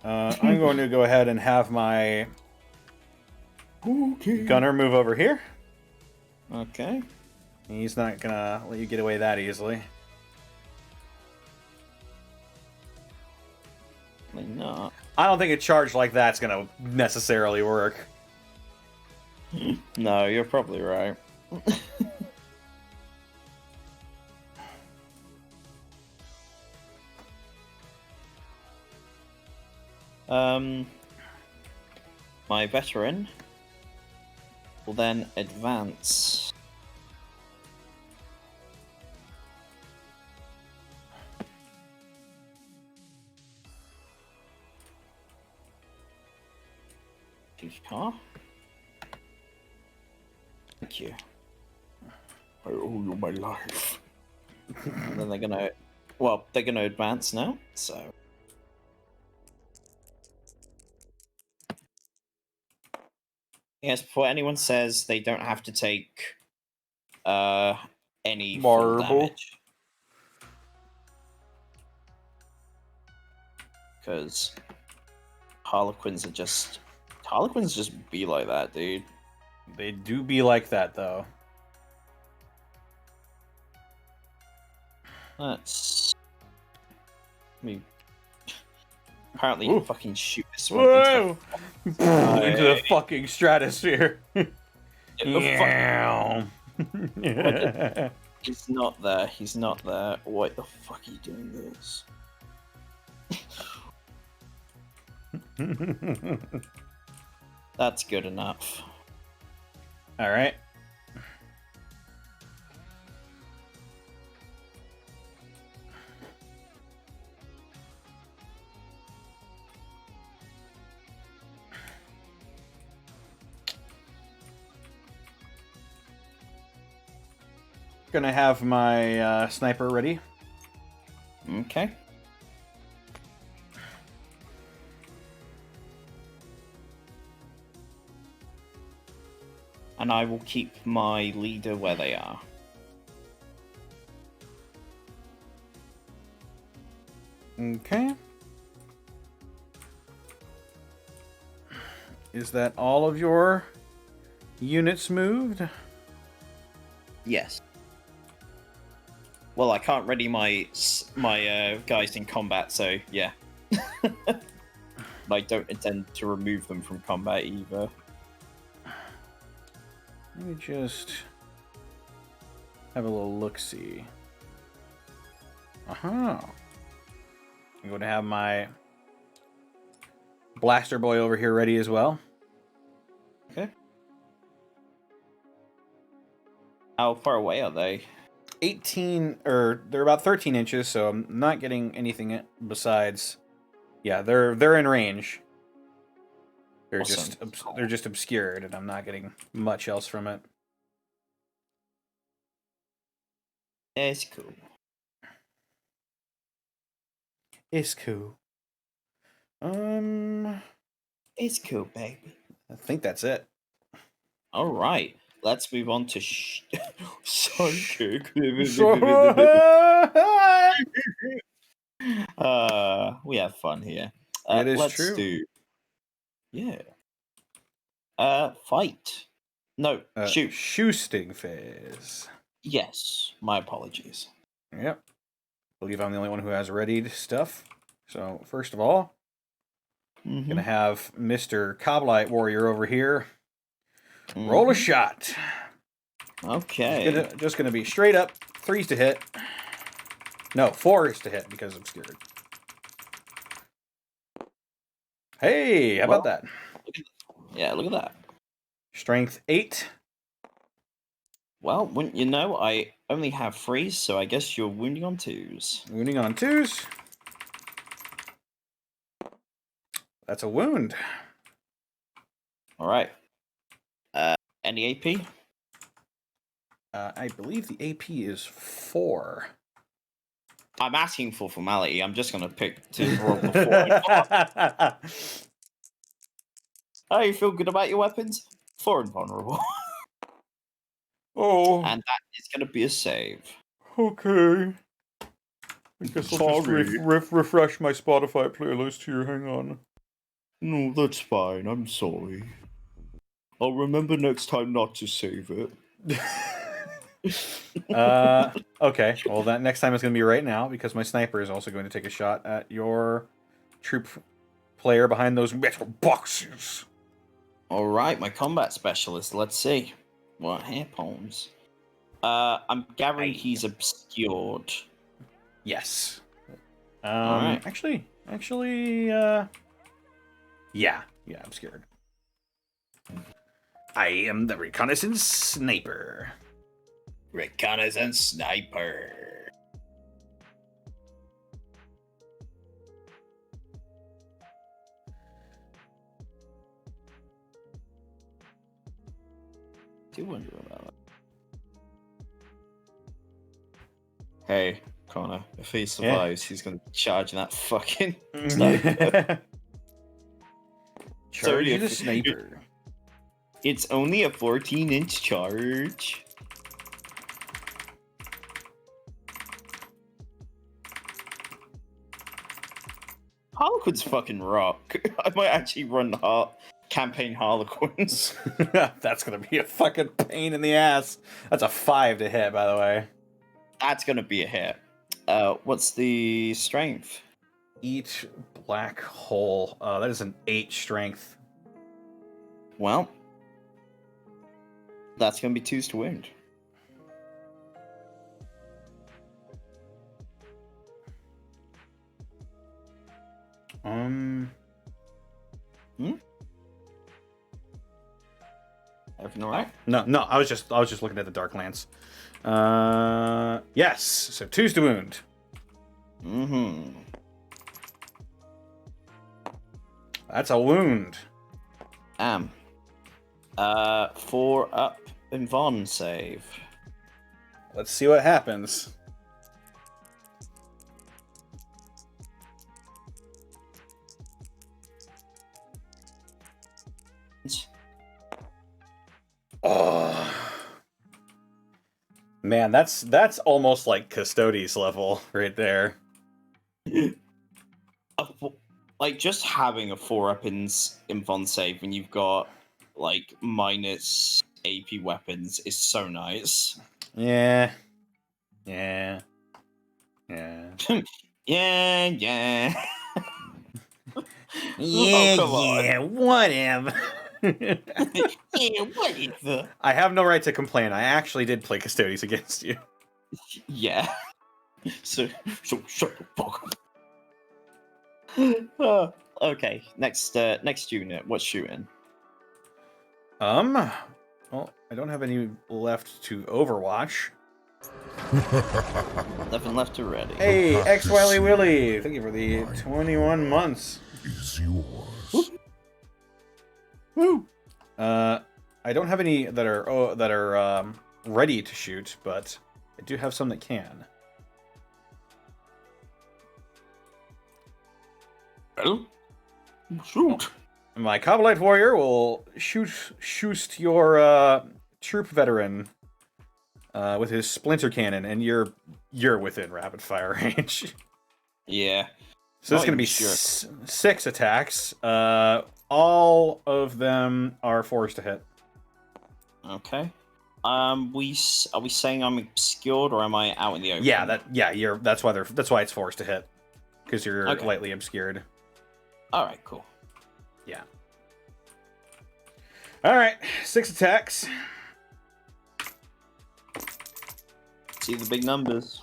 I'm going to go ahead and have my gunner move over here.
Okay.
He's not gonna let you get away that easily.
Probably not.
I don't think a charge like that's gonna necessarily work.
No, you're probably right. My veteran will then advance. Car. Thank you.
I owe you my life.
And then they're gonna, well, they're gonna advance now. So. Yes, before anyone says they don't have to take any full damage. Because Harlequins just be like that, dude.
They do be like that, though.
That's... I mean, apparently
Ooh.
you fucking shoot this one
Whoa! Into the fucking stratosphere.
Yeah. He's not there. He's not there. What the fuck are you doing this? That's good enough.
All right. Gonna have my sniper ready.
Okay. And I will keep my leader where they are.
Okay. Is that all of your units moved?
Yes. Well, I can't ready my guys in combat, so yeah. I don't intend to remove them from combat either.
Let me just have a little look-see. I'm going to have my blaster boy over here ready as well.
Okay. How far away are they?
18, or they're about 13 inches, so I'm not getting anything besides. Yeah, they're in range. They're
Awesome.
they're just obscured, and I'm not getting much else from it.
It's cool.
It's cool.
It's cool, baby.
I think that's it.
All right, let's move on to Psychic. We have fun here.
It is
let's
true.
do. Yeah. Fight. No, shoot.
Shoosting phase.
Yes, my apologies.
Yep. I believe I'm the only one who has readied stuff. So, first of all, gonna have Mr. Coblite Warrior over here. Roll a shot.
Okay.
Just gonna be straight up 3s to hit. No, 4s to hit because obscured. Hey, how about that?
Yeah, look at that.
Strength 8.
Well, wouldn't you know, I only have 3s, so I guess you're wounding on 2s.
Wounding on 2s. That's a wound.
All right. Any AP?
I believe the AP is 4.
I'm asking for formality. I'm just going to pick to roll the 4. How you feel good about your weapons? 4 invulnerable.
Oh.
And that is going to be a save.
Okay. I guess I'll just refresh my Spotify playlist here. Hang on.
No, that's fine. I'm sorry. I'll remember next time not to save it.
Okay. Well, that next time is going to be right now because my sniper is also going to take a shot at your troop player behind those metal boxes.
All right, my combat specialist. Let's see. What happens? I'm gathering he's obscured.
Yes.
All right.
Actually, yeah, obscured. I am the reconnaissance sniper.
Reconnaissance sniper. Do wonder about that. Hey, Connor, if he survives, he's gonna be charging that fucking sniper.
Charge the sniper.
It's only a 14-inch charge. Harlequins fucking rock. I might actually run the campaign Harlequins.
That's gonna be a fucking pain in the ass. That's a 5 to hit, by the way.
That's gonna be a hit. What's the strength?
Eat black hole. That is an 8 strength.
Well, that's gonna be 2s to wound. Everything alright?
No, I was just looking at the Dark Lance. Yes, so 2s to wound.
Mm-hmm.
That's a wound.
4 up in Von save.
Let's see what happens. Oh. Man, that's almost like Custodes level right there.
Like, just having a 4 up in Von save when you've got, like, minus AP weapons is so nice.
Yeah.
yeah.
Yeah, whatever.
Yeah, whatever.
I have no right to complain. I actually did play Custodes against you.
Yeah. So shut the fuck up. Okay, next unit. What's shooting?
Well, I don't have any left to Overwatch.
Nothing left already.
Hey, X Wiley Willy, thank you for the 21 months.
Is yours.
Woo! I don't have any that are ready to shoot, but I do have some that can.
Well, shoot.
My Kabbalite warrior will shoot your troop veteran with his splinter cannon, and you're within rapid fire range.
Yeah.
So this is going to be 6 attacks. All of them are 4s to hit.
Okay. Are we saying I'm obscured or am I out in the open?
Yeah, that's why it's 4s to hit, because you're lightly obscured.
All right, cool.
Yeah. All right, 6 attacks.
See the big numbers.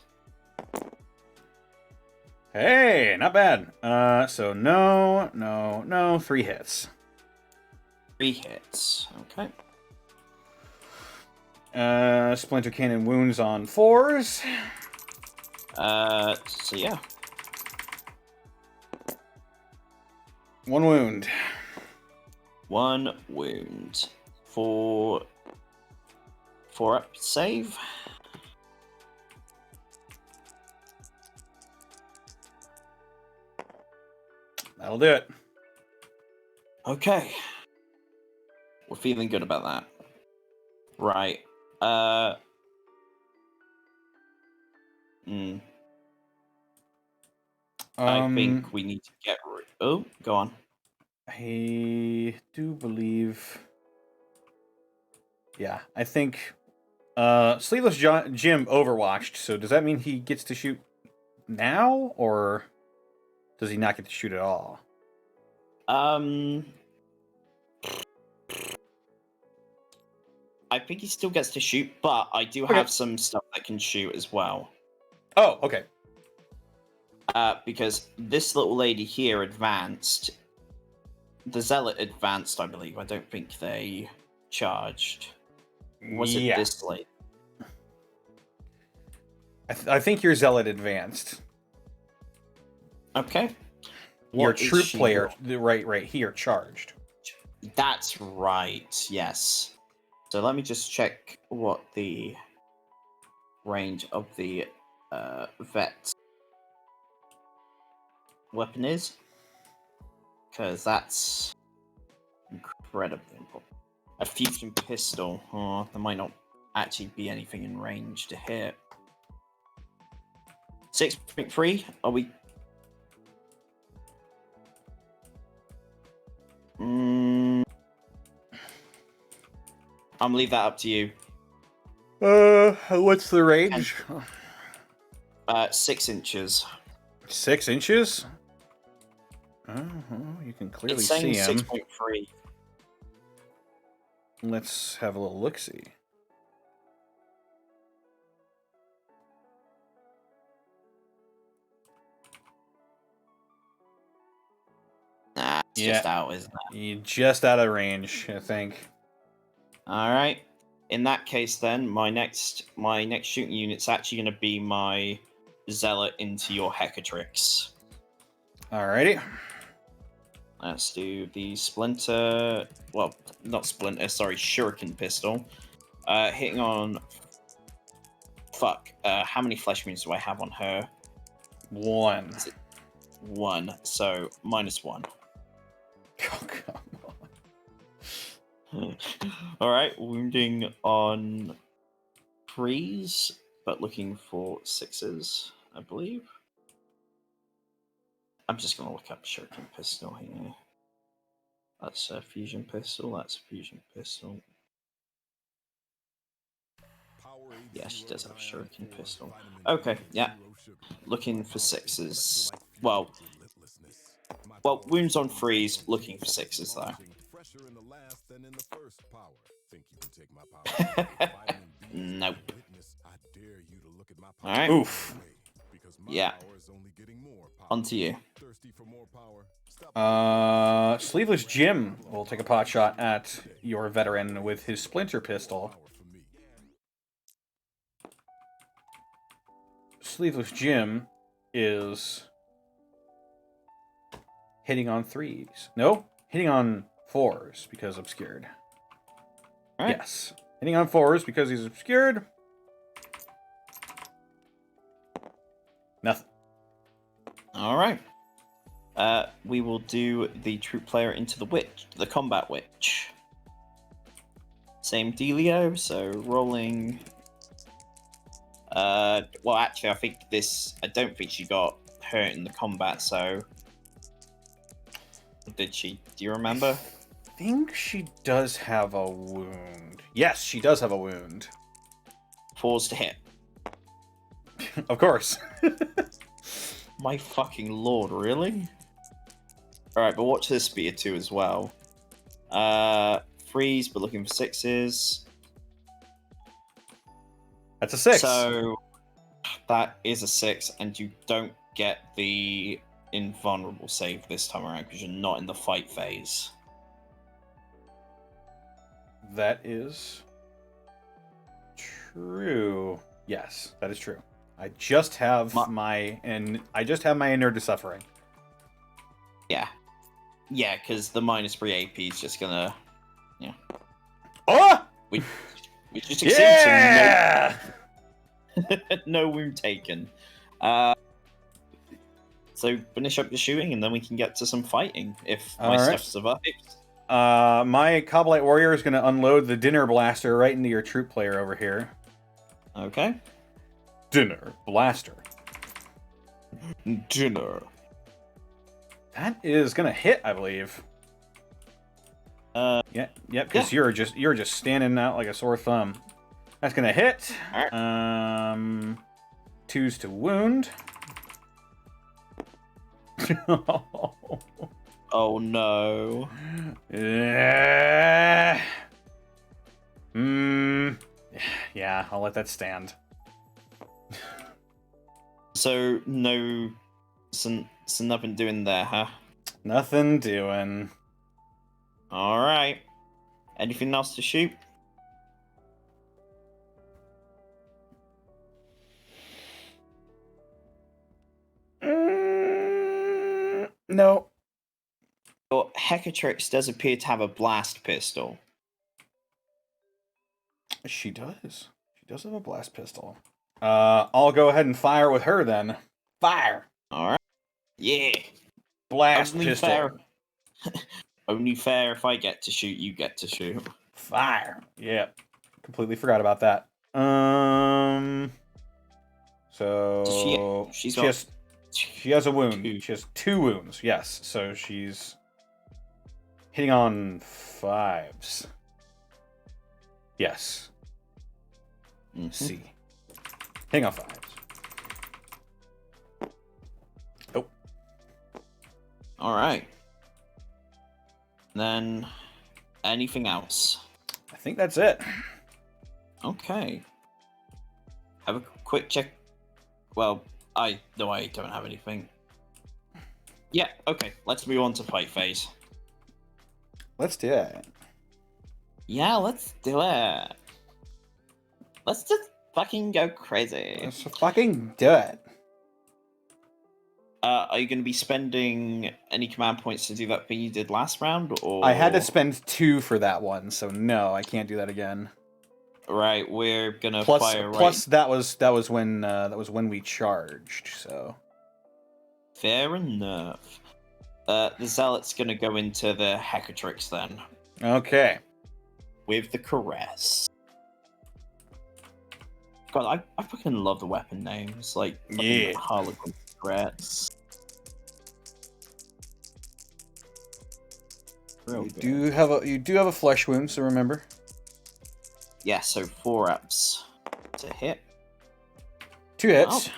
Hey, not bad. So no, 3 hits.
3 hits. Okay.
Splinter cannon wounds on 4s.
So yeah.
1 wound.
1 wound. 4 up save.
That'll do it.
Okay. We're feeling good about that. Right. I think we need to get rid. Oh, go on.
I do believe... Yeah, I think... Sleeveless Jim overwatched, so does that mean he gets to shoot now, or does he not get to shoot at all?
I think he still gets to shoot, but I do have some stuff that can shoot as well.
Oh, okay.
Because this little lady here advanced. The Zealot advanced, I believe. I don't think they charged. Was it this late?
I think your Zealot advanced.
Okay.
Your troop player, right here, charged.
That's right, yes. So let me just check what the range of the vet weapon is. Because that's incredibly important. A fusion pistol. Oh, there might not actually be anything in range to hit. 6.3? Are we... I'm gonna leave that up to you.
What's the range?
6 inches.
6 inches? Oh, you can clearly see him.
6.3.
Let's have a little look-see.
Nah, it's just out, isn't it?
You're just out of range, I think.
Alright. In that case, then, my next shooting unit's actually going to be my Zealot into your Hecatrix.
Alrighty.
Let's do the Splinter... Well, not Splinter, sorry, Shuriken Pistol. Hitting on... Fuck. How many flesh wounds do I have on her?
1.
1, so -1.
Oh, come on.
Alright, wounding on 3s, but looking for 6s, I believe. I'm just going to look up Shuriken Pistol here. That's a fusion pistol, that's a fusion pistol. Yeah, she does have a Shuriken Pistol. Okay, yeah. Looking for 6s. Well, wounds on 3s, looking for 6s though. Nope. Alright.
Oof.
Yeah. On to you.
Sleeveless Jim will take a pot shot at your veteran with his Splinter Pistol. Sleeveless Jim is hitting on 3s. No, hitting on 4s because obscured.
Right.
Yes. Hitting on 4s because he's obscured. Nothing.
Alright. We will do the troop player into the witch, the combat witch. Same dealio, so rolling. Well, actually, I don't think she got hurt in the combat, so. Did she? Do you remember?
I think she does have a wound. Yes, she does have a wound.
4s to hit.
Of course.
My fucking lord, really? Alright, but watch this be a 2 as well. 3s, but looking for 6s.
That's a 6.
So, that is a 6, and you don't get the invulnerable save this time around, because you're not in the fight phase.
That is true. Yes, that is true. I just have my inner to suffering.
Yeah. Yeah, because the -3 AP is just gonna... Yeah.
Oh!
We just succeed
yeah!
to no wound taken. So finish up your shooting, and then we can get to some fighting, if my stuff survives.
My Coblite Warrior is going to unload the Dinner Blaster right into your troop player over here.
Okay.
Dinner Blaster.
Dinner.
That is going to hit, I believe. Because you're just standing out like a sore thumb. That's gonna hit.
Alright.
2s to wound.
Oh no.
Yeah, I'll let that stand.
So no, so nothing doing there, huh?
Nothing doing.
All right. Anything else to shoot?
No.
Your Hecatrix does appear to have a blast pistol.
She does. She does have a blast pistol. I'll go ahead and fire with her then. Fire!
All right. Yeah.
Blast
Only
pistol.
fair. Only fair if I get to shoot, you get to shoot.
Fire. Yeah. Completely forgot about that. So she has a wound.
two.
She has 2 wounds. Yes. So she's hitting on 5s. Yes. C. Hitting on 5s. Oh.
All right. Then, anything else?
I think that's it.
Okay. Have a quick check. Well, I don't have anything. Yeah, okay. Let's move on to fight phase.
Let's do it.
Yeah, let's do it. Let's just fucking go crazy.
Let's fucking do it.
Are you going to be spending any command points to do that thing you did last round, or
I had to spend 2 for that one, so no, I can't do that again.
Right, we're gonna
Plus,
fire.
Plus, that was when we charged. So
Fair enough. The Zealot's gonna go into the Hecatrix then.
Okay.
With the Caress. God, I fucking love the weapon names. Like,
yeah.
Harlequins, Caress.
You do have a flesh wound, so remember.
Yeah, so 4 ups to hit.
2 hits.
Wow.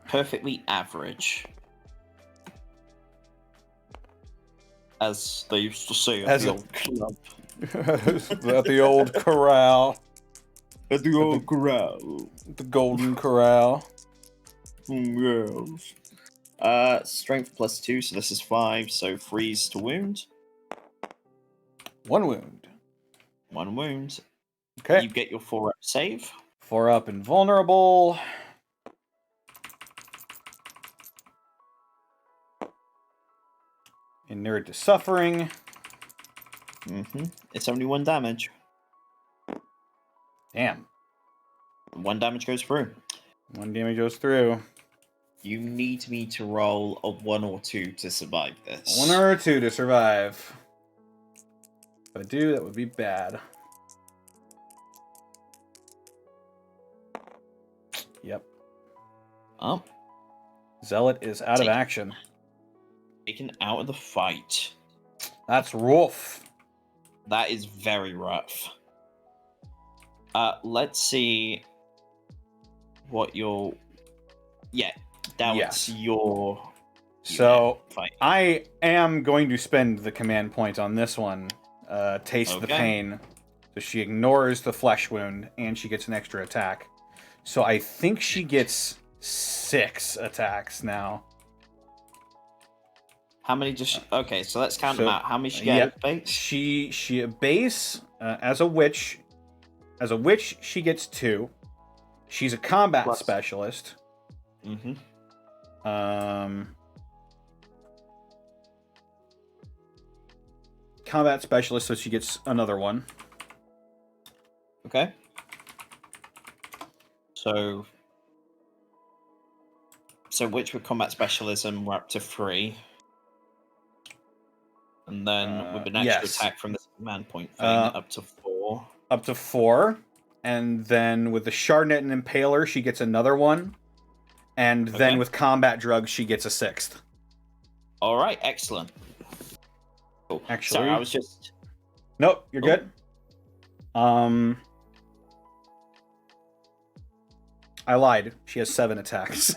Perfectly average. As they used to say at the old club.
At the old corral.
At the old corral.
The golden corral.
Yes. Strength +2, so this is 5, so 3s to wound.
1 wound.
1 wound.
Okay.
You get your 4-up save.
4 up and vulnerable. Inured to suffering.
It's only 1 damage.
Damn.
1 damage goes through.
1 damage goes through.
You need me to roll a 1 or 2 to survive this.
1 or 2 to survive. If I do, that would be bad. Yep.
Oh.
Zealot is out of action.
Taken out of the fight.
That's rough.
That is very rough. Let's see what your... Yeah, that was your...
So,
fight.
I am going to spend the command point on this one. Taste the pain. So she ignores the flesh wound, and she gets an extra attack. So I think she gets 6 attacks now.
How many does she... Okay, so let's count them out. How many she get at base?
She at base, as a witch, she gets 2. She's a combat specialist. Combat specialist, so she gets another 1.
Okay. So which with combat specialism, we're up to 3. And then with an extra attack from the command point thing, up to 4.
Up to 4. And then with the Shardnet and Impaler, she gets another 1. And then with combat drugs, she gets a 6th.
Alright, excellent. Cool.
Actually,
sorry, I was just.
Nope, you're good. I lied. She has 7 attacks.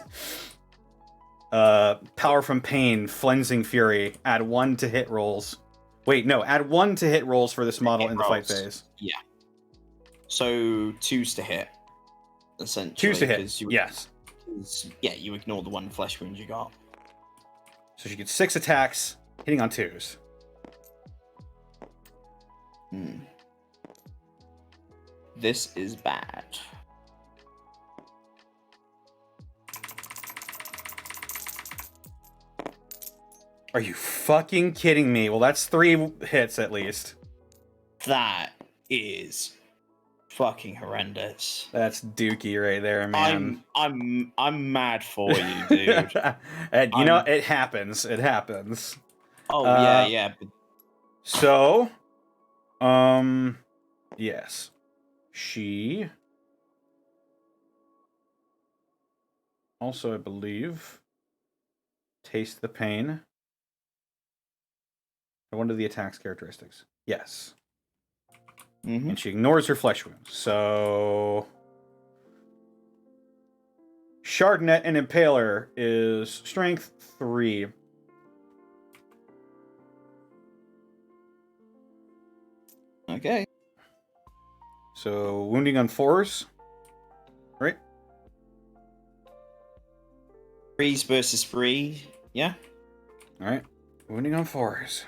Power from Pain, Flensing Fury. Add 1 to hit rolls. Wait, no. Add 1 to hit rolls for this model in the fight phase.
Yeah. So 2's to hit, essentially.
2's to hit. Yes.
Yeah, you ignore the 1 flesh wound you got.
So she gets 6 attacks, hitting on 2s.
This is bad.
Are you fucking kidding me? Well, that's 3 hits at least.
That is fucking horrendous.
That's dookie right there, man.
I'm mad for you, dude.
And you know, it happens. It happens.
Oh yeah. But...
So, yes, she also, I believe, taste the pain. I wonder the attack's characteristics. Yes. And she ignores her flesh wounds. So Shardnet and Impaler is strength 3.
Okay.
So wounding on 4s. Right?
3s versus 3. Yeah.
Alright. Wounding on 4s.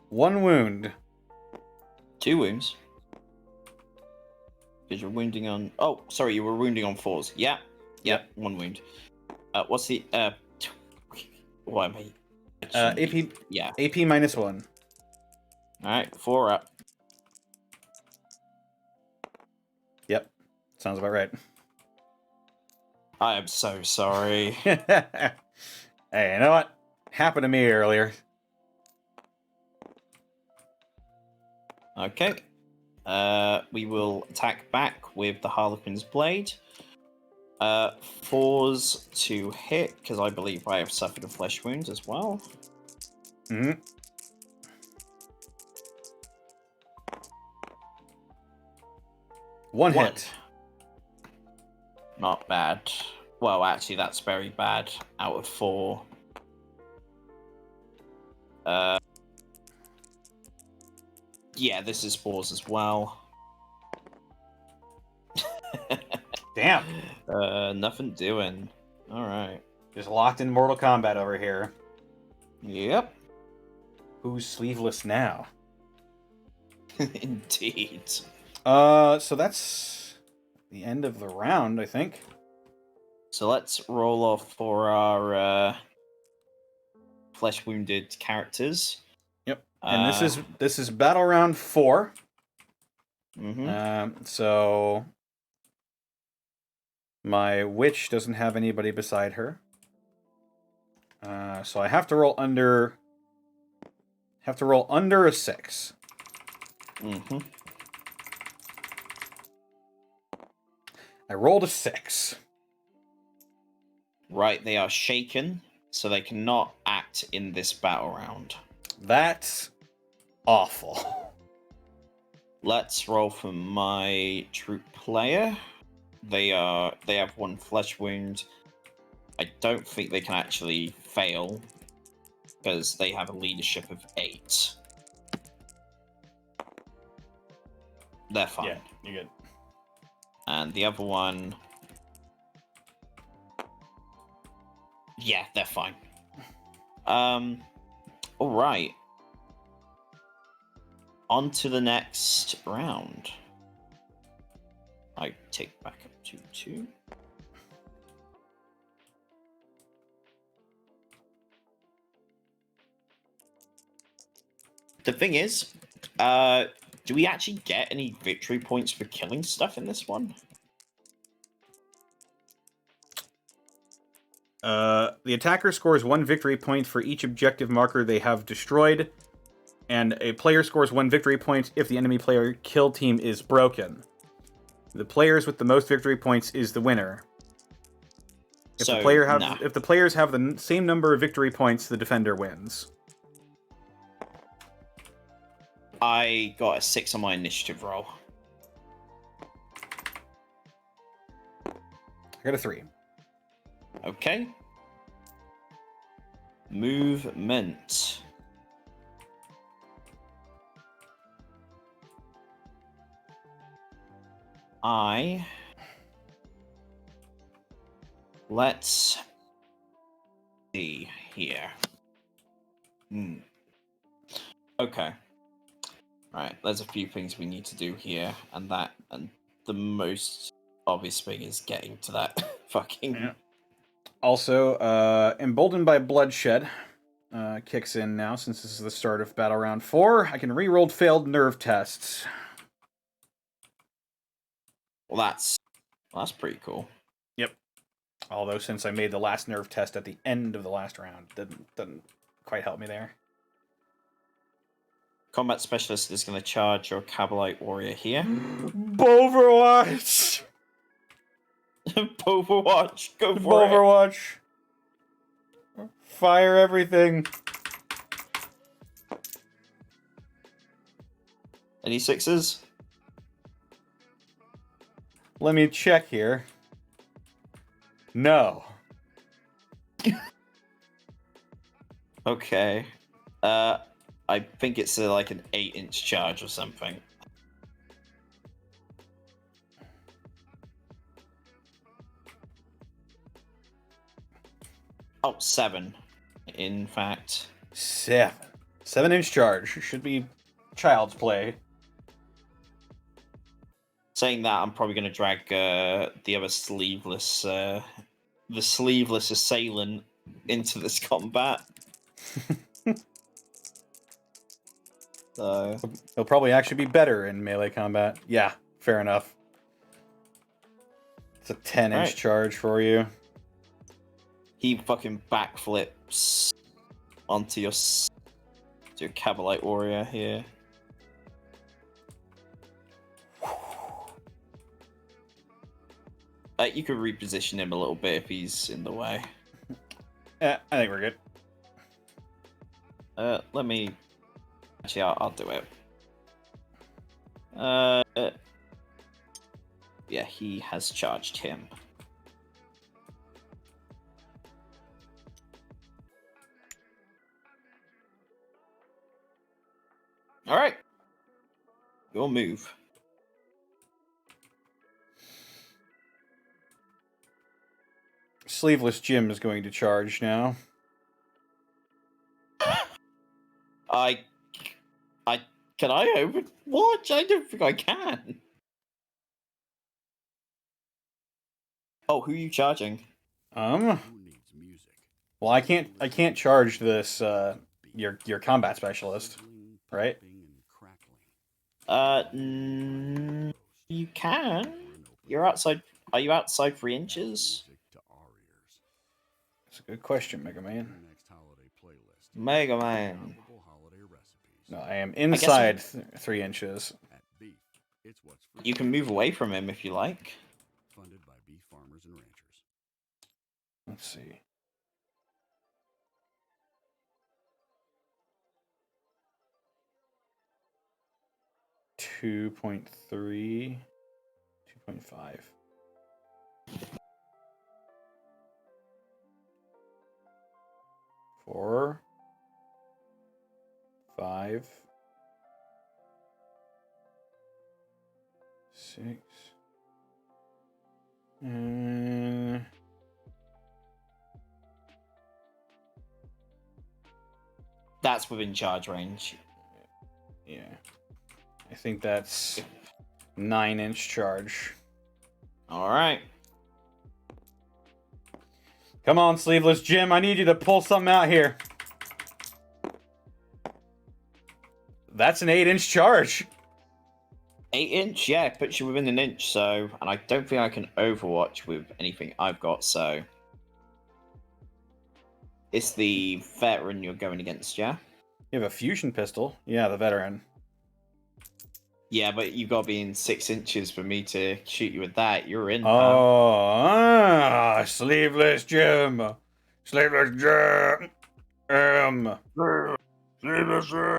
One wound.
2 wounds. Because you're wounding on... Oh, sorry, you were wounding on 4s. Yeah. Yep, 1 wound. What's the... What am I...
AP...
Yeah.
AP -1.
Alright, 4 up.
Yep. Sounds about right.
I am so sorry.
Hey, you know what? Happened to me earlier.
Okay. We will attack back with the Harlequin's blade. 4s to hit, because I believe I have suffered a flesh wound as well.
Mm-hmm. One hit.
Not bad. Well, actually, that's very bad. Out of 4. Yeah, this is 4s as well.
Damn.
Nothing doing. Alright.
Just locked in Mortal Kombat over here.
Yep.
Who's sleeveless now?
Indeed.
So that's the end of the round, I think.
So let's roll off for our flesh wounded characters.
Yep. And this is battle round 4.
Mm-hmm.
So my witch doesn't have anybody beside her. So I have to roll under. Have to roll under a 6.
Mm-hmm.
I rolled a 6.
Right, they are shaken, so they cannot act in this battle round.
That's awful.
Let's roll for my troop player. They have 1 flesh wound. I don't think they can actually fail because they have a leadership of 8. They're fine.
Yeah, you're good.
And the other one, yeah, they're fine. All right. On to the next round. I take back up to 2. The thing is, do we actually get any victory points for killing stuff in this one?
The attacker scores 1 victory point for each objective marker they have destroyed, and a player scores 1 victory point if the enemy player kill team is broken. The players with the most victory points is the winner. If
So,
the player have
nah.
if the players have the same number of victory points, the defender wins.
I got a 6 on my initiative roll.
I got a 3.
Okay. Movement. Let's see here. Okay. Right, there's a few things we need to do here, and the most obvious thing is getting to that fucking...
Yeah. Also, Emboldened by Bloodshed kicks in now, since this is the start of Battle Round 4. I can reroll failed nerve tests.
Well, that's pretty cool.
Yep. Although, since I made the last nerve test at the end of the last round, didn't quite help me there.
Combat Specialist is going to charge your Cabalite Warrior here.
Overwatch!
Overwatch, go for
Overwatch! Fire everything!
Any 6s?
Let me check here. No.
Okay. I think it's like an 8-inch charge or something. Oh, 7. In fact.
7. 7-inch charge. Should be child's play.
Saying that, I'm probably going to drag the other sleeveless, the sleeveless assailant into this combat. So
He'll probably actually be better in melee combat. Yeah, fair enough. It's a 10-inch charge for you.
He fucking backflips onto your Cabalite Warrior here. You could reposition him a little bit if he's in the way.
Yeah, I think we're good.
Let me... Actually, I'll do it. Yeah, he has charged him. Alright. Your move.
Sleeveless Jim is going to charge now.
Can I overwatch? I don't think I can. Oh, who are you charging?
Well, I can't charge this your combat specialist, right?
You can. You're outside. Are you outside 3 inches?
That's a good question, Mega Man.
Mega Man.
No, I am inside 3 inches.
You can move away from him if you like.
Let's see. .3, 2.5. Four, 5, 6.
That's within charge range.
Yeah. I think that's 9-inch charge.
Alright.
Come on, Sleeveless Jim. I need you to pull something out here. That's an 8-inch charge.
8-inch? Yeah, it puts you within an inch, so... And I don't think I can overwatch with anything I've got, so... It's the veteran you're going against, yeah?
You have a fusion pistol. Yeah, the veteran.
Yeah, but you got to be in 6 inches for me to shoot you with that. You're in, pal.
Oh, sleeveless Jim. Sleeveless Jim.
Sleeveless Jim.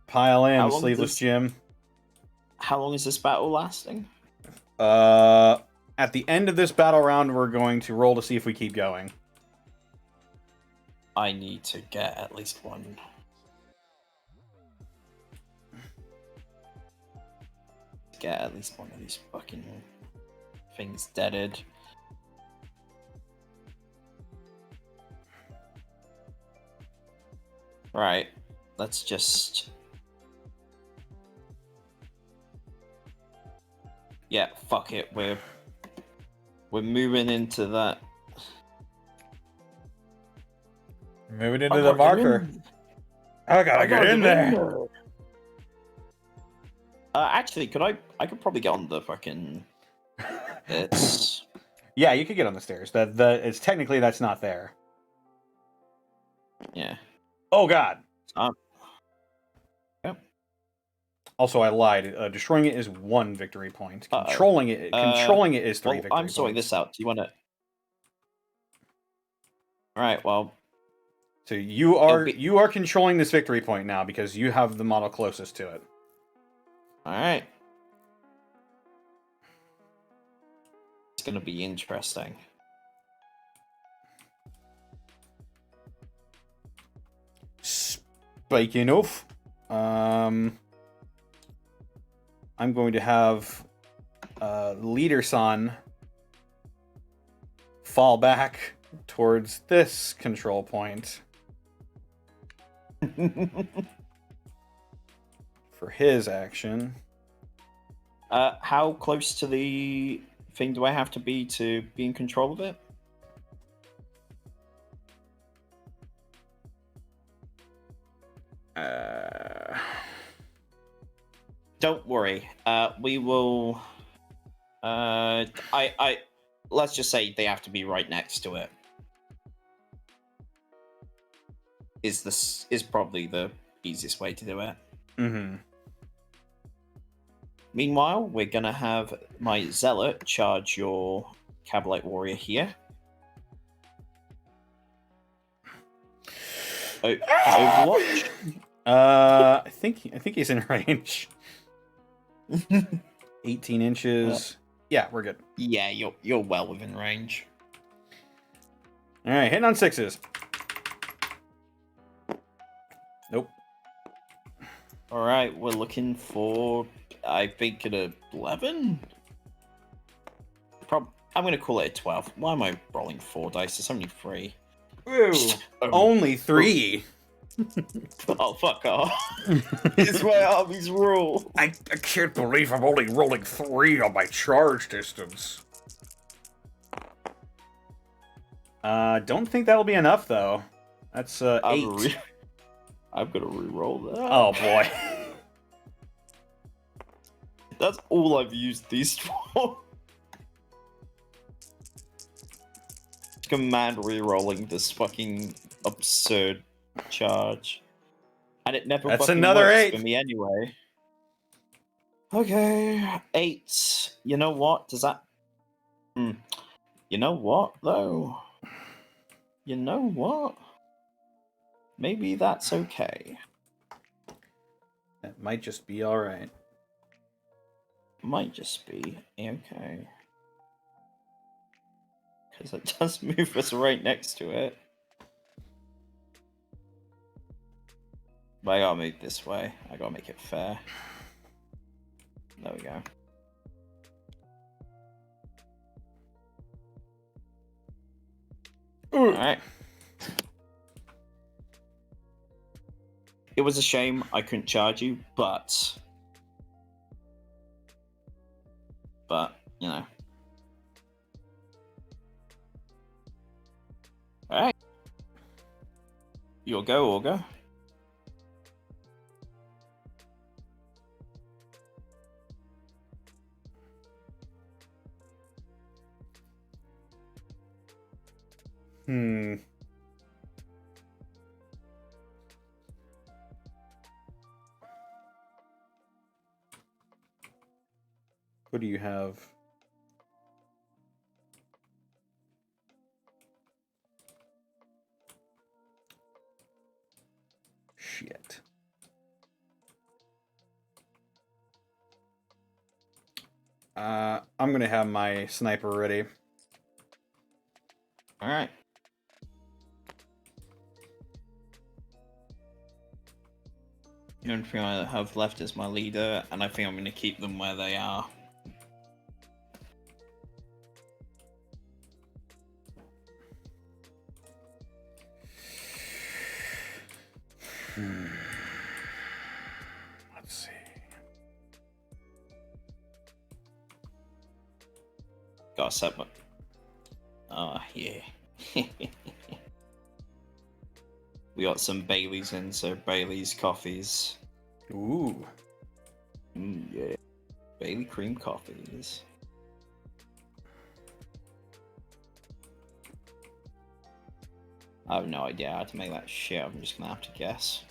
Pile
How
in,
long
sleeveless
does-
Jim.
How long is this battle lasting?
At the end of this battle round, we're going to roll to see if we keep going.
I need to get at least one. Get at least one of these fucking things deaded. Right, let's just... Yeah, fuck it, we're moving into that.
Moving into the marker. I gotta get in there.
Actually, I could probably get on the fucking... It's...
Yeah, you could get on the stairs. It's technically that's not there.
Yeah.
Oh god.
Yep.
Also, I lied. Destroying it is 1 victory point. Controlling it is 3 victory
I'm sorting
points.
this out. Do you want to? All right. Well.
So you are controlling this victory point now because you have the model closest to it.
All right. It's gonna be interesting.
Speaking of, I'm going to have Leader Son fall back towards this control point for his action.
How close to the thing do I have to be in control of it? Don't worry. We will. Let's just say they have to be right next to it. Is probably the easiest way to do it.
Mm-hmm.
Meanwhile, we're gonna have my zealot charge your Cabalite warrior here. Overwatch.
I think he's in range. 18 inches. Yeah, we're good.
Yeah, you're well within range.
All right, hitting on 6s. Nope.
All right, we're looking for, I think, an 11. I'm gonna call it a 12. Why am I rolling 4 dice? It's only 3.
Ooh, only 3.
Oh, fuck off. It's my army's rule.
I can't believe I'm only rolling 3 on my charge distance.
Don't think that'll be enough though. That's 8.
I'm gonna re-roll that.
Oh boy.
That's all I've used these for. Command re-rolling this fucking absurd charge. And it never
That's
fucking
another
works
8
for me anyway. Okay, 8. You know what? Does that... You know what, though? You know what? Maybe that's okay.
That might just be alright.
Might just be okay. Because it does move us right next to it. But I gotta move this way. I gotta make it fair. There we go. Alright. It was a shame I couldn't charge you, but, you know. Alright. You'll go, Augur.
Who do you have? Shit. I'm gonna have my sniper ready.
All right. The only thing I have left is my leader, and I think I'm going to keep them where they are.
Let's see.
Gotta set my... Oh, yeah. We got some Baileys in, so Baileys coffees.
Ooh.
Yeah. Bailey cream coffees. I have no idea how to make that shit. I'm just gonna have to guess.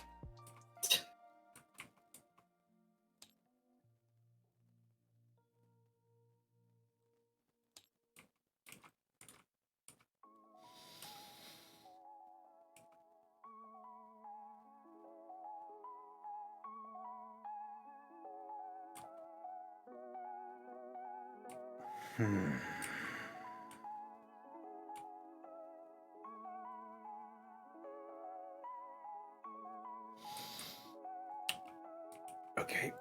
Okay.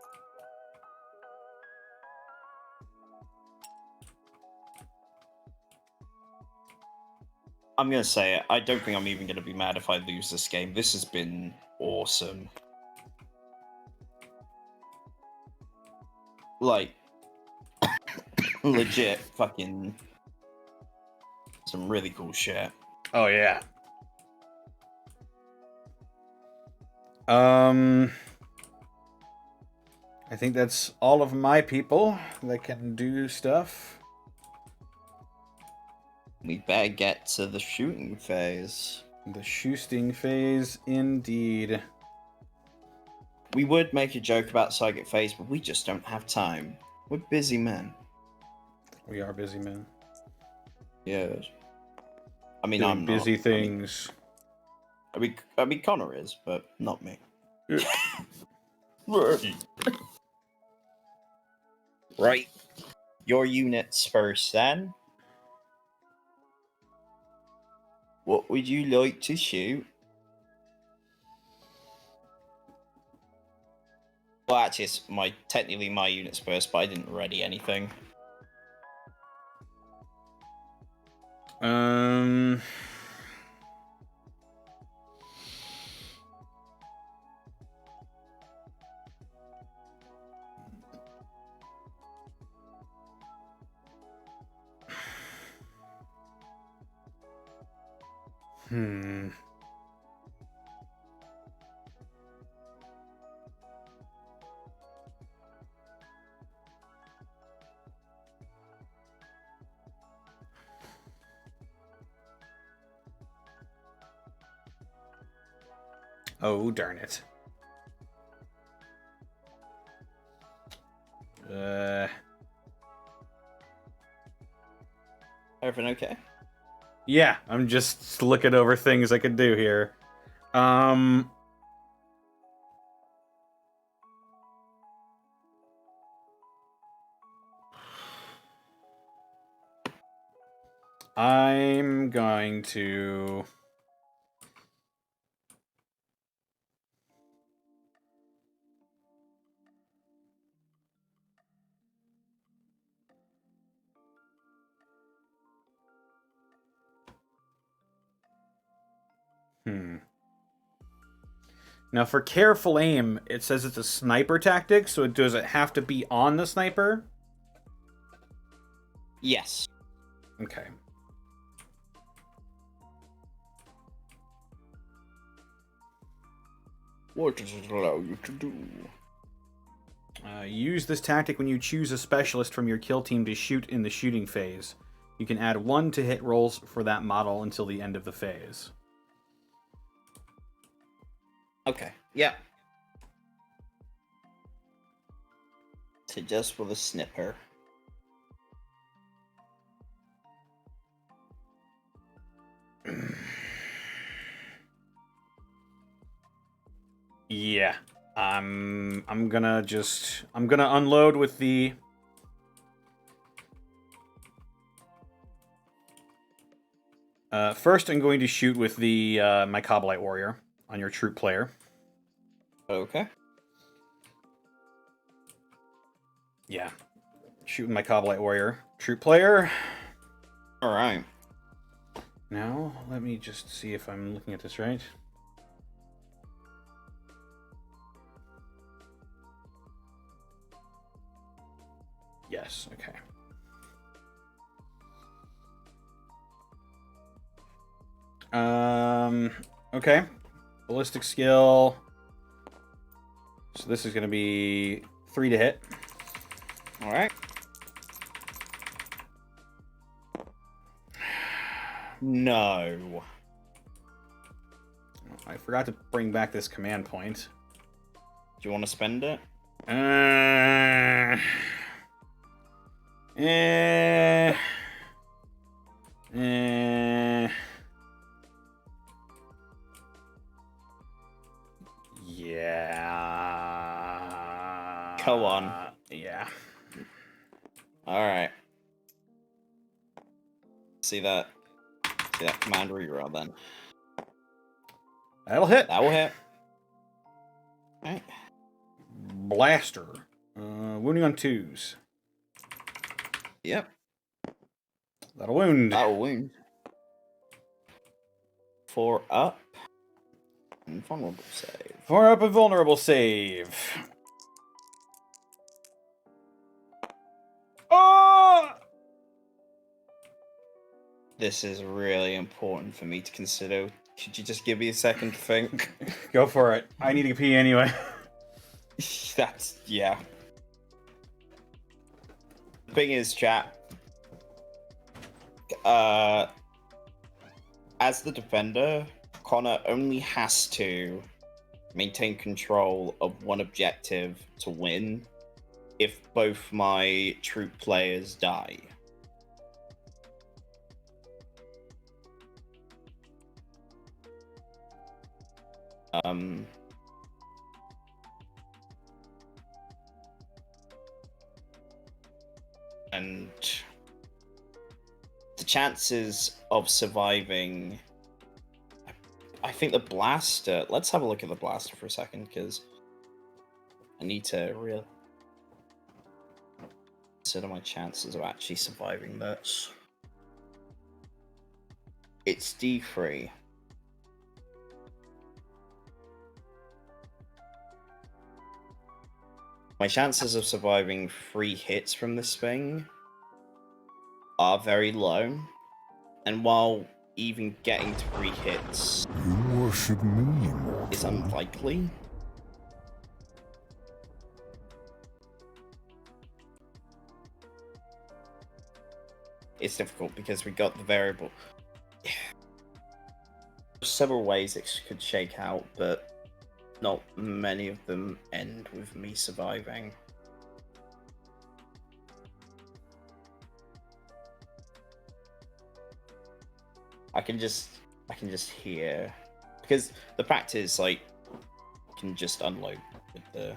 I'm gonna say it. I don't think I'm even gonna be mad if I lose this game. This has been awesome. Like, legit fucking some really cool shit.
Oh yeah. I think that's all of my people that can do stuff.
We better get to the shooting phase.
The shooting phase, indeed.
We would make a joke about psychic phase, but we just don't have time. We're busy men.
We are busy men.
Yes. I mean,
Doing
I'm
busy
not.
things.
I mean, Connor is, but not me. Right. Your units first, then. What would you like to shoot? Well, actually, it's technically my units first, but I didn't ready anything.
Oh, darn it.
Everything okay?
Yeah, I'm just looking over things I could do here. I'm going to... Now, for careful aim, it says it's a sniper tactic, so does it have to be on the sniper?
Yes.
Okay.
What does it allow you to do?
Use this tactic when you choose a specialist from your kill team to shoot in the shooting phase. You can add 1 to hit rolls for that model until the end of the phase.
Okay, yeah. So just for the snipper.
Yeah. I'm gonna unload with the first I'm going to shoot with the my Cobalite Warrior on your troop player.
Okay.
Yeah. Shooting my Cobalite Warrior. Troop player.
Alright.
Now, let me just see if I'm looking at this right. Yes, okay. Okay. Ballistic skill. So this is going to be 3 to hit.
Alright. No.
I forgot to bring back this command point.
Do you want to spend it?
Yeah.
Go on.
Yeah.
Alright. See that command reroll then.
That'll hit.
That will hit. Alright.
Blaster. Wounding on 2s.
Yep.
That'll wound.
That'll wound. 4 up. And vulnerable save.
4 up and vulnerable save. Oh!
This is really important for me to consider. Could you just give me a second to think?
Go for it. I need to pee anyway.
That's, yeah. The thing is, chat. As the defender, Connor only has to maintain control of one objective to win if both my troop players die. And the chances of surviving, I think the blaster, let's have a look at the blaster for a second, because I need to really consider my chances of actually surviving this. It's D3. My chances of surviving 3 hits from this thing are very low. And while even getting 3 hits
You worship me, mortal.
is unlikely, it's difficult because we got the variable. There's several ways it could shake out, but not many of them end with me surviving. I can just hear, because the practice, like, can just unload with the.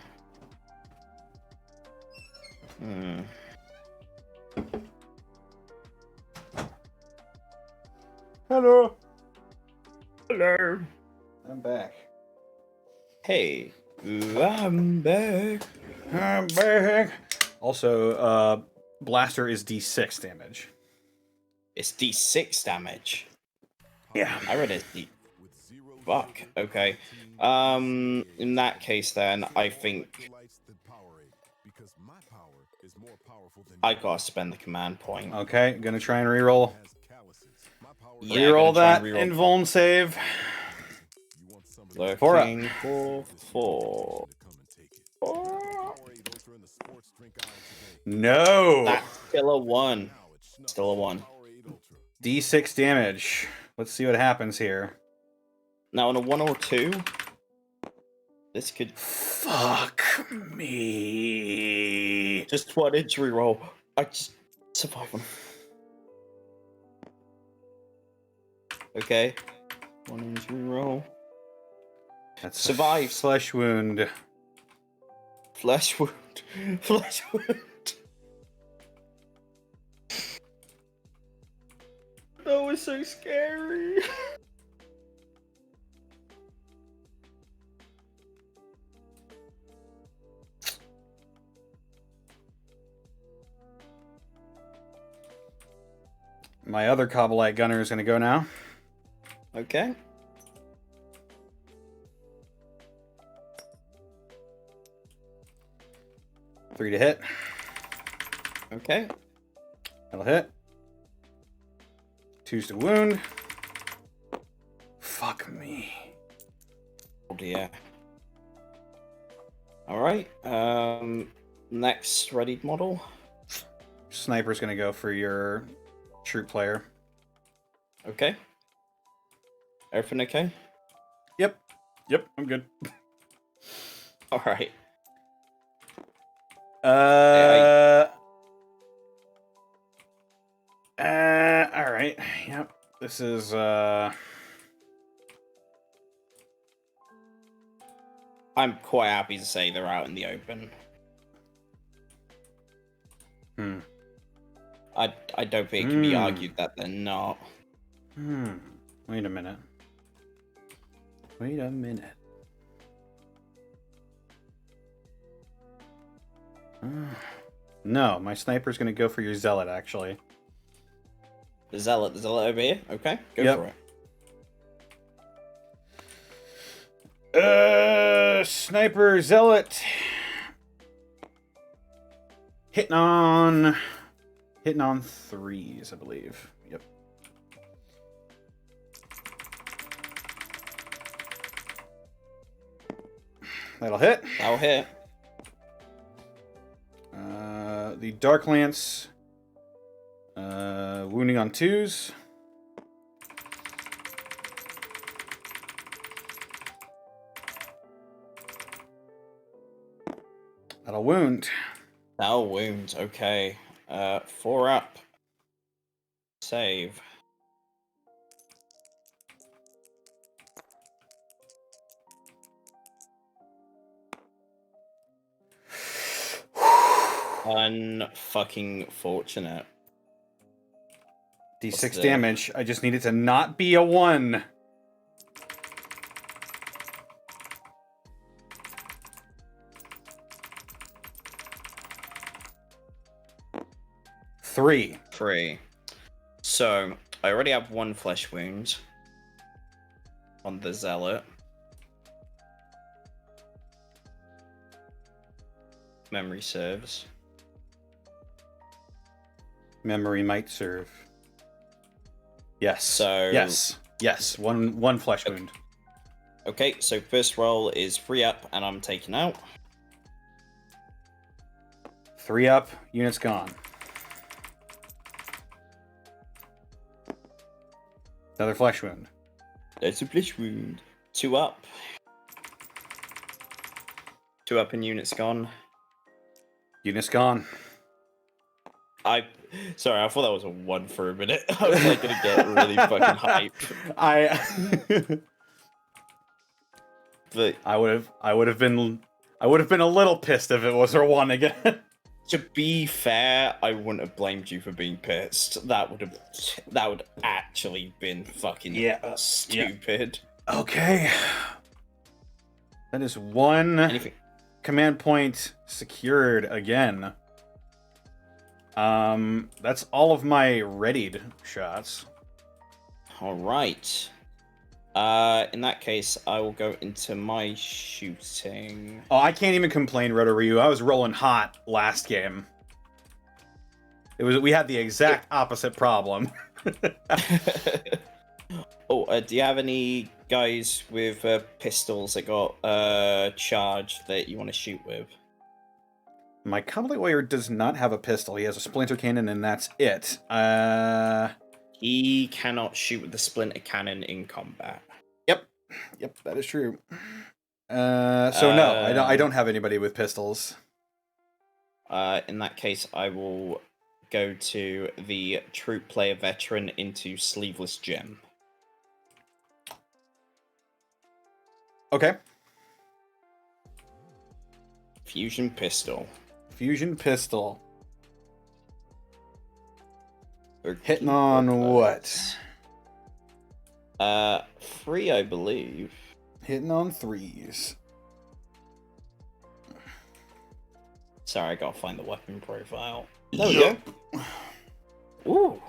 Hello.
Hello.
I'm back.
Hey, I'm back.
I'm back. Also, blaster is D6 damage.
It's D6 damage.
Yeah.
I read it as D. Fuck. Okay. In that case, then I think I gotta spend the command point.
Okay, gonna try and reroll.
Yeah,
Reroll
gonna try
that
and reroll.
invuln save.
Looking
4 up.
for 4.
No.
That's still a 1. Still a 1.
D6 damage. Let's see what happens here.
Now on a 1 or 2, this could.
Fuck me.
Just 1 injury roll. I just survive one. Okay. 1 injury roll.
That's
Survives.
flesh wound.
Flesh wound. Flesh wound. That was so scary.
My other Cobblite gunner is going to go now.
Okay.
Three to hit.
Okay.
That'll hit. Two's to wound. Fuck me.
Oh dear. Alright. Next readied model.
Sniper's going to go for your troop player.
Okay. Everything okay?
Yep. Yep, I'm good.
Alright.
Alright. Yep. This is,
I'm quite happy to say they're out in the open. I don't think it can be argued that they're not.
Wait a minute. Wait a minute. No, my sniper's gonna go for your zealot, actually.
The zealot over here? Okay, go
Yep.
for it.
Sniper zealot. Hitting on threes, I believe. Yep. That'll hit.
That'll hit.
The Dark Lance, wounding on twos. That'll wound.
That'll wound. Okay. 4 up. Save. Unfucking fortunate.
D6 damage. I just need it to not be a 1. Three.
3. So, I already have 1 flesh wound on the zealot. Memory serves.
Memory might serve. Yes.
So
yes. One flesh wound.
Okay, so first roll is 3 up, and I'm taking out.
3 up. Unit's gone. Another flesh wound.
That's a flesh wound. 2 up. 2 up and unit's gone.
Unit's gone.
Sorry, I thought that was a 1 for a minute. I was like gonna get really fucking hyped. But
I would have been a little pissed if it was her 1 again.
to be fair, I wouldn't have blamed you for being pissed. That would actually been fucking stupid.
Okay. That is 1 command point secured again. That's all of my readied shots.
Alright. In that case, I will go into my shooting.
Oh, I can't even complain, Rotoryu. I was rolling hot last game. We had the exact opposite problem.
Do you have any guys with pistols that got charged that you want to shoot with?
My Cobblite Warrior does not have a pistol. He has a splinter cannon, and that's it.
He cannot shoot with the splinter cannon in combat.
Yep, that is true. No, I don't have anybody with pistols.
In that case, I will go to the troop player veteran into Sleeveless Gem.
Okay.
Fusion pistol.
Fusion pistol. Hitting on what?
3, I believe.
Hitting on 3s.
Sorry, I gotta find the weapon profile. There we go. Ooh,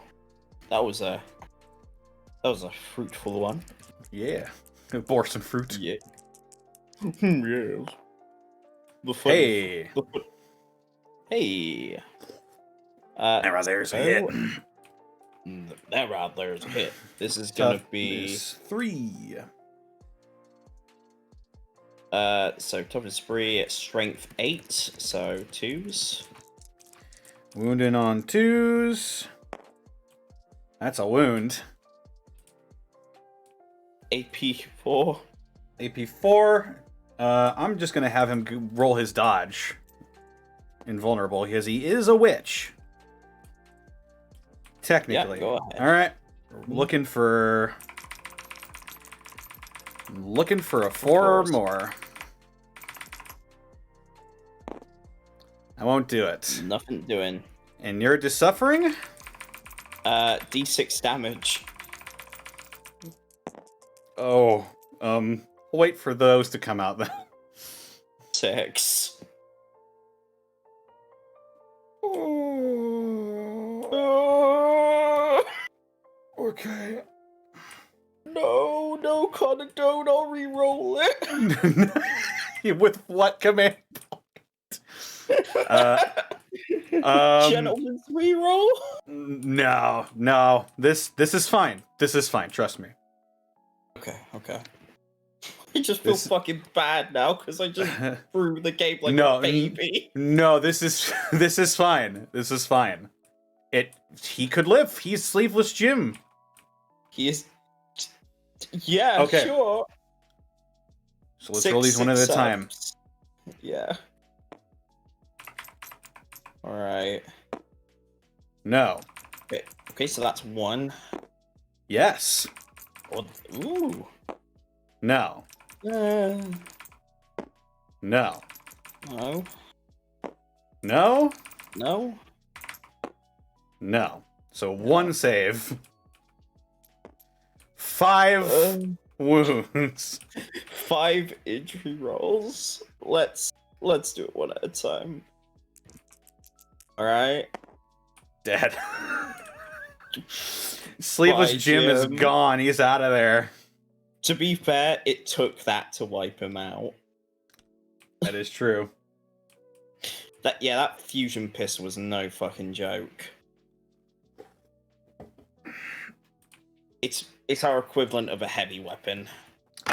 that was a fruitful one.
Yeah, bore some fruit.
Yeah. Yes.
Hey.
Hey.
That right there's a hit.
That right there's a hit. This is gonna be
Toughness 3.
So toughness 3, strength 8, so 2s.
Wounding on 2s. That's a wound.
AP 4.
AP 4. I'm just gonna have him roll his dodge. Invulnerable, because he is a witch. Technically.
Yeah, go ahead.
Alright. Looking for a 4 or more. I won't do it.
Nothing doing.
And you're just suffering?
D6 damage.
Oh, wait for those to come out then.
6.
Okay.
No, Connor, don't. I'll re-roll it.
With what command point?
Gentleman's re-roll?
No. This is fine. This is fine. Trust me.
Okay. I just feel fucking bad now because I just threw the game like
No,
a baby.
No, this is fine. This is fine. He could live. He's Sleeveless Jim.
He is. Yeah,
Okay.
sure.
So let's roll these one at a time.
Yeah. Alright.
No.
Okay, so that's 1.
Yes.
Ooh.
No. No.
No.
No.
No.
No. So 1 save. 5 wounds.
5 injury rolls. Let's do it one at a time. Alright.
Dead. Sleeveless
Bye,
Jim is gone. He's out of there.
To be fair, it took that to wipe him out.
That is true.
That fusion pistol was no fucking joke. It's our equivalent of a heavy weapon.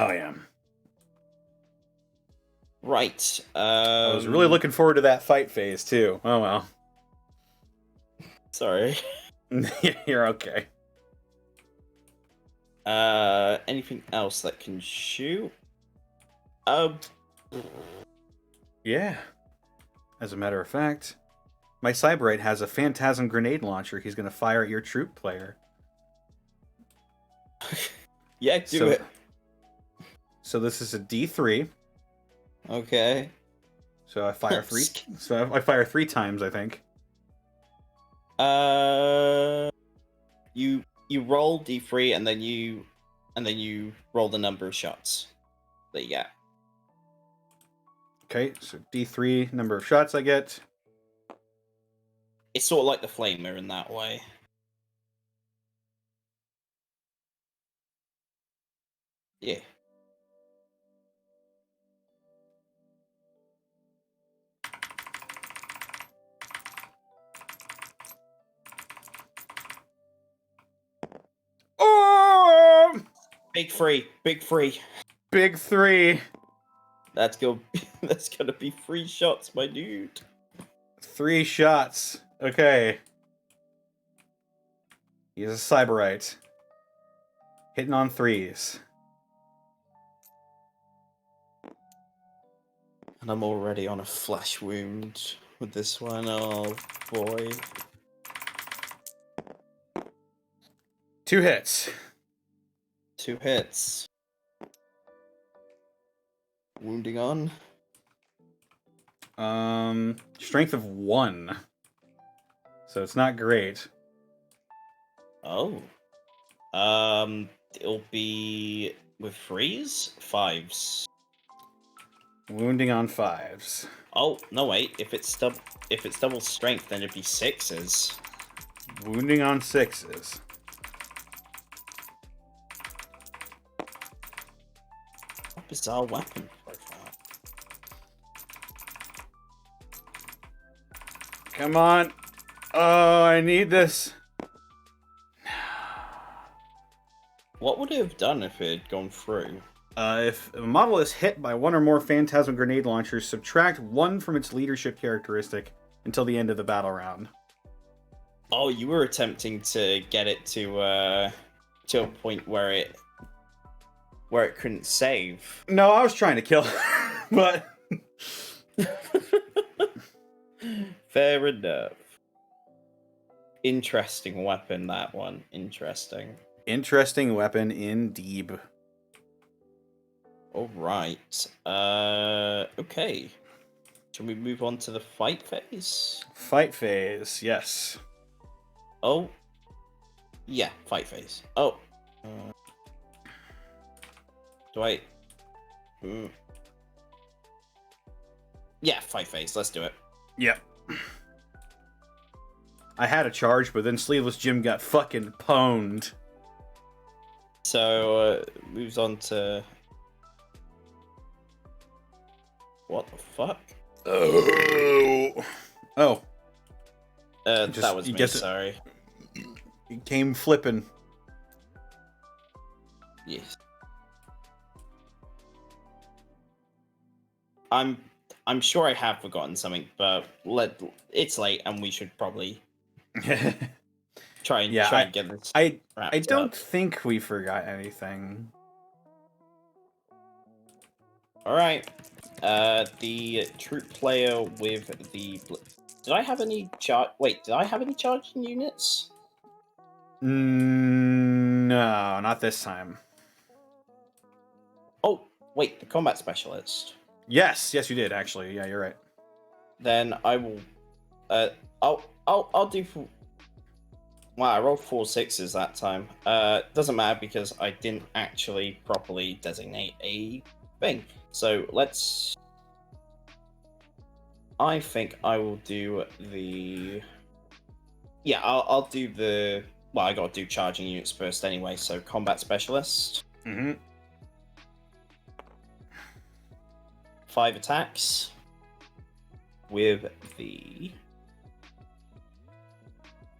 Oh yeah.
Right.
I was really looking forward to that fight phase too. Oh well.
Sorry.
You're okay.
Anything else that can shoot?
Yeah. As a matter of fact, my Cyberite has a Phantasm grenade launcher he's going to fire at your troop player.
Yeah, do it.
So this is a D3.
Okay.
So I fire 3. So I fire 3 times, I think.
You roll D3 and then you roll the number of shots that you get.
Okay, so D3 number of shots I get.
It's sort of like the flamer in that way. Yeah.
Oh!
Big 3. Big 3.
Big 3.
That's gonna be 3 shots, my dude.
3 shots. Okay. He's a Cyberite. Hitting on 3s.
And I'm already on a flesh wound with this one. Oh boy.
2 hits.
2 hits. Wounding on.
Strength of 1. So it's not great.
Oh. It'll be with 3s? 5s.
Wounding on 5s.
Oh, no wait, if it's double strength, then it'd be 6s.
Wounding on 6s.
What bizarre weapon profile.
Come on. Oh, I need this.
What would it have done if it had gone through?
If a model is hit by one or more Phantasm grenade launchers, subtract 1 from its leadership characteristic until the end of the battle round.
Oh, you were attempting to get it to a point where it couldn't save.
No, I was trying to kill it, but...
Fair enough. Interesting weapon, that one. Interesting.
Interesting weapon indeed.
Alright. Okay. Shall we move on to the fight phase?
Fight phase, yes.
Oh. Yeah, fight phase. Oh. Do I... Yeah, fight phase. Let's do it.
Yep. I had a charge, but then Sleeveless Jim got fucking pwned.
So, moves on to... What the fuck?
Oh. Oh.
That was me, sorry.
He came flipping.
Yes. I'm sure I have forgotten something, but it's late and we should probably try and get this.
I
wrapped
don't
up.
think we forgot anything.
All right. The troop player with the. Did I have any charge? Wait, did I have any charging units?
No, not this time.
Oh, wait, the combat specialist.
Yes, you did actually. Yeah, you're right.
Then I will. I'll do. Wow, I rolled 4 6s that time. Doesn't matter because I didn't actually properly designate a thing. So let's. I think I will do the. Yeah, I'll do the. Well, I gotta do charging units first anyway. So combat specialist. 5 attacks with the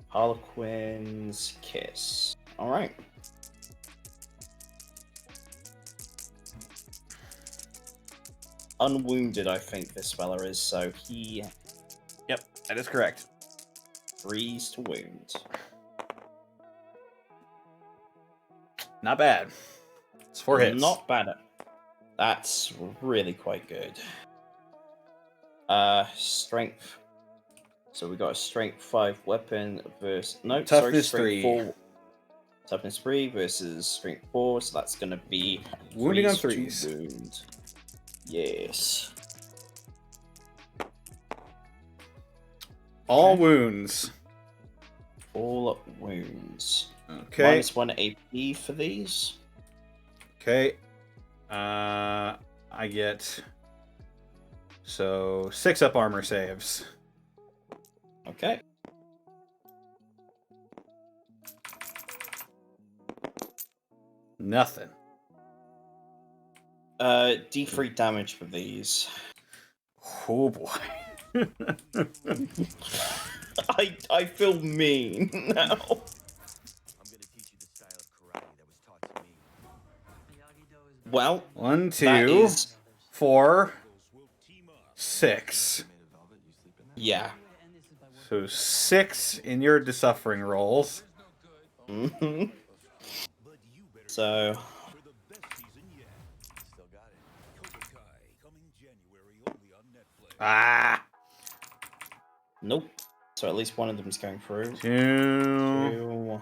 Harlequins Kiss. All right. Unwounded, I think this fella is, so he...
Yep, that is correct.
3s to wound.
Not bad. It's 4 hits.
Not bad. That's really quite good. Strength. So we got a strength 5 weapon versus
Toughness 3.
4. Toughness 3 versus strength 4. So that's gonna be
wounding on
3s to
3s.
wound. Yes.
All wounds.
All wounds.
Okay.
-1 AP for these.
Okay. I get 6 up armor saves.
Okay.
Nothing.
D3 damage for these.
Oh boy.
I feel mean now. Well,
1, 2,
that is
4, 6.
yeah.
So 6 in your desuffering rolls.
Mm-hmm. So.
Ah.
Nope. So at least one of them is going through.
2,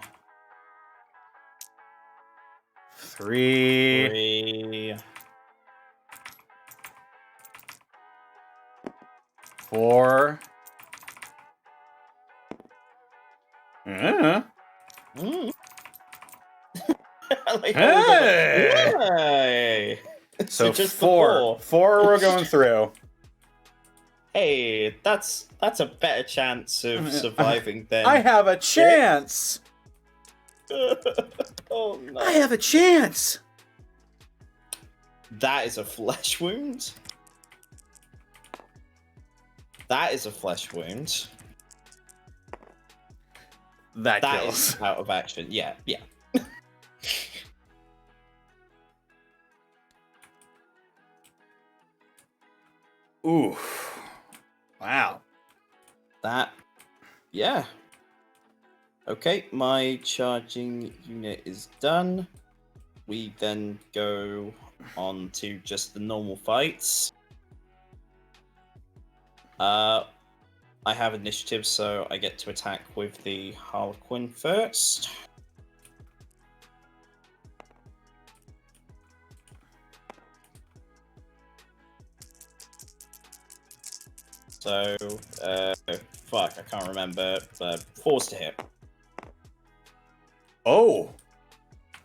3. 4. Yeah.
Mm.
Hey!
Hey!
So
just the
4. 4 we're going through.
Hey, that's a better chance of surviving than
I have a chance!
Oh no.
I have a chance!
That is a flesh wound. That is a flesh wound.
That
That
kills.
is out of action. Yeah, yeah.
Ooh. Wow.
That, yeah. Okay, my charging unit is done. We then go on to just the normal fights. I have initiative, so I get to attack with the Harlequin first. So, fuck, I can't remember. 4's to hit.
Oh.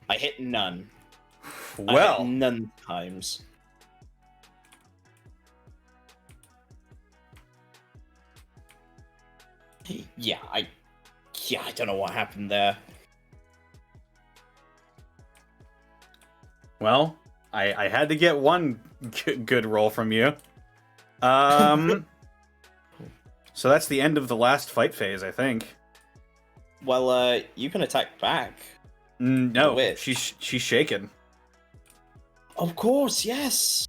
I hit none. I
Well.
hit none times. Yeah, I don't know what happened there.
Well, I had to get one good roll from you. So that's the end of the last fight phase, I think.
Well, you can attack back.
No,
Witch.
she's shaken.
Of course, yes.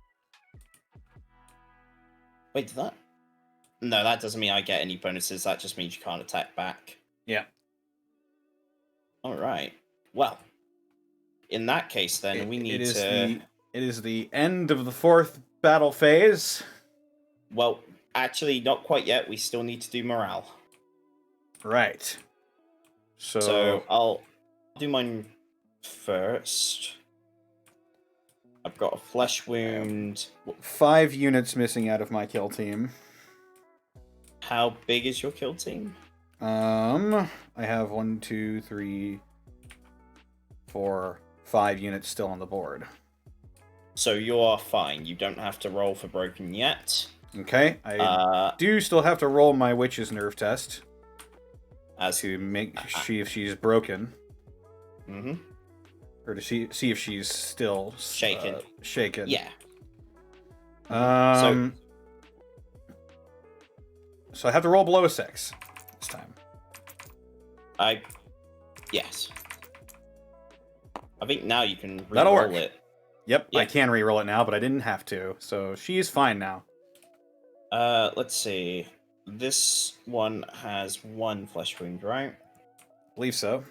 Wait, did that? No, that doesn't mean I get any bonuses. That just means you can't attack back.
Yeah.
All right. Well, in that case, then we need to.
It is the end of the 4th battle phase.
Well, actually, not quite yet. We still need to do morale.
Right.
So I'll do mine first. I've got a flesh wound.
5 units missing out of my kill team.
How big is your kill team?
I have 1, 2, 3, 4, 5 units still on the board.
So you are fine. You don't have to roll for broken yet.
Okay, I do still have to roll my witch's nerve test
As
to make see if she's broken,
mm-hmm.
or to see if she's still
Shaken.
Shaken.
Yeah.
So I have to roll below a 6 this time.
Yes. I think now you can
That'll
re-roll
work.
it.
Yep,
Yeah.
I can re-roll it now, but I didn't have to, so she's fine now.
Let's see. This one has 1 flesh wound, right?
Believe so.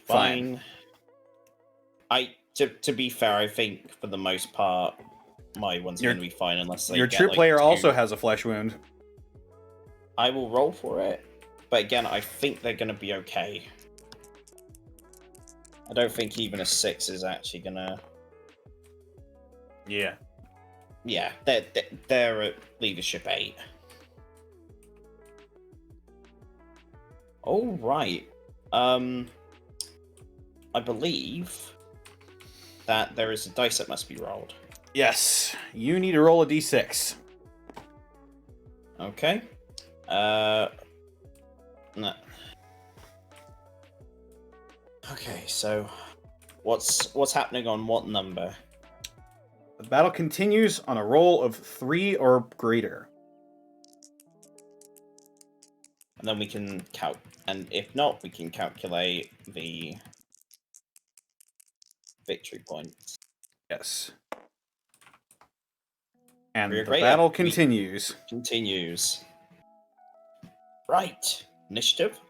Fine. To be fair, I think for the most part, my one's going to be fine unless they
Your
get,
true
like,
player
2.
also has a flesh wound.
I will roll for it, but again, I think they're going to be okay. I don't think even a 6 is actually going to...
Yeah.
Yeah, they're at leadership 8. All right. I believe that there is a dice that must be rolled.
Yes, you need to roll a d6.
Okay. No. Okay, so what's happening on what number?
The battle continues on a roll of 3 or greater.
And then we can count. And if not, we can calculate the victory points.
Yes. And
We're
the
great.
battle
We-
continues.
Continues. Right. Initiative.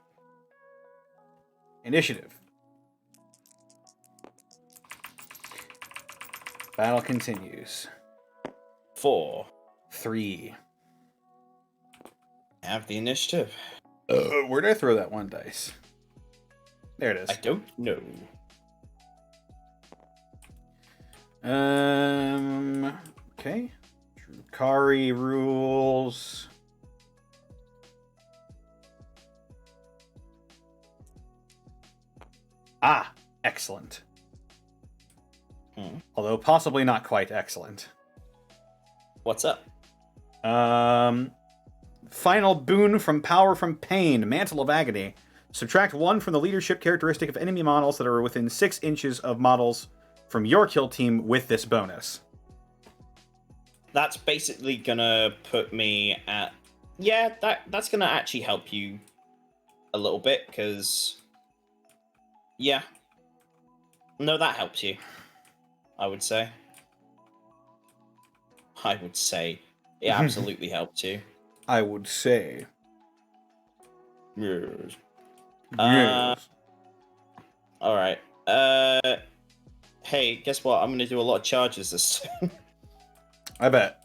Initiative. Battle continues.
4.
3.
Have the initiative.
Where did I throw that one dice? There it is.
I don't know.
Okay. Drukhari rules. Ah, excellent. Although possibly not quite excellent.
What's up?
Final boon from Power from Pain, Mantle of Agony. Subtract 1 from the leadership characteristic of enemy models that are within 6 inches of models from your kill team with this bonus.
That's basically gonna put me at... Yeah, that's gonna actually help you a little bit, because... Yeah. No, that helps you. I would say. It absolutely helps you.
I would say.
Yes.
Yes.
Alright. Hey, guess what? I'm gonna do a lot of charges this turn.
I bet.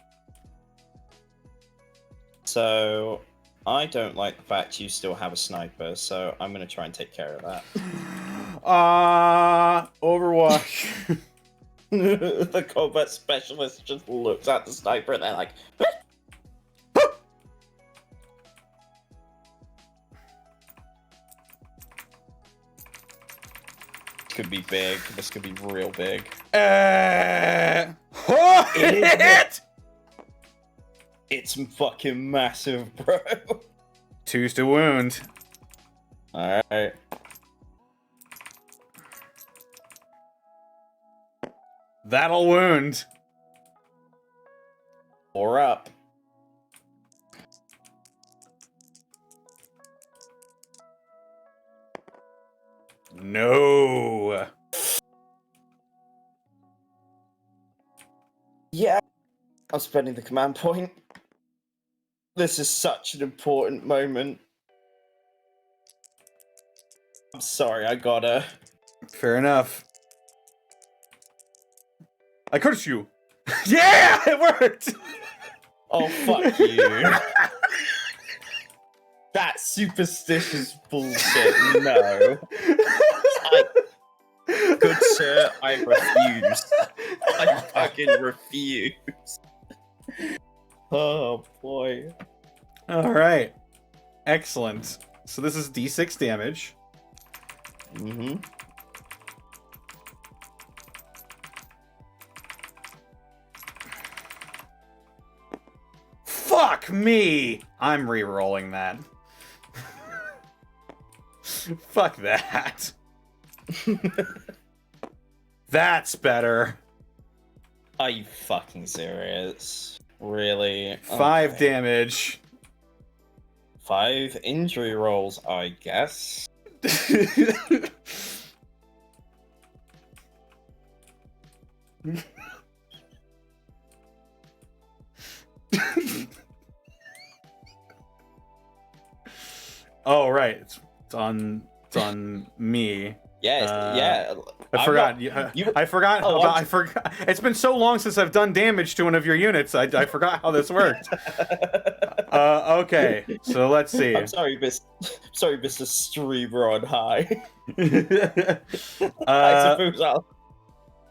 So, I don't like the fact you still have a sniper, so I'm gonna try and take care of that.
Overwatch.
The combat specialist just looks at the sniper and they're like, could be big. This could be real big.
Hit!
It's fucking massive, bro.
2's to wound.
Alright.
That'll wound.
4 up.
No.
Yeah. I'm spending the command point. This is such an important moment. I'm sorry, I gotta.
Fair enough. I curse you. Yeah, it worked.
Oh, fuck you. That superstitious bullshit. No. Good sir, I refuse. I fucking refuse. Oh, boy.
Alright. Excellent. So this is D6 damage.
Mm-hmm.
Fuck me! I'm re-rolling that. Fuck that. That's better.
Are you fucking serious? Really?
5 damage.
5 injury rolls, I guess.
Oh right, it's on me.
Yeah, yeah.
I forgot. I forgot.
Oh,
I forgot. It's been so long since I've done damage to one of your units. I forgot how this worked. Okay, so let's see.
I'm sorry, Mr. Streamer on high. I suppose I'll...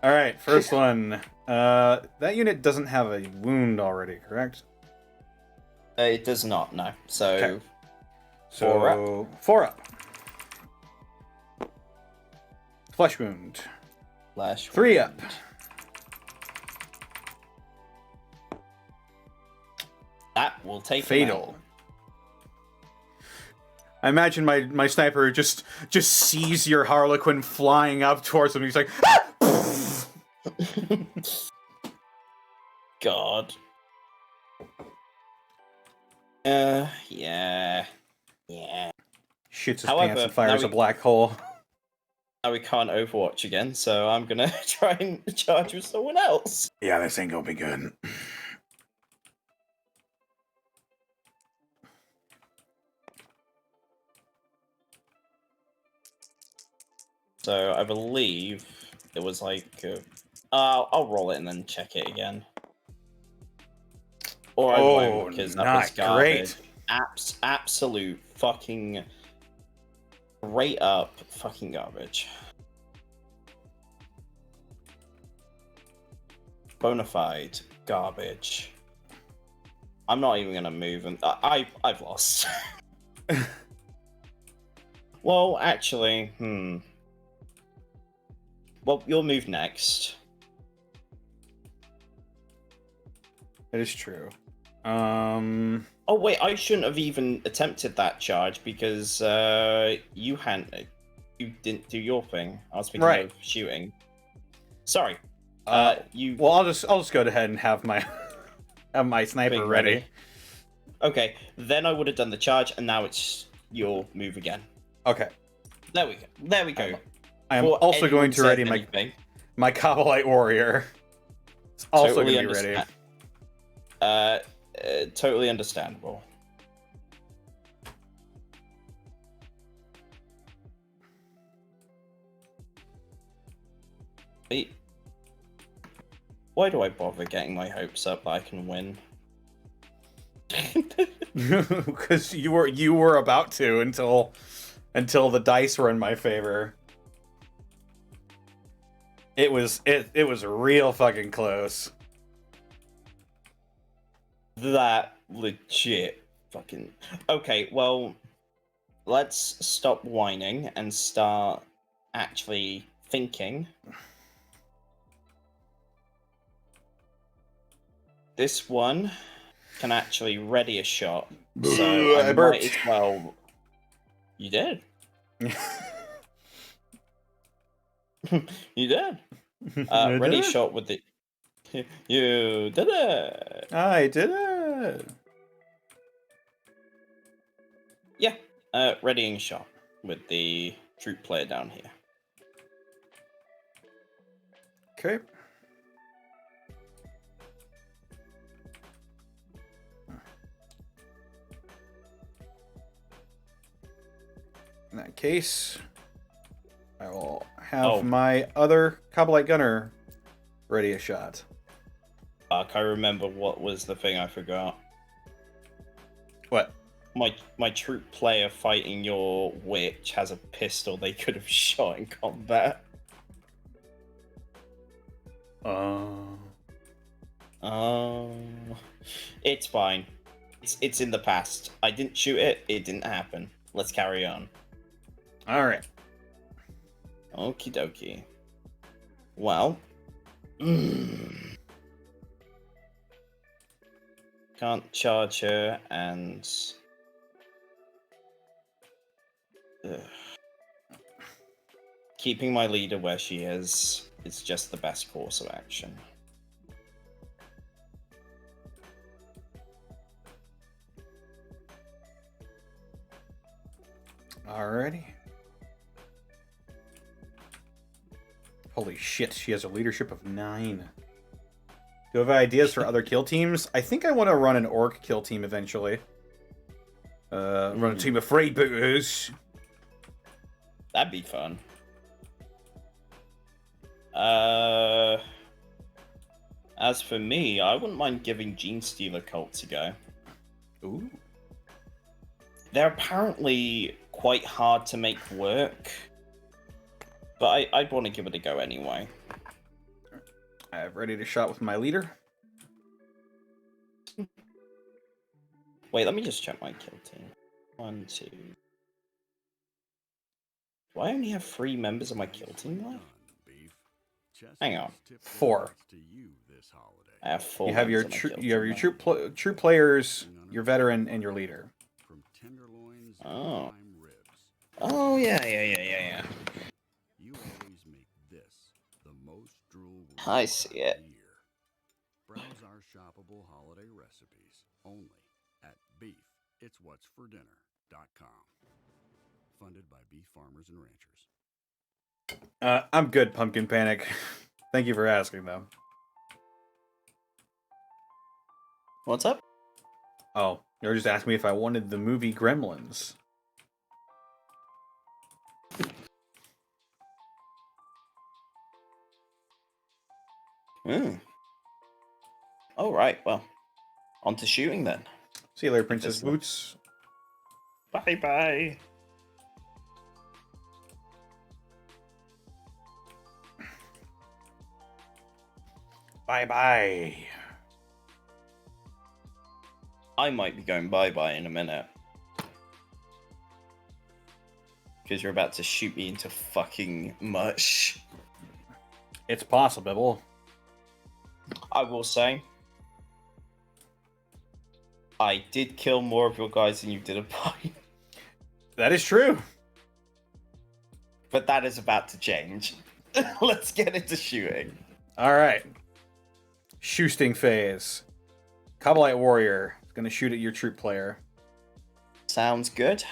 All right, first one. That unit doesn't have a wound already, correct?
It does not, no. So,
okay.
So
4 up. Flesh wound. 3 up.
That will take
fatal. I imagine my sniper just sees your Harlequin flying up towards him. He's like, ah!
God. Yeah.
Shits his pants and fires a black hole.
Now we can't Overwatch again, so I'm gonna try and charge with someone else.
Yeah, this ain't gonna be good.
So I believe it was like, I'll roll it and then check it again. Or I won't, because that was garbage.
Great.
Absolute fucking straight up fucking garbage. Bonafide garbage. I'm not even gonna move, and I've lost. Well, actually, Well, you'll move next.
It is true.
Oh wait, I shouldn't have even attempted that charge because you didn't do your thing. I was thinking of shooting. Sorry. You.
Well, I'll just go ahead and have my sniper
Being
ready.
Okay, then I would have done the charge, and now it's your move again.
Okay.
There we go. There we go.
I am
Before
also going
anyone
to ready
says anything.
my Kabbalite warrior. It's also
Totally
going to be ready.
Totally understandable. Wait. Why do I bother getting my hopes up that I can win?
Because you were about to until the dice were in my favor. It was real fucking close.
That legit fucking... Okay, well, let's stop whining and start actually thinking. This one can actually ready a shot. So I might as well... You did. You did. Ready a shot with the... You did it.
I did it.
Yeah. Readying shot with the troop player down here.
Okay. In that case, I will have my other Kabbalite gunner ready a shot.
Fuck, I remember what was the thing I forgot.
What?
My troop player fighting your witch has a pistol they could have shot in combat. It's fine. It's in the past. I didn't shoot it. It didn't happen. Let's carry on.
All right.
Okie dokie. Well. Can't charge her and... Keeping my leader where she is just the best course of action.
Alrighty. Holy shit, she has a leadership of 9. Do you have ideas for other kill teams? I think I want to run an orc kill team eventually. Run a team of freebooters.
That'd be fun. As for me, I wouldn't mind giving Gene Stealer cults a go.
Ooh.
They're apparently quite hard to make work, but I'd want to give it a go anyway.
I have ready to shot with my leader.
Wait, let me just check my kill team. 1, 2. Do I only have 3 members of my kill team left? Hang on.
4.
I have 4.
You have your troop players, your veteran, and your leader.
Oh. Oh yeah.
You always make this the most drool
I see it.
Browse our shoppable holiday recipes only at beefitswhatsfordinner.com. Funded by beef farmers and ranchers.
I'm good, Pumpkin Panic. Thank you for asking, though.
What's up?
Oh, you were just asking me if I wanted the movie Gremlins.
All right, well, on to shooting then.
See you later, Princess Boots.
Bye-bye.
Bye-bye.
I might be going bye-bye in a minute. Because you're about to shoot me into fucking mush.
It's possible.
I will say, I did kill more of your guys than you did of mine.
That is true.
But that is about to change. Let's get into shooting.
Alright. Shooting phase. Kabbalite Warrior is going to shoot at your troop player.
Sounds good.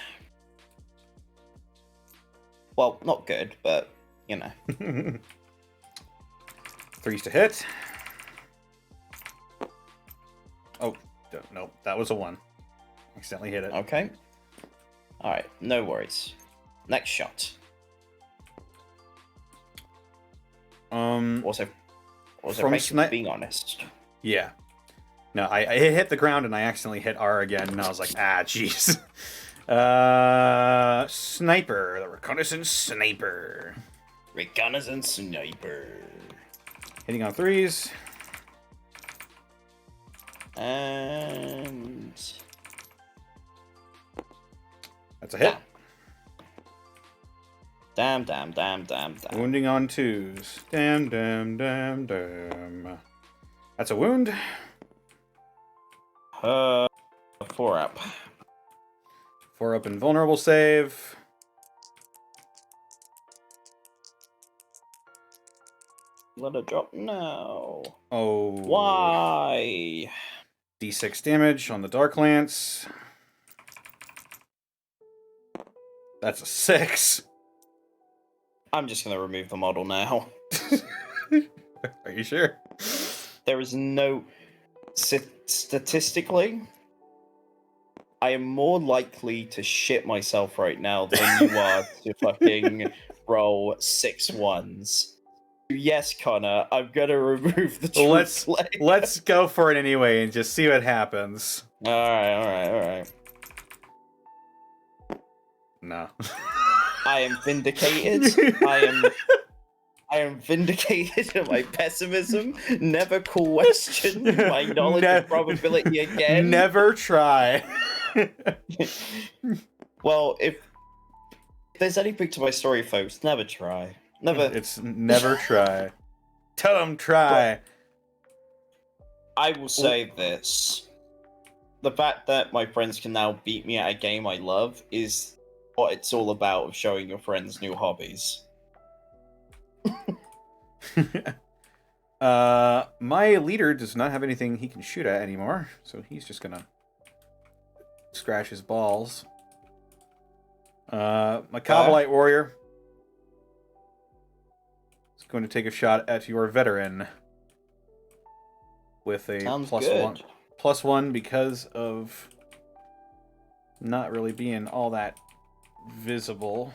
Well, not good, but, you know.
3s to hit. Oh, no, that was a 1. Accidentally hit it.
Okay. Alright, no worries. Next shot. Also from being honest.
Yeah. No, I hit the ground and I accidentally hit R again, and I was like, ah, jeez. Sniper. The reconnaissance sniper.
Reconnaissance sniper.
Hitting on 3s.
And...
That's a hit.
Damn.
Wounding on 2s. Damn. That's a wound.
4 up.
4 up invulnerable save.
Let it drop now.
Oh.
Why?
D6 damage on the Dark Lance. That's a 6.
I'm just going to remove the model now.
Are you sure?
There is no... Statistically, I am more likely to shit myself right now than you are to fucking roll 6 1s. Yes, Connor, I'm gonna remove the troop.
Let's go for it anyway and just see what happens.
Alright.
No.
I am vindicated. I am vindicated of my pessimism. Never question my knowledge of probability again.
Never try.
Well, if there's anything to my story, folks, never try. Never.
It's never try. Tell them try.
But I will say this. The fact that my friends can now beat me at a game I love is what it's all about, of showing your friends new hobbies.
My leader does not have anything he can shoot at anymore, so he's just gonna scratch his balls. My Kabbalite Warrior is going to take a shot at your veteran with a +1 because of not really being all that visible.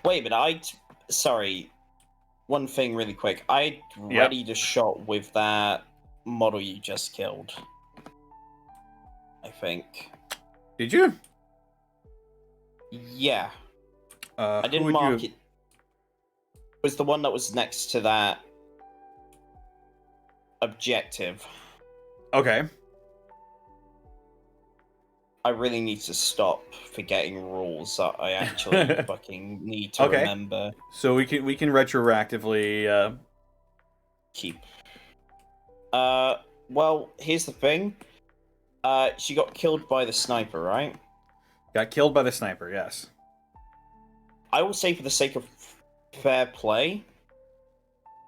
Wait, but sorry, one thing really quick. I readied a shot with that model you just killed. I think.
Did you?
Yeah. I didn't mark it. It was the one that was next to that objective.
Okay.
I really need to stop forgetting rules that I actually fucking need to remember.
So we can retroactively
keep. Well, here's the thing. She got killed by the sniper, right?
Got killed by the sniper, yes.
I will say, for the sake of fair play,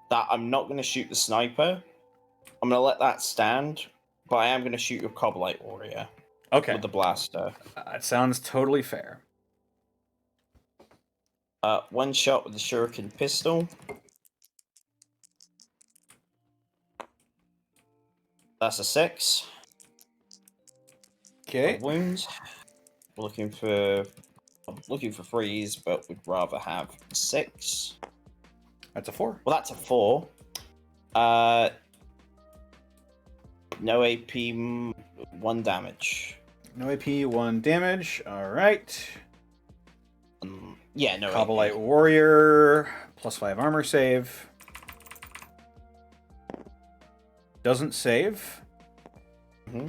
that I'm not going to shoot the sniper. I'm going to let that stand, but I am going to shoot your Kabbalite Warrior.
Okay.
With the blaster.
It sounds totally fair.
One shot with the shuriken pistol. That's a 6.
Okay.
Wounds. We're looking for 3s, but we'd rather have 6.
That's a 4.
Well, that's a 4. No AP, 1 damage.
No AP, 1 damage. All right.
Yeah, no.
Kabbalite Warrior, +5 armor save. Doesn't save.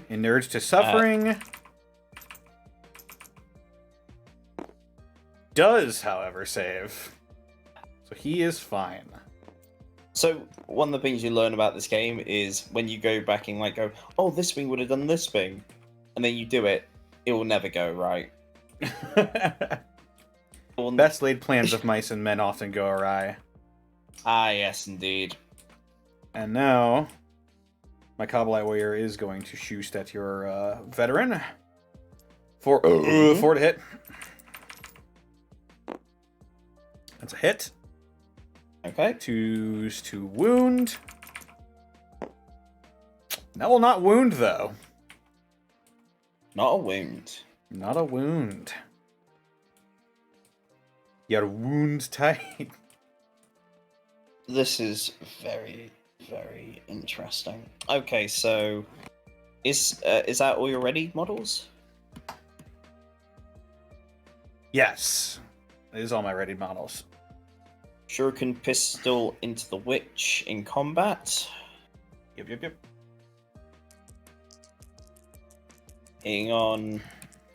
Inured to suffering. Does, however, save. So he is fine.
So one of the things you learn about this game is when you go back and like go, oh, this thing would have done this thing, and then you do it, it will never go right.
Best laid plans of mice and men often go awry.
Ah, yes, indeed.
And now, my Kabbalite Warrior is going to shoot at your veteran. 4 to hit. That's a hit.
Okay.
2's to wound. That will not wound, though.
Not a wound.
Not a wound. You're wound tight.
This is very, very interesting. Okay, so is that all your ready models?
Yes. It is all my ready models.
Shuriken pistol into the witch in combat.
Yep.
Hitting on...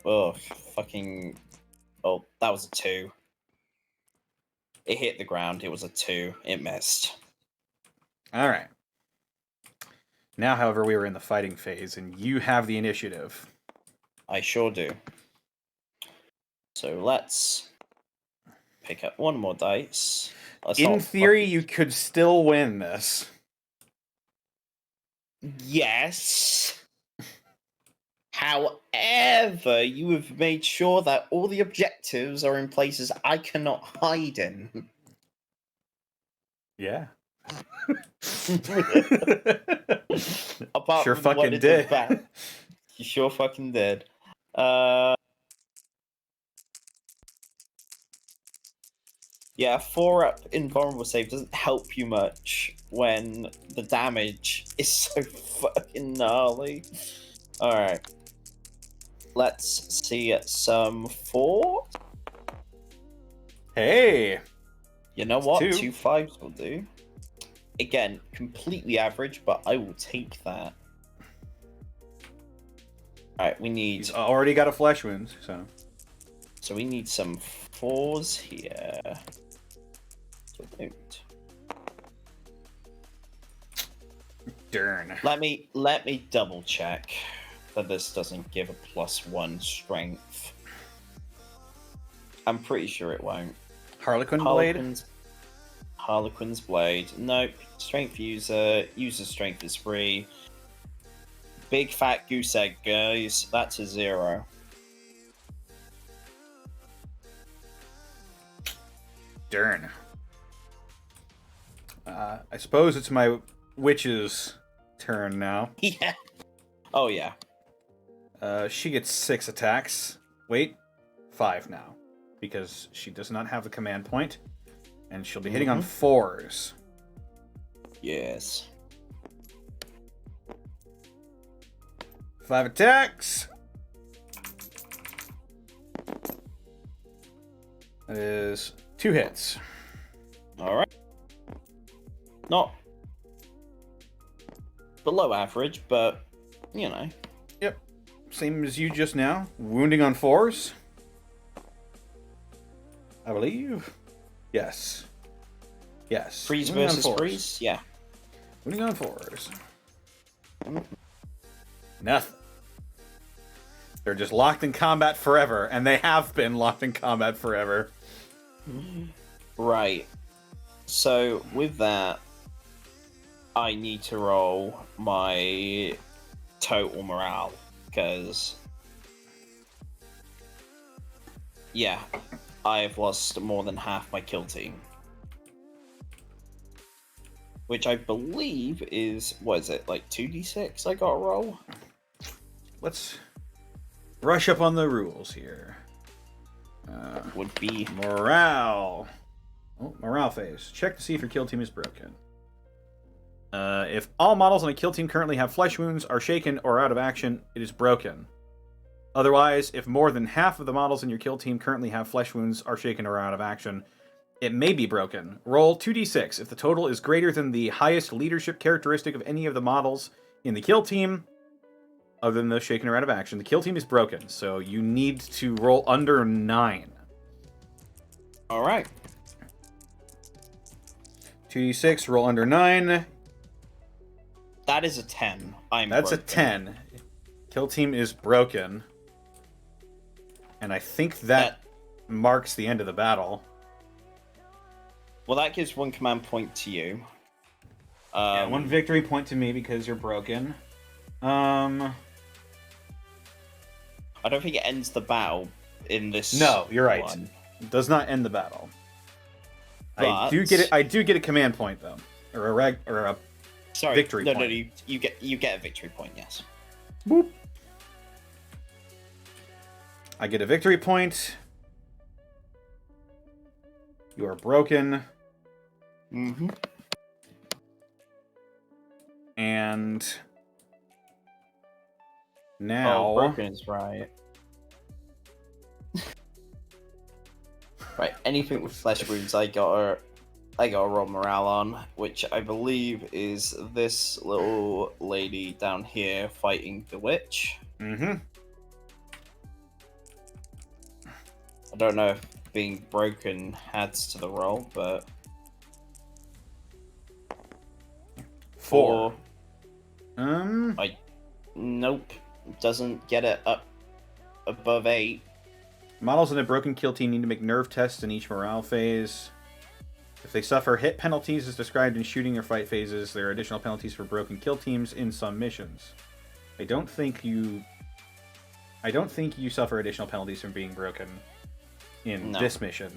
Oh, fucking... Oh, that was a 2. It hit the ground. It was a 2. It missed.
Alright. Now, however, we are in the fighting phase, and you have the initiative.
I sure do. So let's pick up one more dice.
In theory, you could still win this.
Yes. However, you have made sure that all the objectives are in places I cannot hide in.
Yeah.
Apart
Sure
from
fucking
what it's
did.
about. You sure fucking did. Yeah, 4-up invulnerable save doesn't help you much when the damage is so fucking gnarly. Alright. Let's see some 4.
Hey!
You know what?
2.
2 5s will do. Again, completely average, but I will take that. Alright, we need...
He's already got a flesh wound, so...
So we need some 4s here. So don't.
Darn.
Let me double check that this doesn't give a +1 strength. I'm pretty sure it won't.
Harlequin blade?
Harlequin's blade. Nope. Strength user. User strength is free. Big fat goose egg, guys. That's a 0.
Darn. I suppose it's my witch's turn now.
Yeah. Oh, yeah.
She gets 6 attacks. Wait, 5 now. Because she does not have the command point. And she'll be hitting on 4s.
Yes.
5 attacks. That is 2 hits.
Alright. Not below average, but, you know.
Yep. Same as you just now. Wounding on 4s. I believe. Yes. Yes.
Freeze
Wounding on
versus
4s.
freeze? Yeah.
Wounding on 4s. Nothing. They're just locked in combat forever, and they have been locked in combat forever.
Right. So, with that, I need to roll my total morale, because... Yeah, I've lost more than half my kill team. Which I believe is, what is it, like 2d6 I gotta roll?
Let's brush up on the rules here.
Would be...
Morale. Oh, morale phase. Check to see if your kill team is broken. If all models on a kill team currently have flesh wounds, are shaken, or out of action, it is broken. Otherwise, if more than half of the models in your kill team currently have flesh wounds are shaken or out of action, it may be broken. Roll 2d6. If the total is greater than the highest leadership characteristic of any of the models in the kill team, other than those shaken or out of action, the kill team is broken. So you need to roll under 9.
All right.
2d6, roll under 9.
That is a 10.
That's
broken.
a 10. Kill team is broken. And I think that marks the end of the battle.
Well, that gives 1 command point to you.
Yeah, 1 victory point to me because you're broken. I
don't think it ends the battle in this.
No, you're right.
one.
It does not end the battle.
But...
I do get a command point though, or a victory point.
No, you get a victory point. Yes.
Boop. I get a victory point. You are broken.
Mm-hmm.
And now
broken is right. Right, anything with flesh wounds, I gotta roll morale on, which I believe is this little lady down here fighting the witch.
Mm-hmm.
I don't know if being broken adds to the roll, but
4.
Nope, doesn't get it up above 8.
Models in a broken kill team need to make nerve tests in each morale phase. If they suffer hit penalties as described in shooting or fight phases, there are additional penalties for broken kill teams in some missions. I don't think you suffer additional penalties from being broken in this mission.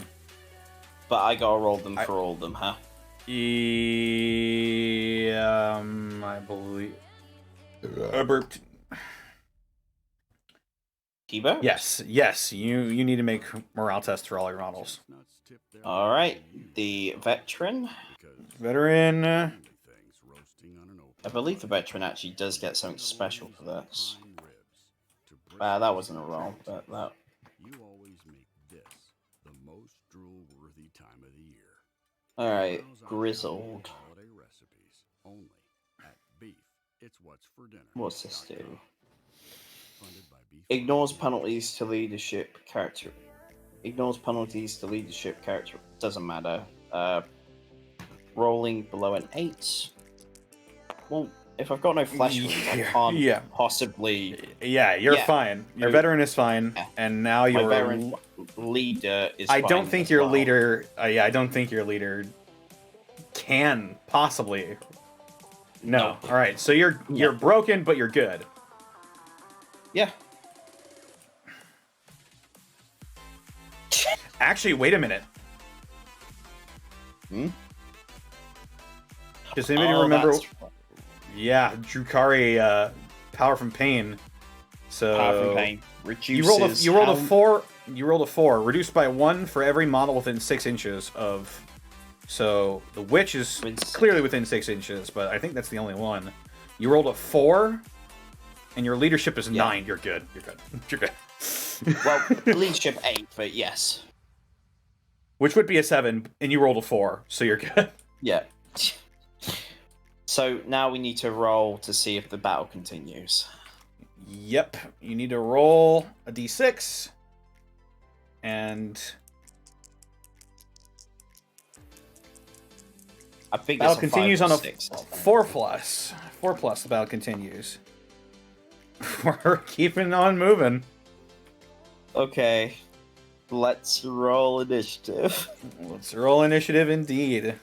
But I gotta roll them for all of them, huh?
I believe. Burped.
T-Burped?
Yes. You need to make morale tests for all your models.
All right, the veteran.
I
believe the veteran actually does get something special for this. That wasn't a roll, but that.
You always make this the most drool-worthy time of the year.
All right, grizzled.
Holiday recipes only at Beef. It's what's for dinner.
What's this do? Ignores penalties to leadership character. Ignores penalties to leadership character. Doesn't matter. Rolling below an 8. Well, if I've got no flesh wounds, I can't possibly.
Yeah, you're fine. Your veteran is fine, and now your
veteran leader is.
I don't think your leader. I don't think your leader can possibly. No. All right. So you're broken, but you're good.
Yeah.
Actually, wait a minute. Does anybody remember? Yeah, Drukhari, power from pain. So
power from pain reduces.
You rolled a 4. You rolled a 4, reduced by 1 for every model within 6 inches of. So the witch is clearly within 6 inches, but I think that's the only one. You rolled a 4, and your leadership is 9. You're good. You're good. You're good.
Well, leadership 8, but yes.
Which would be a 7, and you rolled a 4, so you're good.
Yeah. So now we need to roll to see if the battle continues.
Yep. You need to roll a d6. And
I think
battle
it's
continues on a
6.
4+. 4+, the battle continues. We're keeping on moving.
Okay. Let's roll initiative.
Let's roll initiative indeed.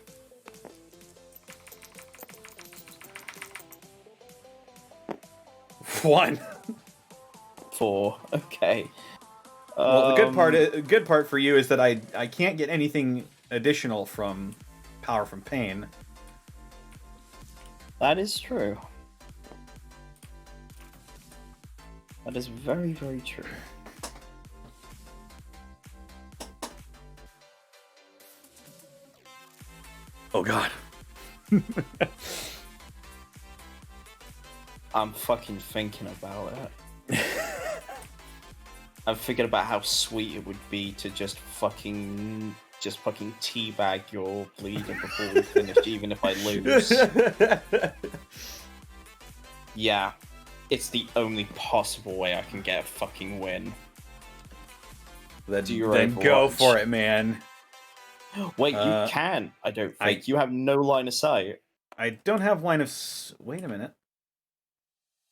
One.
4. Okay.
Well, the good part for you is that I can't get anything additional from power from pain.
That is true. That is very, very true.
Oh god.
I'm fucking thinking about it. I've figured about how sweet it would be to just fucking teabag your leader before we finish, even if I lose. Yeah, it's the only possible way I can get a fucking win.
Then go for it, man.
Wait, you can. I don't think. You have no line of sight.
I don't have line of... Wait a minute.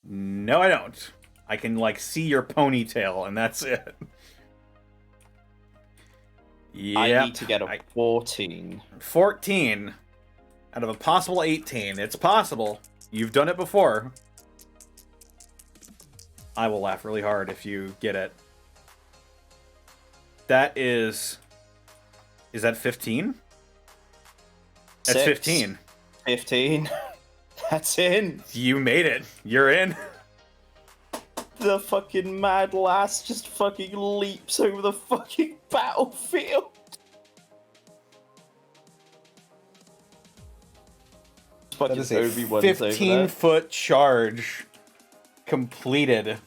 No, I don't. I can, like, see your ponytail, and that's it. Yep.
I need to get a 14.
14 out of a possible 18. It's possible. You've done it before. I will laugh really hard if you get it. That is... Is that 15? That's 15.
15. That's in.
You made it. You're in.
The fucking mad lass just fucking leaps over the fucking battlefield.
That is a 15-foot charge completed.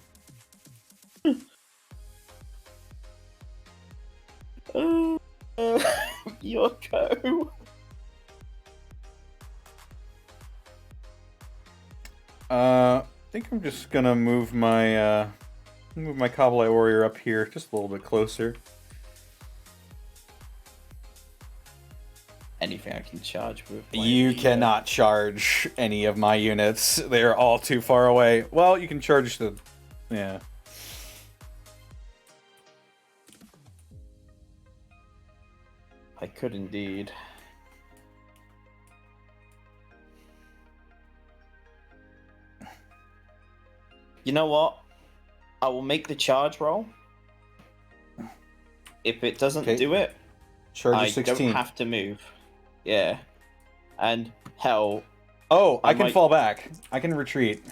Yoko.
I think I'm just gonna move my Kabbalah warrior up here just a little bit closer.
Anything I can charge with?
You cannot charge any of my units. They're all too far away. Well, you can charge the... Yeah.
I could indeed. You know what? I will make the charge roll. If it doesn't do it,
charge 16.
Don't have to move. Yeah. And hell...
Oh, I can fall back. I can retreat.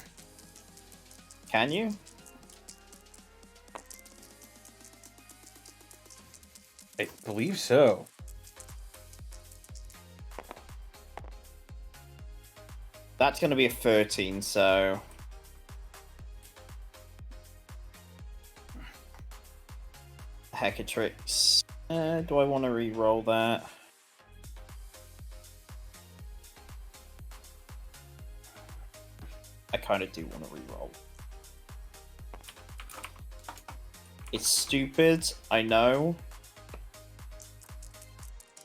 Can you?
I believe so.
That's going to be a 13, so... Heckatrix. Do I want to re-roll that? I kind of do want to re-roll. It's stupid, I know.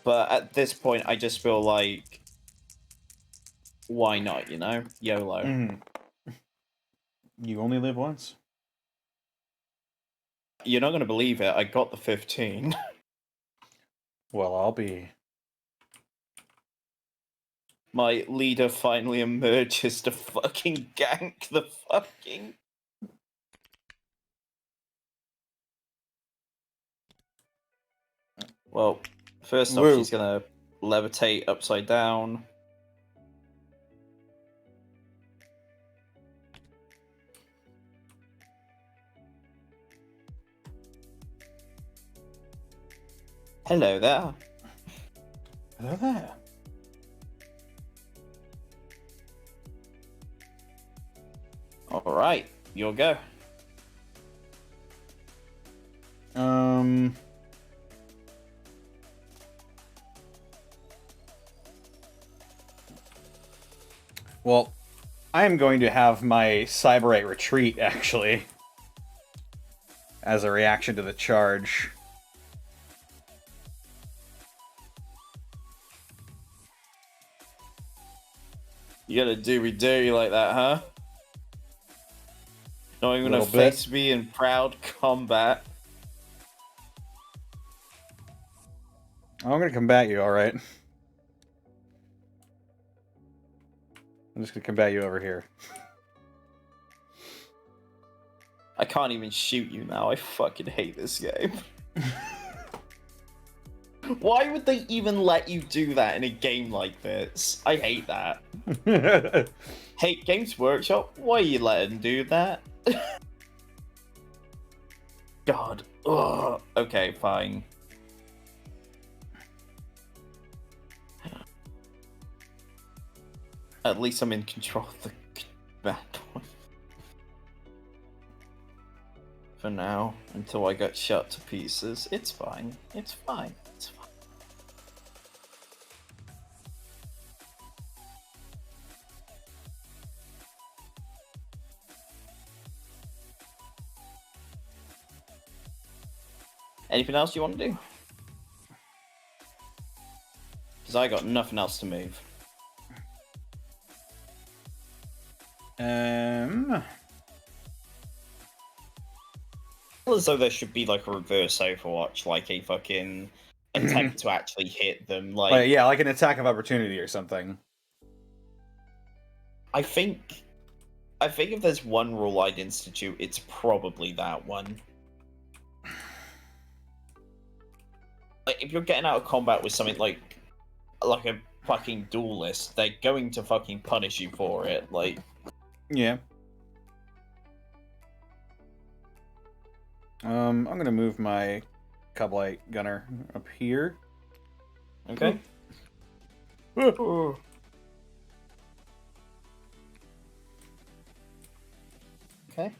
But at this point, I just feel like... Why not, you know? YOLO.
You only live once.
You're not going to believe it, I got the 15.
Well, I'll be...
My leader finally emerges to fucking gank the fucking... Well, first off, she's going to levitate upside down. Hello there.
Hello there.
Alright, you'll go.
Well, I am going to have my Cyberite retreat, actually, as a reaction to the charge.
You gotta do-we-do like that, huh? Not even gonna face me in proud combat.
I'm gonna combat you, alright. I'm just gonna combat you over here.
I can't even shoot you now. I fucking hate this game. Why would they even let you do that in a game like this? I hate that. Hey, Games Workshop, why are you letting do that? God. Ugh. Okay, fine. At least I'm in control of the bad one. for now until I get shot to pieces. It's fine. It's fine. It's fine. Anything else you want to do? Because I got nothing else to move. As though there should be like a reverse Overwatch, like a fucking attempt to actually hit them. Like,
yeah, like an attack of opportunity or something.
I think if there's one rule I'd institute, it's probably that one. Like, if you're getting out of combat with something like a fucking duelist, they're going to fucking punish you for it. Like,
yeah. I'm gonna move my Coblite gunner up here.
Okay. Okay.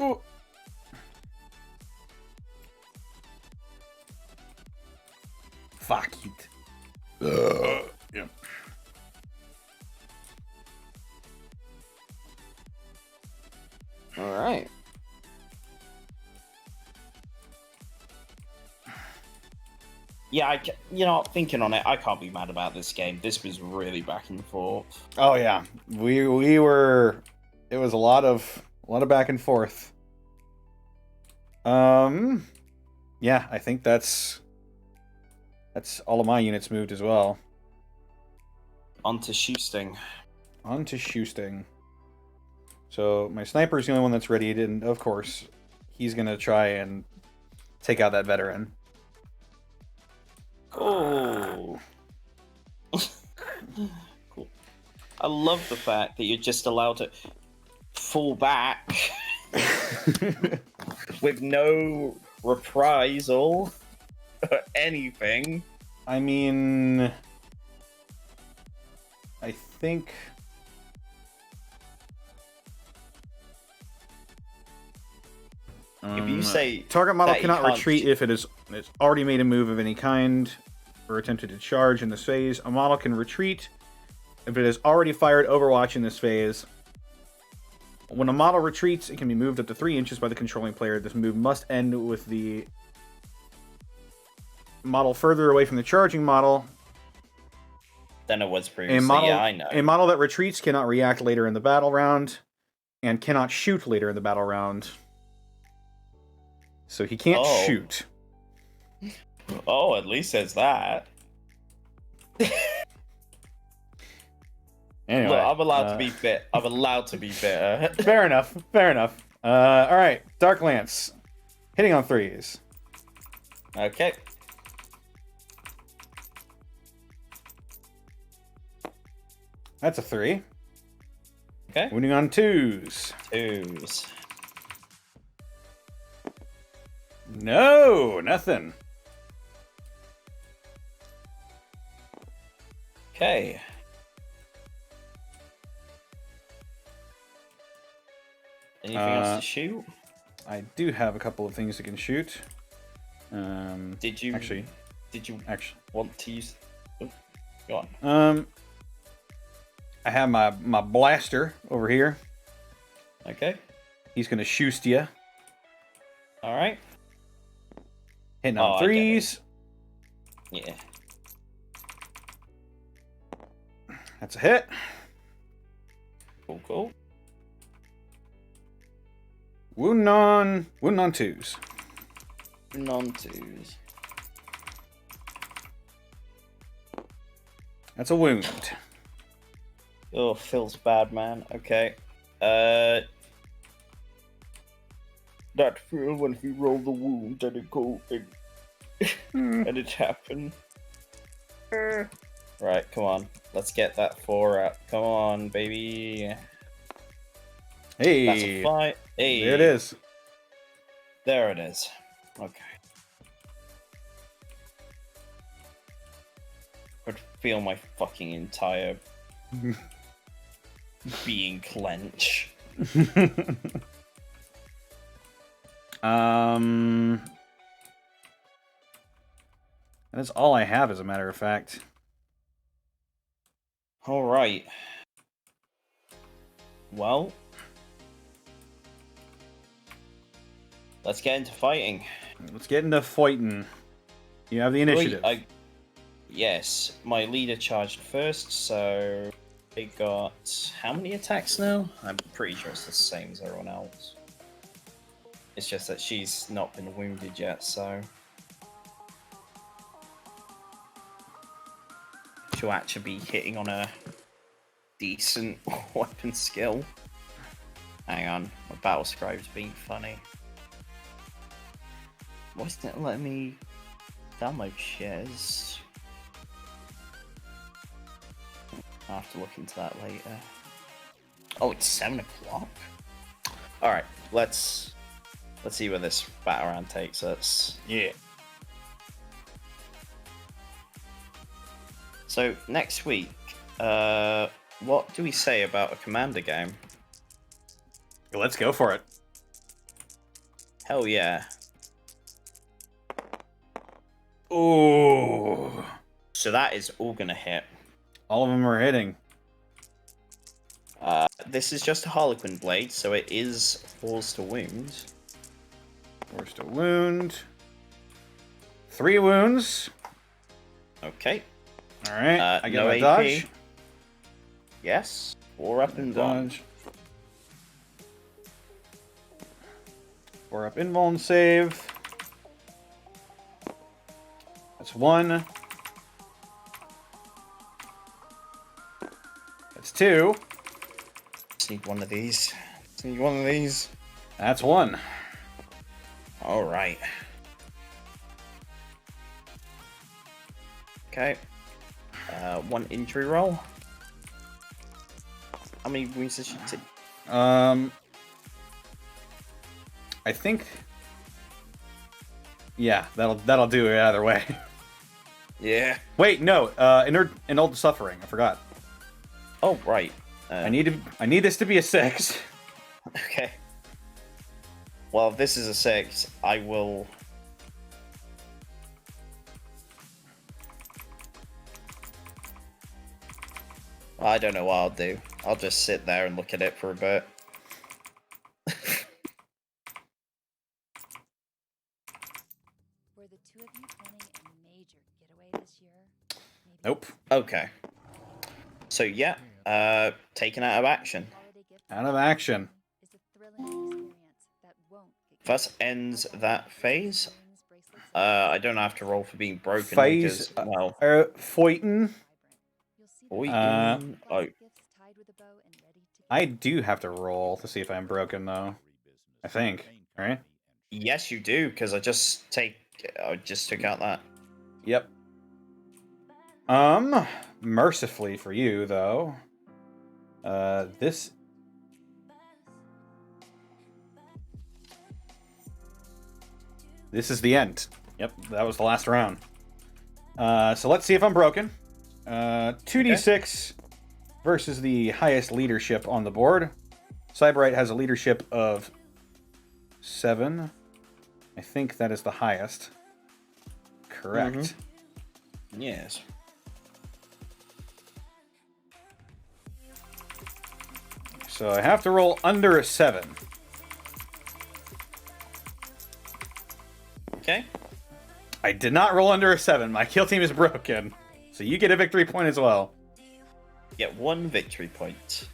Ooh. Fuck it. Yeah.
All right. Yeah, thinking on it, I can't be mad about this game. This was really back and forth.
Oh yeah, we were. It was a lot of back and forth. Yeah, I think that's all of my units moved as well.
On to Shoesting.
On to Shoesting. So my sniper is the only one that's ready, and of course, he's gonna try and take out that veteran.
Oh. Cool. I love the fact that you're just allowed to fall back with no reprisal or anything.
I mean, I think
if you say
target model
that
cannot retreat if it's already made a move of any kind or attempted to charge in this phase. A model can retreat if it has already fired Overwatch in this phase. When a model retreats, it can be moved up to 3 inches by the controlling player. This move must end with the model further away from the charging model
than it was previously. Yeah, I know.
A model that retreats cannot react later in the battle round and cannot shoot later in the battle round. So he can't shoot.
Oh, at least there's that.
Anyway,
look, I'm allowed to be bit. I'm allowed to be bitter.
Fair enough. Fair enough. All right, Dark Lance, hitting on 3s.
Okay.
That's a 3.
Okay.
Wounding on 2s.
2s.
No, nothing.
Okay. Anything else to shoot?
I do have a couple of things that can shoot.
Did you
actually
want to use? Oh, go
on. I have my blaster over here.
Okay.
He's gonna shoot you.
All right.
Hitting on 3s.
Yeah.
That's a hit.
Cool.
Wound on 2s.
Non-2s.
That's a wound.
Oh, feels bad, man. Okay. That feel when he rolled the wound and it go and it happened. Right, come on. Let's get that 4 up. Come on, baby.
Hey.
That's a 5. Hey.
There it is.
There it is. Okay. feel my fucking entire being clench.
That's all I have, as a matter of fact.
All right. Well, let's get into fighting.
Let's get into fighting. You have the initiative.
Yes, my leader charged first, so they got how many attacks now? I'm pretty sure it's the same as everyone else. It's just that she's not been wounded yet, so she'll actually be hitting on a decent weapon skill. Hang on, my battle scribe's being funny. Why isn't it letting me download shares? I'll have to look into that later. Oh, it's 7 o'clock? Alright, let's see where this battle round takes us.
Yeah.
So, next week, what do we say about a Commander game?
Let's go for it.
Hell yeah.
Ooh.
So that is all gonna hit.
All of them are hitting.
This is just a Harlequin blade, so it is force to wound.
Force to wound. 3 wounds.
Okay.
Alright, I get
no
my
AP.
dodge.
Yes. 4 up and dodge.
4 up invuln save. That's 1. That's 2.
Just need one of these. Just need one of these.
That's 1.
Alright. Okay. 1 injury roll. How many wounds does she take?
I think. Yeah, that'll do it either way.
Yeah.
Wait, no. Annulled suffering. I forgot.
Oh right.
I need this to be a 6.
Okay. Well, if this is a 6, I will. I don't know what I'll do. I'll just sit there and look at it for a bit.
Were the two of you planning a major getaway this year? Maybe
Nope.
Okay. So yeah, taken out of action.
holiday gift
Out of action.
is a thrilling experience that won't get
First ends that phase. I don't have to roll for being broken
Phase,
because, well,
fighting.
we
uh,
oh,
I do have to roll to see if I'm broken, though. I think. Right?
yes, you do because I just took out that.
Yep. Mercifully for you, though. This. This is the end. Yep, that was the last round. So let's see if I'm broken. 2d6 versus the highest leadership on the board. Cyberite has a leadership of 7. I think that is the highest. Correct.
Yes.
So I have to roll under a 7.
Okay.
I did not roll under a 7. My kill team is broken. So you get a victory point as well.
Get 1 victory point.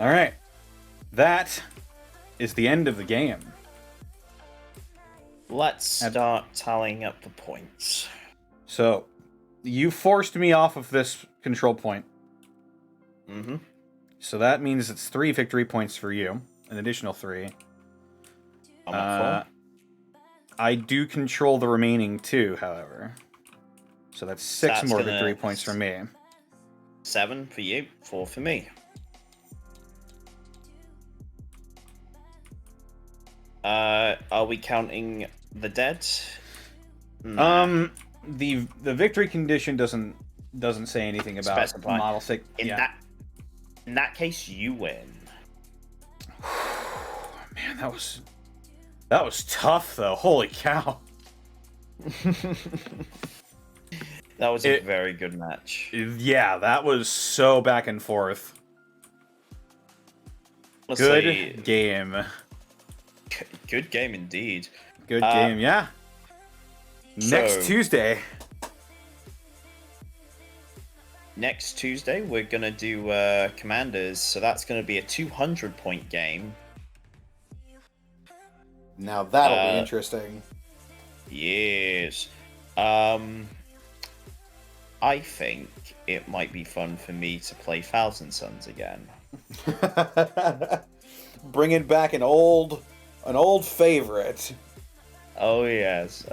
Alright. That is the end of the game.
Let's start tallying up the points.
So, you forced me off of this control point.
Mm-hmm.
So that means it's 3 victory points for you. An additional 3.
I'm at 4.
I do control the remaining 2, however. So that's 6
That's
more
gonna-
victory points for me.
7 for you, 4 for me. Are we counting the dead? Nah.
the victory condition doesn't say anything about
Specify.
model 6.
In that case, you win.
Man, that was tough though. Holy cow.
That was a very good match.
Yeah, that was so back and forth.
Honestly,
Good game.
Good game indeed.
Good game, yeah. Next Tuesday.
Next Tuesday, we're going to do Commanders, so that's going to be a 200-point game.
Now that'll be interesting.
Yes. I think it might be fun for me to play Thousand Suns again.
Bringing back an old favorite.
Oh yes,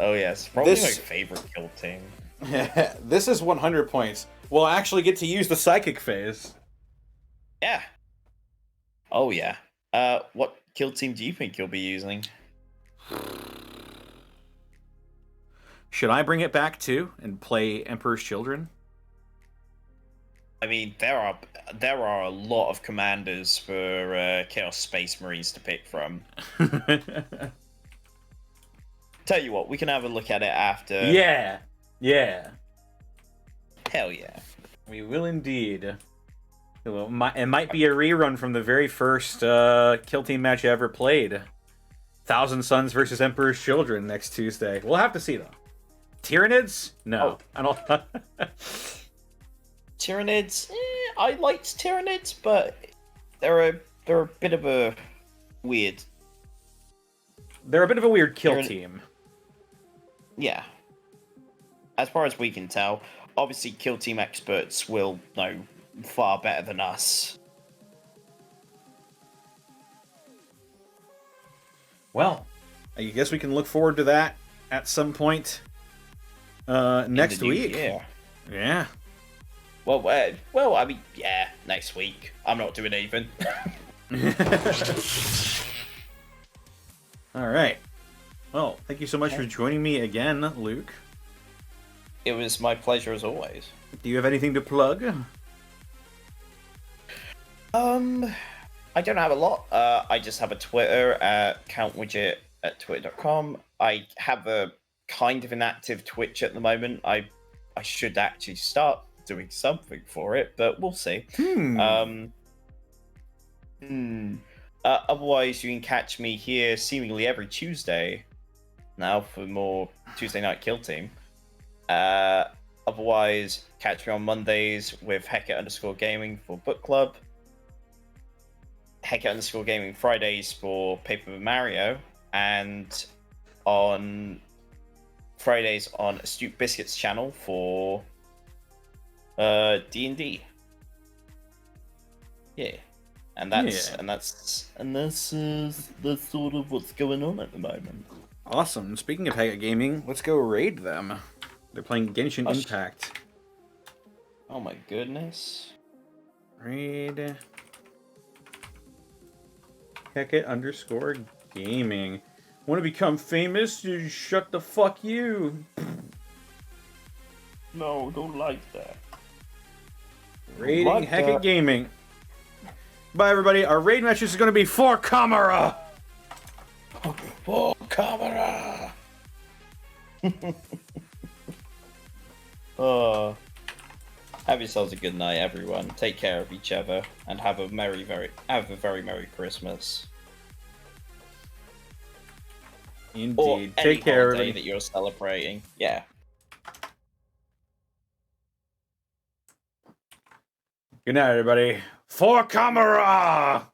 probably my favorite kill team.
This is 100 points. We'll actually get to use the psychic phase.
Yeah. Oh yeah. What kill team do you think you'll be using?
Should I bring it back too and play Emperor's Children?
I mean, there are a lot of commanders for Chaos Space Marines to pick from. Tell you what, we can have a look at it after.
Yeah.
Hell yeah.
We will indeed. It might be a rerun from the very first kill team match I ever played. Thousand Suns versus Emperor's Children next Tuesday. We'll have to see though. Tyranids? No. I don't.
Tyranids? I liked Tyranids, but they're a bit of a weird.
They're a bit of a weird kill team.
Yeah. As far as we can tell, obviously kill team experts will know far better than us.
Well, I guess we can look forward to that at some point next week. Yeah.
Well, I mean, yeah, next week. I'm not doing anything.
All right. Well, thank you so much for joining me again, Luke.
It was my pleasure as always.
Do you have anything to plug?
I don't have a lot. I just have a Twitter at CountWidget at twitter.com. I have a kind of an active Twitch at the moment. I should actually start doing something for it, but we'll see. Otherwise, you can catch me here seemingly every Tuesday now for more Tuesday Night Kill Team. Otherwise, catch me on Mondays with Hecka_Gaming for Book Club. Hecka_Gaming Fridays for Paper Mario. And on Fridays on Astute Biscuits channel for D&D. Yeah. And that's sort of what's going on at the moment.
Awesome. Speaking of Hecka Gaming, let's go raid them. They're playing Genshin Impact.
Oh my goodness.
Raid Hecka_Gaming. Want to become famous? You shut the fuck you.
No, don't like that.
Raiding like Hecka Gaming. Bye, everybody. Our raid match is going to be for camera.
For camera. Have yourselves a good night, everyone. Take care of each other, and have a very Merry Christmas.
Indeed.
Or any
Take care,
holiday
everybody.
that you're celebrating. Yeah.
Good night, everybody. For camera.